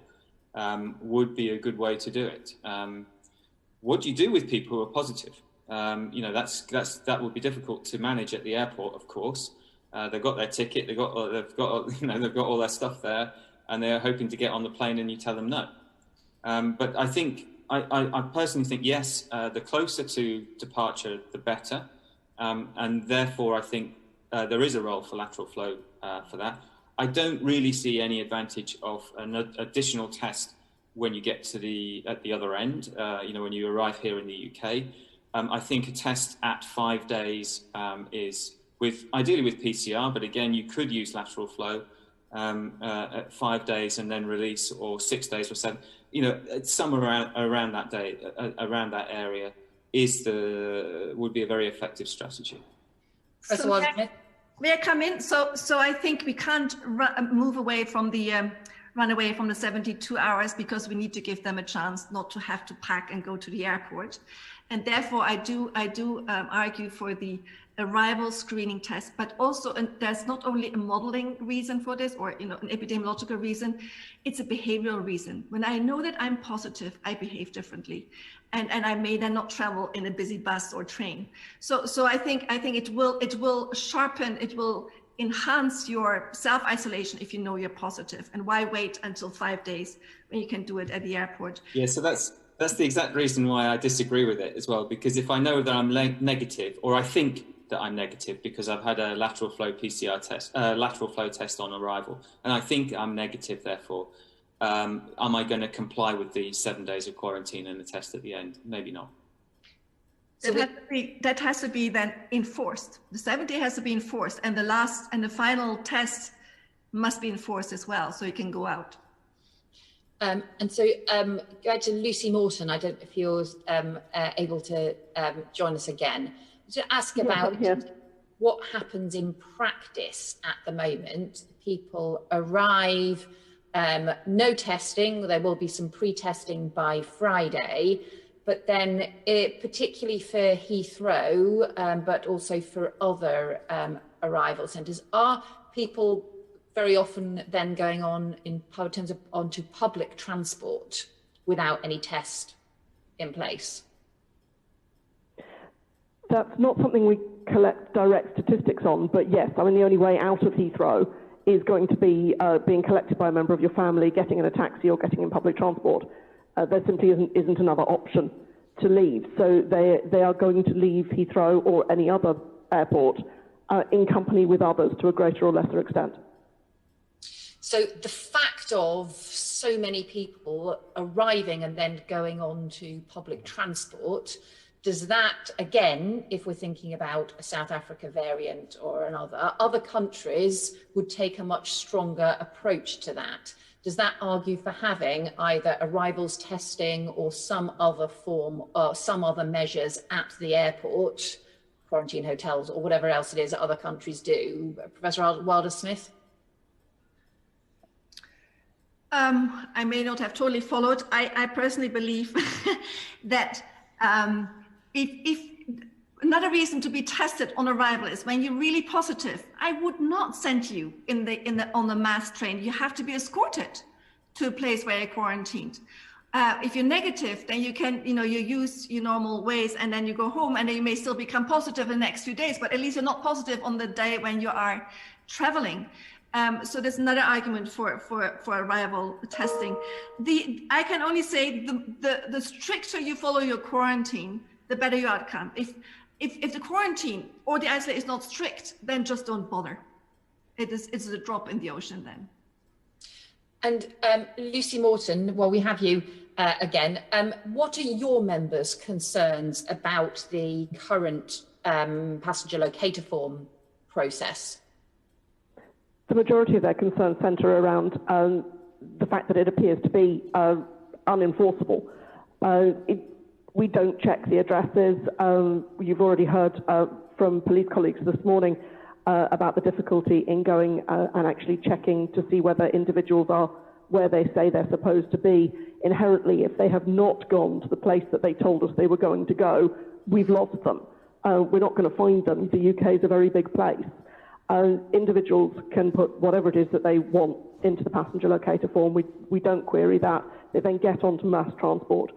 would be a good way to do it. What do you do with people who are positive? You know, that would be difficult to manage at the airport, of course. They've got their ticket, they've got all their stuff there, and they're hoping to get on the plane, and you tell them no. But I think, I personally think, yes, the closer to departure, the better, and therefore I think there is a role for lateral flow for that. I don't really see any advantage of an additional test when you get to at the other end. You know, when you arrive here in the UK. I think a test at 5 days is ideally with PCR, but again, you could use lateral flow at 5 days and then release, or 6 days or 7. You know, somewhere around that day, around that area, would be a very effective strategy. So may I come in? So I think we can't run away from the 72 hours, because we need to give them a chance not to have to pack and go to the airport. And therefore, I do argue for the arrival screening test, but also, and there's not only a modeling reason for this, or an epidemiological reason, it's a behavioral reason. When I know that I'm positive, I behave differently, and I may then not travel in a busy bus or train. So I think it will sharpen, it will enhance your self-isolation if you know you're positive. And why wait until 5 days when you can do it at the airport? Yeah, so that's the exact reason why I disagree with it as well, because if I know that I'm negative, or I think that I'm negative because I've had a lateral flow PCR test, lateral flow test on arrival, and I think I'm negative, therefore, am I going to comply with the 7 days of quarantine and the test at the end? Maybe not. That has to be then enforced. The 7 day has to be enforced, and the final test must be enforced as well, so you can go out. And so go to Lucy Moreton. I don't know if you're able to join us again. To ask about what happens in practice at the moment. People arrive, no testing. There will be some pre-testing by Friday, but then particularly for Heathrow, but also for other arrival centres, are people very often then going on in terms of onto public transport without any test in place? That's not something we collect direct statistics on, but yes, I mean, the only way out of Heathrow is going to be being collected by a member of your family, getting in a taxi or getting in public transport. There simply isn't another option. to leave. So they are going to leave Heathrow or any other airport in company with others to a greater or lesser extent. So the fact of so many people arriving and then going on to public transport, does that, again, if we're thinking about a South Africa variant or other countries would take a much stronger approach to that? Does that argue for having either arrivals testing or some other form or some other measures at the airport, quarantine hotels or whatever else it is that other countries do? Professor Wilder-Smith? I may not have totally followed. I personally believe that if another reason to be tested on arrival is when you're really positive, I would not send you on the mass train. You have to be escorted to a place where you're quarantined. If you're negative, then you can, you use your normal ways and then you go home, and then you may still become positive in the next few days, but at least you're not positive on the day when you are traveling. So there's another argument for arrival testing. I can only say the stricter you follow your quarantine, the better your outcome. If the quarantine or the isolate is not strict, then just don't bother. It's a drop in the ocean then. And Lucy Moreton, while we have you again, what are your members' concerns about the current passenger locator form process? The majority of their concerns centre around the fact that it appears to be unenforceable. We don't check the addresses. You've already heard from police colleagues this morning about the difficulty in going and actually checking to see whether individuals are where they say they're supposed to be. Inherently, if they have not gone to the place that they told us they were going to go, we've lost them. We're not going to find them. The UK is a very big place. Individuals can put whatever it is that they want into the passenger locator form. We don't query that. They then get onto mass transport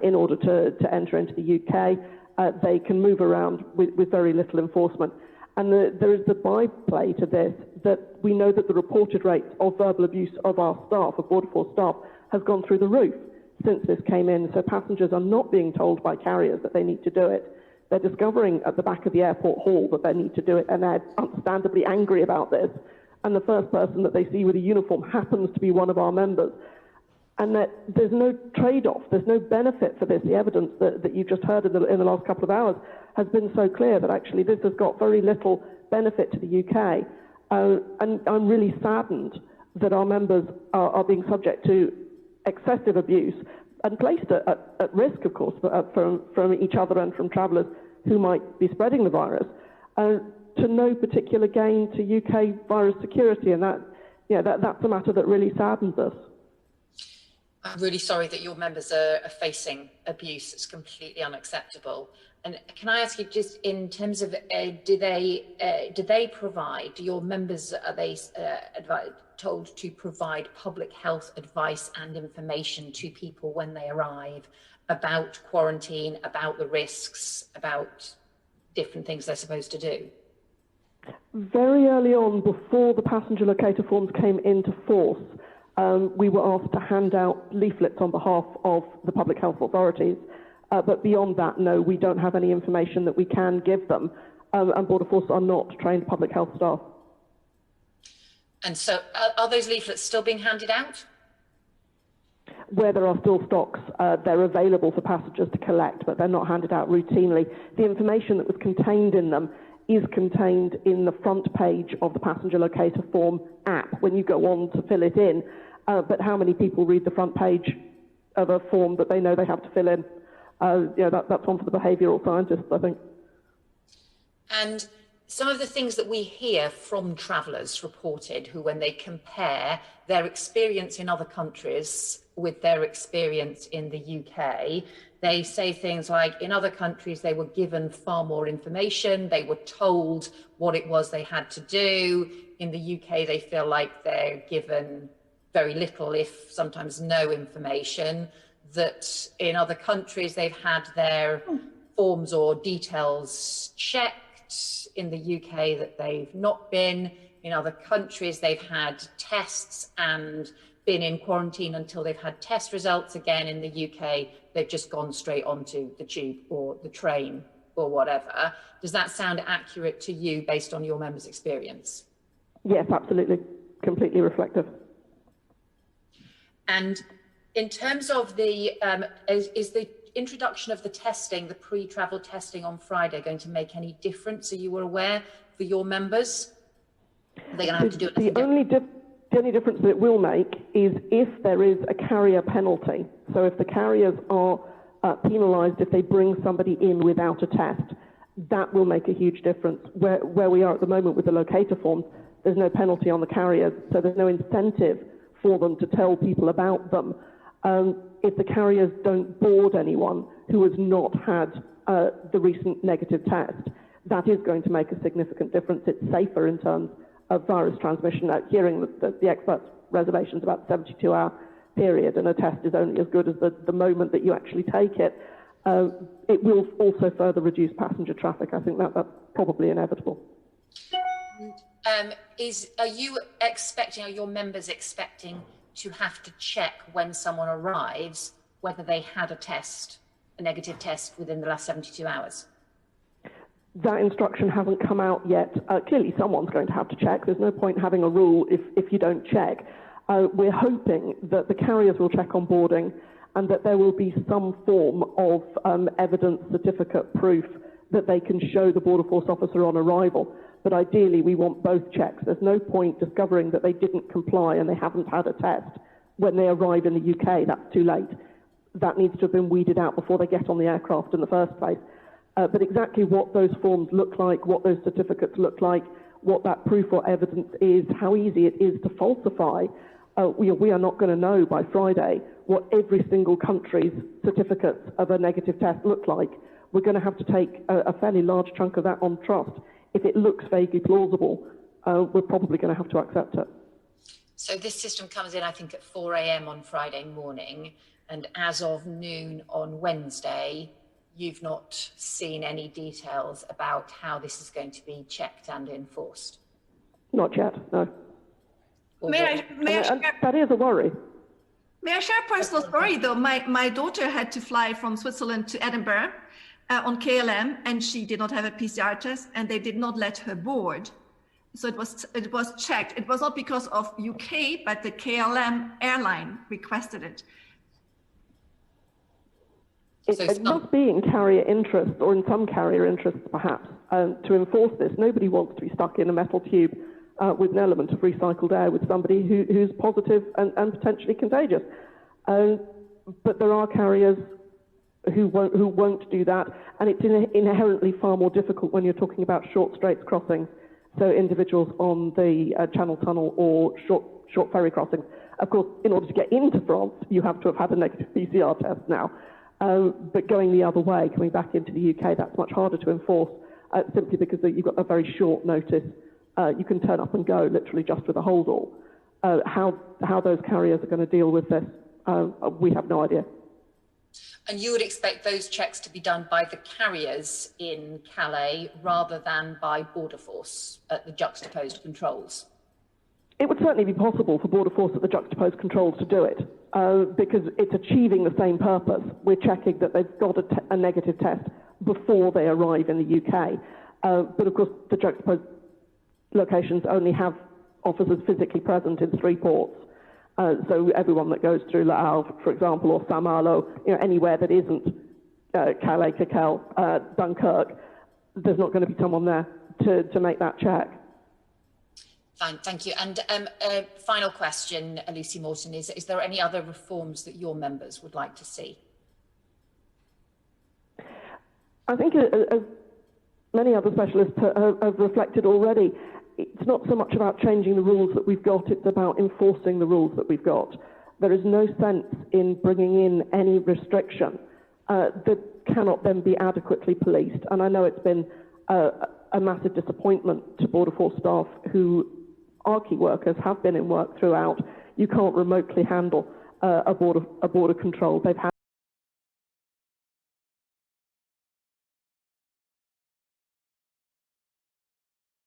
in order to enter into the UK. They can move around with very little enforcement. And there is the byplay to this, that we know that the reported rate of verbal abuse of our staff, of Border Force staff, has gone through the roof since this came in. So passengers are not being told by carriers that they need to do it. They're discovering at the back of the airport hall that they need to do it, and they're understandably angry about this. And the first person that they see with a uniform happens to be one of our members. And that there's no trade-off, there's no benefit for this. The evidence that you just heard in the last couple of hours has been so clear that actually this has got very little benefit to the UK. And I'm really saddened that our members are being subject to excessive abuse and placed at risk, of course, from each other and from travellers who might be spreading the virus, to no particular gain to UK virus security. And that's a matter that really saddens us. I'm really sorry that your members are facing abuse. It's completely unacceptable. And can I ask you, just in terms of, do they provide, your members, are they told to provide public health advice and information to people when they arrive about quarantine, about the risks, about different things they're supposed to do? Very early on, before the passenger locator forms came into force, we were asked to hand out leaflets on behalf of the public health authorities. But beyond that, no, we don't have any information that we can give them. And Border Force are not trained public health staff. And so are those leaflets still being handed out? Where there are still stocks, they're available for passengers to collect, but they're not handed out routinely. The information that was contained in them is contained in the front page of the passenger locator form app when you go on to fill it in. But how many people read the front page of a form that they know they have to fill in? That's one for the behavioural scientists, I think. And some of the things that we hear from travellers reported who, when they compare their experience in other countries with their experience in the UK, they say things like, in other countries, they were given far more information. They were told what it was they had to do. In the UK, they feel like they're given very little, if sometimes no information. That in other countries, they've had their forms or details checked. In the UK, that they've not been. In other countries, they've had tests and been in quarantine until they've had test results. Again, in the UK, they've just gone straight onto the tube or the train or whatever. Does that sound accurate to you based on your members' experience? Yes, absolutely. Completely reflective. And in terms of the, is the introduction of the testing, the pre-travel testing on Friday, going to make any difference? Are you aware for your members? Are they going to have to do it? The only difference that it will make is if there is a carrier penalty. So if the carriers are penalised if they bring somebody in without a test, that will make a huge difference. Where we are at the moment with the locator forms, there's no penalty on the carriers, so there's no incentive for them to tell people about them. If the carriers don't board anyone who has not had the recent negative test, that is going to make a significant difference. It's safer in terms of virus transmission. Hearing the experts' reservations about the 72-hour period, and a test is only as good as the moment that you actually take it. It will also further reduce passenger traffic. I think that's probably inevitable. Are you expecting, are your members expecting to have to check when someone arrives whether they had a negative test within the last 72 hours? That instruction hasn't come out yet. Clearly someone's going to have to check. There's no point having a rule if you don't check. We're hoping that the carriers will check on boarding and that there will be some form of evidence, certificate, proof that they can show the Border Force officer on arrival. But ideally, we want both checks. There's no point discovering that they didn't comply and they haven't had a test when they arrive in the UK. That's too late. That needs to have been weeded out before they get on the aircraft in the first place. But exactly what those forms look like, what those certificates look like, what that proof or evidence is, how easy it is to falsify, we are not going to know by Friday what every single country's certificates of a negative test look like. We're going to have to take a fairly large chunk of that on trust. If it looks vaguely plausible, we're probably going to have to accept it. So this system comes in, I think, at 4 a.m. on Friday morning, and as of noon on Wednesday, you've not seen any details about how this is going to be checked and enforced? Not yet, no. That is a worry. May I share a personal story, though? My daughter had to fly from Switzerland to Edinburgh on KLM, and she did not have a PCR test, and they did not let her board. So it was checked. It was not because of UK, but the KLM airline requested it. It must be in carrier interest, or in some carrier interests perhaps, to enforce this. Nobody wants to be stuck in a metal tube with an element of recycled air with somebody who's positive and potentially contagious. But there are carriers who won't do that, and it's inherently far more difficult when you're talking about short straits crossings, so individuals on the Channel Tunnel or short ferry crossings. Of course, in order to get into France, you have to have had a negative PCR test now. But going the other way, coming back into the UK, that's much harder to enforce, simply because you've got a very short notice. You can turn up and go literally just with a hold all. How those carriers are going to deal with this, we have no idea. And you would expect those checks to be done by the carriers in Calais rather than by Border Force at the juxtaposed controls? It would certainly be possible for Border Force at the juxtaposed controls to do it, because it's achieving the same purpose. We're checking that they've got a negative test before they arrive in the UK. But of course, the juxtaposed locations only have officers physically present in 3 ports. So everyone that goes through Le Havre, for example, or Saint-Malo, anywhere that isn't Calais, Caquel, Dunkirk, there's not going to be someone there to make that check. Fine, thank you. And final question, Lucy Moreton, is there any other reforms that your members would like to see? I think as many other specialists have reflected already, it's not so much about changing the rules that we've got, it's about enforcing the rules that we've got. There is no sense in bringing in any restriction that cannot then be adequately policed. And I know it's been a massive disappointment to Border Force staff who are key workers, have been in work throughout. You can't remotely handle a border control. They've had